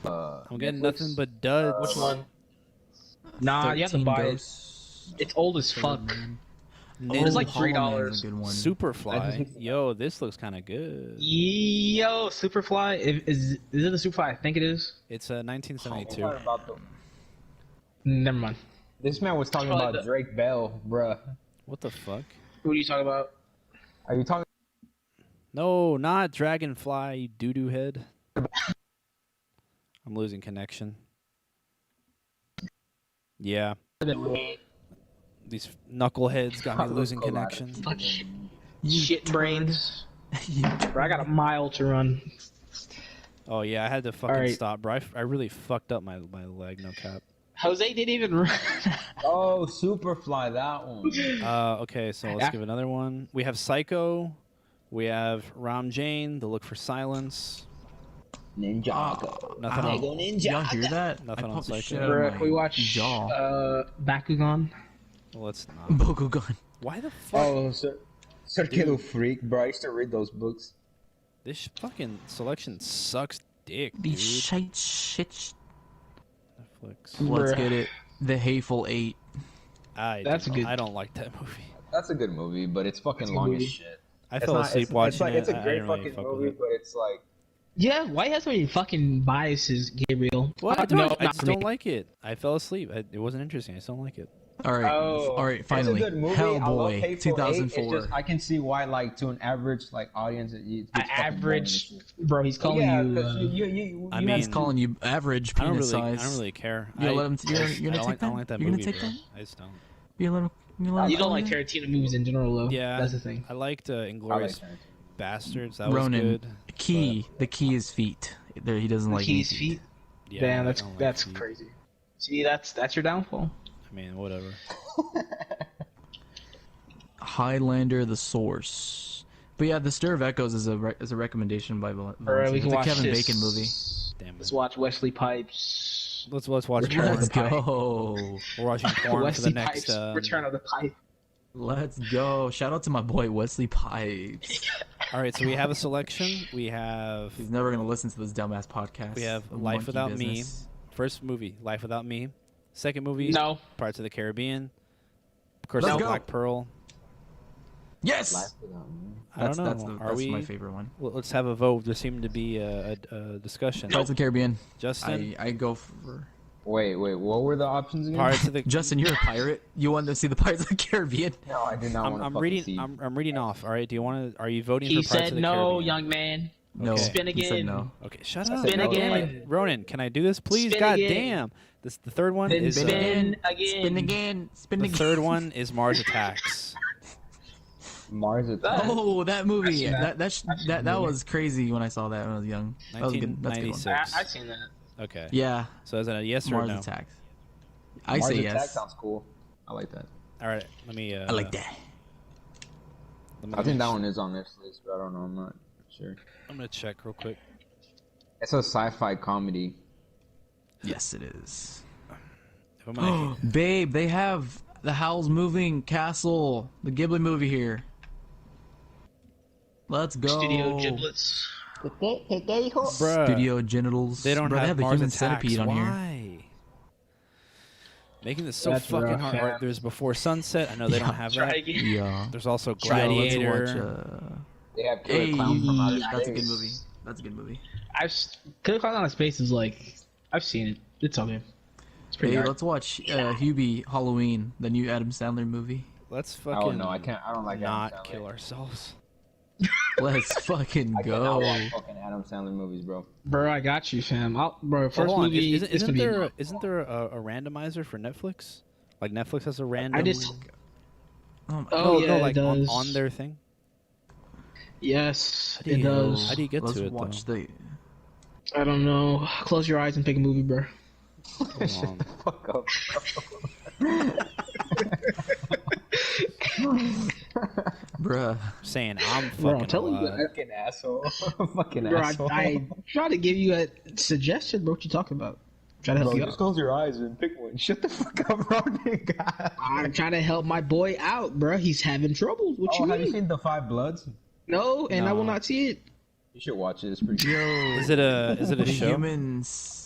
I'm getting Netflix? nothing but duds. Which one? Nah, you have to 13 buy it. Ghosts. It's old as fuck. Ninja It's like Hollow Man $3. is a good one. Superfly. Yo, this looks kind of good. Yo, Superfly. Is it the Superfly? I think it is. It's I'm 1972. talking about Never mind. this man was talking Probably about the- Drake Bell, bruh. What the fuck? Who are you talking about? Are you talking? No, not Dragonfly, you doo-doo head. I'm losing connection. Yeah, these knuckleheads got me losing connection. Shit brains. Bro, I got a mile to run. Oh yeah, I had to fucking Alright. stop, bro. I really fucked up my leg, no cap. Jose didn't even run. Oh, Superfly, that one. Okay, so let's give another one. We have Psycho. We have Ram Jane, The Look for Silence. Ninjago. Nothing on, Y'all hear that? Nothing I on popped the Psycho. shit out Bro, of my we watched jaw. Bakugan. well, let's not. Bakugan. Why the fuck? Oh, Circular Freak, bro. I used to read those books. This fucking selection sucks dick, The dude. shit. Netflix. Let's Bruh. get it. The Hateful Eight. That's a good- I don't like that movie. That's a good movie, but it's fucking long as shit. I It's fell not- asleep it's watching like, it. It's a I great didn't really fucking fuck with movie, it. but it's like Yeah, why you have so many fucking biases, Gabriel? Well, I not just me. don't like it. I fell asleep. It wasn't interesting. I just don't like it. All right. Oh. All right. Finally. it's a good movie. I love Hellboy. Hateful Eight. 2004. It's just, I can see why, like, to an average like audience, it's fucking boring Average, and shit. bro. He's calling Yeah, you. 'cause you I He's mean, calling you average I don't penis really, size. I don't really care. You gonna let him- you're I gonna just- take I don't that? like that You're gonna movie, take bro. that? I just don't. You let him. You let him. You don't like Tarantino movies in general, though. Yeah, that's the thing. I liked I like Inglourious Tarantino. Bastards. That was Ronan. good. Key. The key is feet. There, he doesn't like Keys any feet. Yeah, Damn, I that's don't like that's feet. crazy. See, that's your downfall. I mean, whatever. Highlander: The Source. But yeah, The Stir of Echoes is a recommendation by Alright, Valencia. we can It's a watch Kevin this. Bacon movie. Damn it. Let's watch Wesley Pipes. Let's watch porn. Let's go. We're watching porn for the Wesley next. Pipes, Return of the Pipe. Let's go. Shout out to my boy Wesley Pipes. All right, so we have a selection. We have He's never gonna listen to this dumbass podcast. we have of Life monkey Without business. Me. First movie, Life Without Me. Second movie, No. Pirates of the Caribbean. Of course, Let's The go. Black Pearl. Yes. Life Without Me. I don't know. That's my favorite one. Well, let's have a vote. There seemed to be a discussion. Pirates of the Caribbean. Justin, I go for Wait, what were the options again? Pirates of the. Justin. You're a pirate. You want to see the Pirates of the Caribbean? No, I did not want to I'm fucking reading. see. I'm reading off. All right. Do you want to? Are you voting He for Pirates said of the no, Caribbean? young man. No. Okay. Spin He said again. no. Okay, shut up. Spin Damn again. it. Ronan, can I do this, please? Spin God again. damn. This the third one Then is. spin again. Spin again. Spin The again. third one is Mars Attacks. Mars Attacks. Oh, that movie. I've seen that. That was crazy when I saw that when I was young. That was good. That's a good one. 1996. I've seen that. Okay. Yeah, So is that a yes or Mars no? Attacks. I Mars say Attacks yes. sounds cool. I like that. All right. Let me. I like that. let me- I think that one is on Netflix, but I don't know. I'm not sure. I'm gonna check real quick. It's a sci-fi comedy. Yes, it is. If I'm gonna Babe, they have the Howl's Moving Castle, the Ghibli movie here. Let's go. Studio Giblets. Bruh, Studio genitals. they don't Bro, have the Mars human Attacks. centipede on here. Why? Making this so That's fucking rough, hard. yeah. There's Before Sunset. I know they don't have Try that. again. Yeah. There's also Yo, let's Gladiator. watch, They have Killer hey, Clown from Outer that's a good Space. movie. That's a good movie. Killer Clown on Space is like, I've seen it. It's okay. It's pretty Hey, hard. let's watch Hubie Halloween, the new Adam Sandler movie. Let's Oh fucking no, I can't. I don't like not Adam Sandler. kill ourselves. Let's fucking I cannot go. watch fucking Adam Sandler movies, bro. Bro, I got you, fam. Bro, first Hold on, movie. isn't, it's isn't gonna there be. isn't there a randomizer for Netflix? Like Netflix has a random. I just. Oh my Oh, no, yeah, like it does. on their thing. Yes, do it you- does. How do you get Let's to it watch though? the. I don't know. Close your eyes and pick a movie, bro. Hold on. Fuck up. Bruh. Saying I'm Bro, I'm fucking telling you, alive. Fucking asshole. Fucking Bro, asshole. I try to give you a suggestion, bro. What you talking about? Try to help Bro, you just out. close your eyes and pick one. Shut the fuck up, bro. God. I'm trying to help my boy out, bro. He's having trouble. What Oh, you have you mean? seen The Five Bloods? No, and I will No. not see it. You should watch it. It's pretty good. Yo. Is it a the show? humans.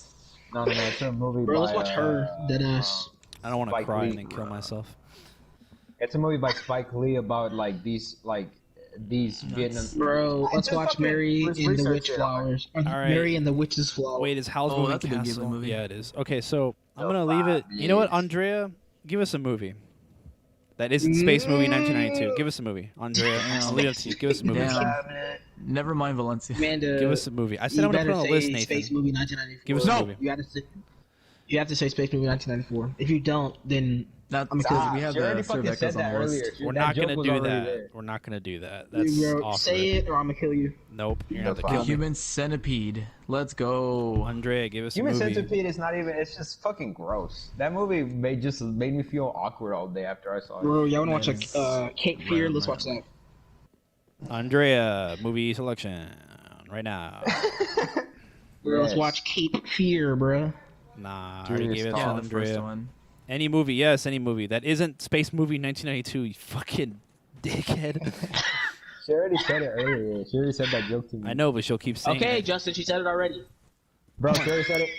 No, it's a movie Bro, by, let's watch her. Deadass. I don't want to Spike cry Lee. and then kill myself. It's a movie by Spike Lee about these Vietnam. Bro, let's just watch fucking Mary and the research Witch it. Flowers. right. Mary and the Witch's Flower. Wait, is Howl's Oh, Moving that's a good Ghibli Castle? movie. Yeah, it is. Okay, so I'm The gonna leave it. Five You know what, Bloods. Andrea? Give us a movie. That isn't Space Movie 1992. Give us a movie, Andrea. I'll leave it up to you. Give us a movie. Damn. Never mind Valencia. Amanda, Give us a movie. I said you I'm gonna better put on a say list, Nathan. Space Movie 1994. Give us a movie. You have to say Space Movie 1994. If you don't, then Not I'm because gonna we have She already the fucking Cervecas said on that the earlier. list. We're That not joke gonna was do already that. there. We're not gonna do that. That's bro, off say rip. it or I'm gonna kill you. Nope, you're The not the fuck? kill me. Human Centipede. Let's go. Andrea, give us a Human movie. Centipede is not even. It's just fucking gross. That movie made me feel awkward all day after I saw it. Bro, y'all wanna watch Yes. Cape Fear? Let's watch that. Andrea, movie selection right now. Bro, let's Yes. watch Cape Fear, bro. Nah, I Dude, already it's gave it to Yeah, the first Andrea. one. Any movie, yes, any movie that isn't Space Movie 1992. You fucking dickhead. She already said it earlier. She already said that joke to me. I know, but she'll keep saying Okay, it. Justin, she said it already. Bro, she already said it.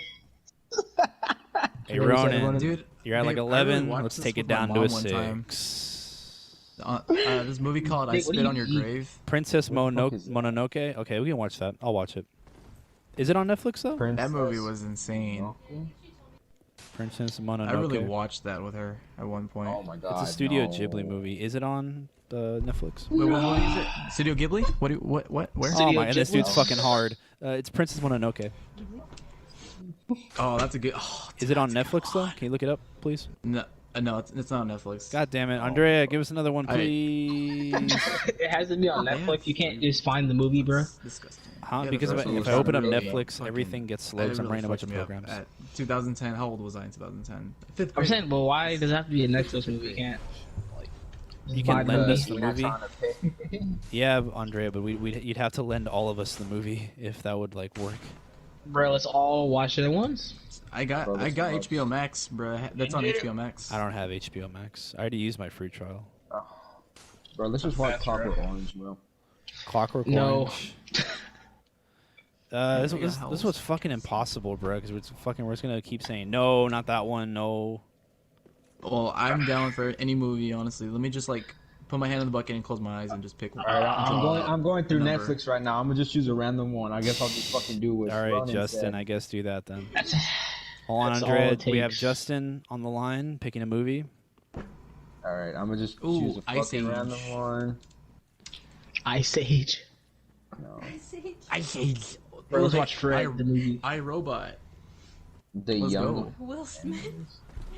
Hey, She already said it, Ronan, Dude, you're at like babe, I really 11. watched Let's this take it with my down to mom a one time. 6. This movie called I Wait, what do Spit you on Your eat? Grave. Princess What the fuck is that? Mononoke. Okay, we can watch that. I'll watch it. Is it on Netflix though? That movie was insane. Princess Mononoke. I really watched that with her at one point. Oh my god. It's a Studio no. Ghibli movie. Is it on Netflix? Wait, what movie is it? Studio Ghibli? What? Where? Oh Studio my, and this Ghibli? dude's fucking hard. It's Princess Mononoke. Oh, that's a good. Oh, Is it on Netflix though? Can you look it up, please? no, no, it's not on Netflix. God damn it, Andrea, give us another one, please. It has to be on Yeah. Netflix. You can't just find the movie, bro. It's disgusting. Huh? Yeah, the Because first one if was I open up really Netflix, fucking- everything gets slow It because I'm really running a bunch of fucked me up programs. At 2010, how old was I in 2010? Fifth I'm grade. saying, but why does it have to be a Netflix movie? You can't. You can buy lend the- us the You're not movie. trying to pay. Yeah, Andrea, but you'd have to lend all of us the movie if that would like work. Bro, let's all watch it at once. I got Bro, this sucks. HBO Max, bro. That's on HBO Max. I don't have HBO Max. I already used my free trial. Bro, let's just watch That's Clockwork right. Orange, bro. Clockwork No. Orange. This was fucking impossible, bro. Because we're just gonna keep saying no, not that one, no. Well, I'm down for any movie, honestly. Let me just like put my hand in the bucket and close my eyes and just pick one. Alright, I'm going through number. Netflix right now. I'm gonna just choose a random one. I guess I'll just fucking do what All right, Ronan Justin, said. I guess do that then. That's Hold on, That's all Andrea. it We have takes. Justin on the line picking a movie. Alright, I'm gonna just Ooh, choose a Ice fucking Age. random one. Ice Age. No. I hate. Bro, let's watch Fred, I, the movie. iRobot. The Let's Young. go. Will Smith.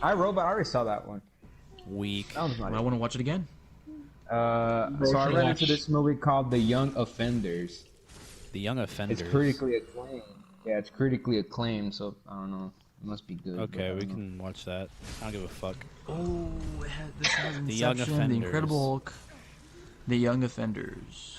I already saw that one. Week. That was not I want to watch it again. So I should ran watch- into this movie called The Young Offenders. The Young Offenders. It's critically acclaimed. Yeah, it's critically acclaimed, so I don't know. It must be good. but I Okay, don't we know. can watch that. I don't give a fuck. Oh, this has The Young Inception, The Offenders. Incredible Hulk, The Young Offenders.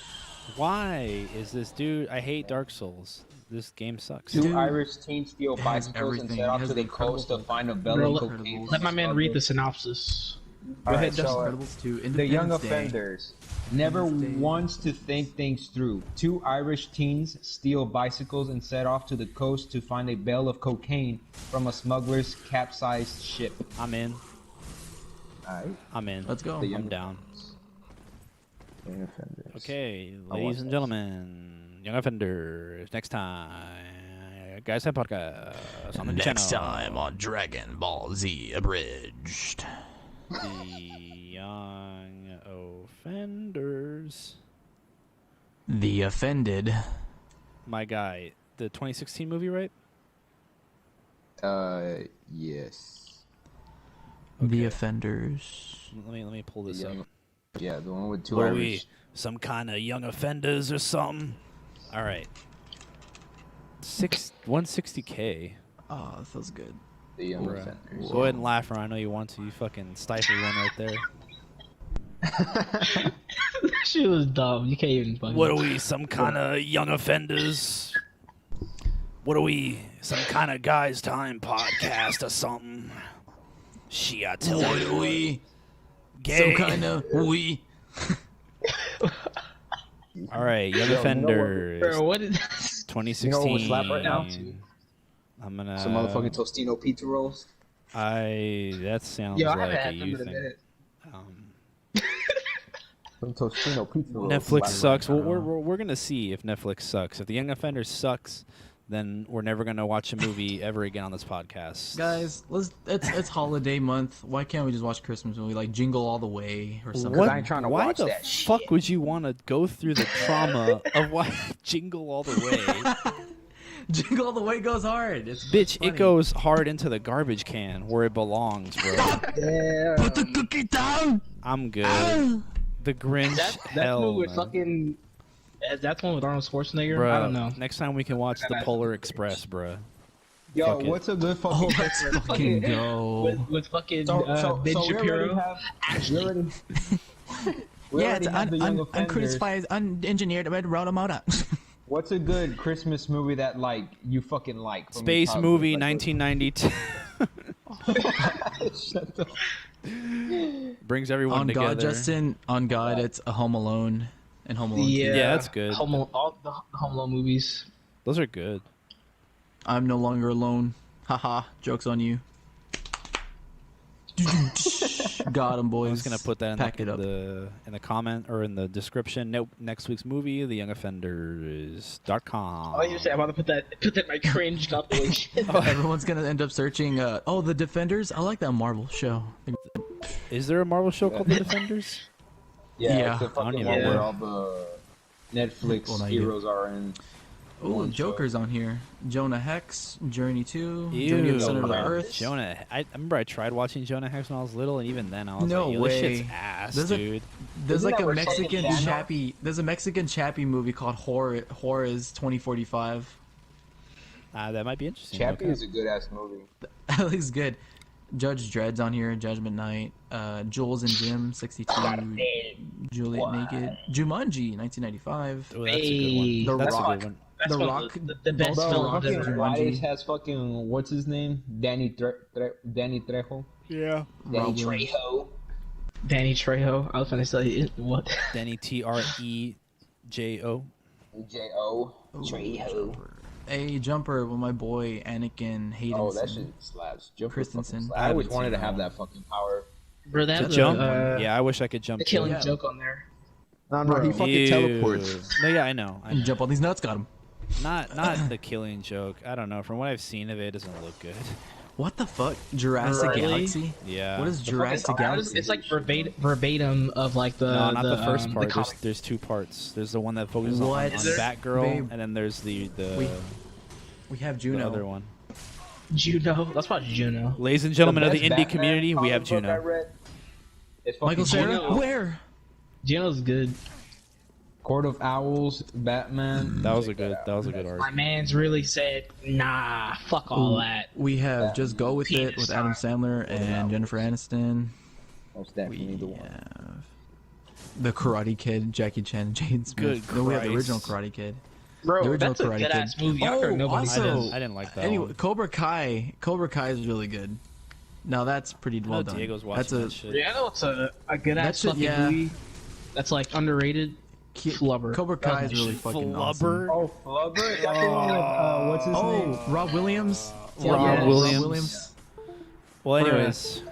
Why is this dude? I hate Dark Souls. This game sucks. Two Dude, Irish teens steal it has bicycles and everything. set It off has to the the coast to Incredibles. find a bell Bro, of let- cocaine. Let my man read the synopsis. Go ahead, Alright, so, Incredibles 2, the young Independence Day. offenders never Independence Day. wants to think things through. Two Irish teens steal bicycles and set off to the coast to find a bale of cocaine from a smuggler's capsized ship. I'm in. Alright. I'm in. Let's go. The I'm down. Young offenders. Okay, watch ladies and that. gentlemen, Young Offenders. Next time, Guys Have Podcast on the Next channel. time on Dragon Ball Z Abridged. The Young Offenders. The Offended. My guy, the 2016 movie, right? Yes. The Offenders. Let me pull this Young- up. Yeah, the one with two What are we? Irish. Some kind of young offenders or something? All right. 160K. Oh, that feels good. The young Bruh. offenders. Go ahead and laugh, or I know you want to. You fucking stifle one right there. She was dumb. You can't even fucking. What are we? Some kind of young offenders? What are we? Some kind of guys' time podcast or something? She, I tell What you. are we? Gay. Some kind of we. All right, young Yo, you know what- offenders. Bro, what is this? 2016. You know what would slap right now? I'm gonna. Some motherfucking Tostino pizza rolls. That sounds Yo, I like haven't a had them you in a thing. minute. Some Tostino pizza rolls. Netflix sucks. Well, now. we're gonna see if Netflix sucks. If The Young Offenders sucks, then we're never gonna watch a movie ever again on this podcast. Guys, it's holiday month. Why can't we just watch Christmas movie like Jingle All the Way or something? What? I ain't trying to Why watch the that fuck shit. would you want to go through the trauma of why Jingle All the Way? Jingle All the Way goes hard. It's Bitch, funny. it goes hard into the garbage can where it belongs, bro. Yeah. Put the cookie down. I'm good. The Grinch, That's hell one with no. fucking. That's one with Arnold Schwarzenegger. Bruh, I don't know. Next time we can watch the Polar Express, bruh. Yo, Fuck it. what's a good Oh, fucking let's fucking go. With fucking Ben we already Shapiro. have. We already, we Yeah, already it's have the young offenders. uncrucified, unengineered, but wrote them out. What's a good Christmas movie that like you fucking like? from your Space childhood? movie, Like, 1992. Shut the Brings everyone On together. God, Justin. On God, it's a Home Alone and Home Alone. 2. Yeah, that's good. All the Home Alone movies. Those are good. I'm no longer alone. Haha. Jokes on you. Got him, boys. I'm just gonna put that Pack in it up. the comment or in the description. Nope. Next week's movie, TheYoungOffenders.com. I was gonna say I'm about to put that in my cringe compilation. Everyone's gonna end up searching. The Defenders. I like that Marvel show. Is there a Marvel show called The Defenders? Yeah, Yeah. it's the I don't fucking even one know. where all the Netflix Well, now you do. heroes are in. Ooh, one show. Joker's on here. Jonah Hex, Journey 2, Ew. Journey of the Center of the man. Earth. Jonah. I remember I tried watching Jonah Hex when I was little, and even then I was No like, Yo, this way. shit's ass, There's a- dude. There's Isn't like that a where fucking Mexican Daniel- chappie. There's a Mexican chappie movie called Horrors 2045. That might be interesting. Chappie Okay. is a good ass movie. That looks good. Judge Dredd's on here. Judgment Night. Jules and Jim 62. Juliet Naked. Jumanji 1995. Oh, that's a good one. Hey, The That's Rock. a good one. That's The one Rock- of the best Bro, film I've fucking ever. Jumanji. Juarez has fucking what's his name? Danny Trejo. Yeah. Danny Rob Trejo. Danny Trejo. I was gonna say what? Danny Trejo. J-O. Trejo. A Jumper with my boy Anakin Haydenson. Oh, that shit slaps. Jumper Christensen. fucking slaps. I always haven't wanted to seen have that that fucking power. Bro, that To was jump? Yeah, I wish I could jump. the too. killing Yeah. joke on there. No, he fucking Ew. teleports. No, yeah, I know. I know. Jump on these nuts, got him. Not the killing joke. I don't know. From what I've seen of it, it doesn't look good. What the fuck? Jurassic Really? Galaxy? Yeah. What is Jurassic Galaxy? It's like verbatim of like the No, not the first part. The There's, comic. there's two parts. There's the one that focuses on What? Is there? Batgirl, Babe. and then there's the We have the Juno. other one. Juno. Let's watch Juno. Ladies and gentlemen of the best indie Batman community, we have comic book I Juno. read is fucking Michael Cera? Juno. Where? Juno's good. Court of Owls, Batman. That was a Check good. out. That was a good My arc. man's really said, nah, fuck all that. We have Just Go With It with Adam Sandler and Jennifer Aniston. Most definitely We the one. have the Karate Kid, Jackie Chan, and Jaden Smith. Good Then we have the original Christ. Karate Kid. Bro, The original that's a Karate good Kid. ass movie. I Oh, heard nobody also- I didn't like that Anyway, one. Cobra Kai is really good. Now that's pretty well done. Diego's That's watching a that shit. Yeah, I know it's a good ass That shit, fucking yeah. movie. That's like underrated. Flubber. Cobra Kai is That's really shit. fucking awesome. Flubber. Oh, Flubber? That's the one with, what's his name? Oh, Rob Williams. Rob Yeah, Williams. Well, anyways,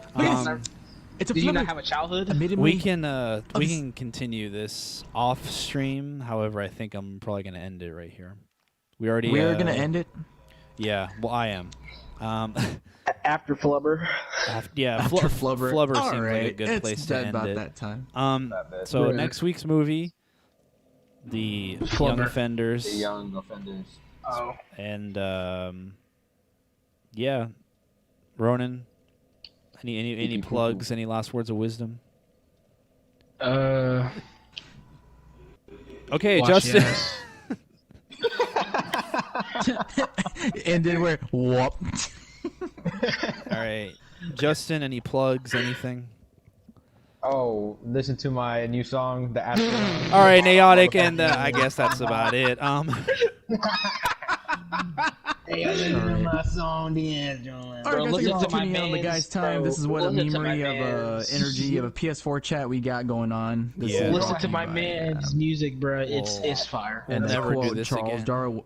It's a Did you not Flubber. have a childhood? we Admittedly, can continue this off stream. However, I think I'm probably gonna end it right here. We already we're gonna end it. Yeah, well, I am. After Flubber. Yeah, After Flubber. Flubber All seems like a right, good it's place to end about it. that time. So Right. next week's movie, The Young Flubber. Offenders, The Young Offenders. Oh. and yeah, Ronan. Any plugs? Any last words of wisdom? Okay, Wash Justin. your ass. And then we're whoop. All right, Justin. Any plugs? Anything? Oh, listen to my new song, The Astronaut. All right, Naotic, and I guess that's about it. Hey, I listen to my song, The Astronaut. All right, Bro, guys, listen thanks for to my tuning in on the man's, guys' time. bro. This is what a Listen to my memory of man's. energy of a PS4 chat we got going on. This Yeah. is Listen to my brought man's music, bro. It's fire. And We'll the never do quote this Charles again. Darwin,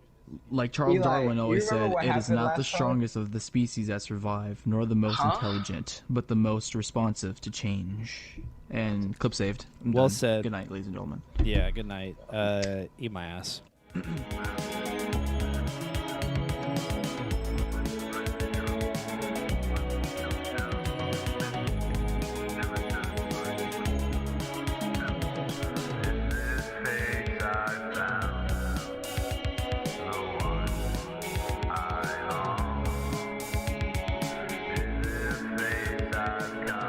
like Charles Eli, Darwin you always remember said, what it is happened not the last time? strongest of the species that survive, nor the most intelligent, but the most responsive to change. And clip saved. I'm Well done. said. Good night, ladies and gentlemen. Yeah. Good night. Eat my ass.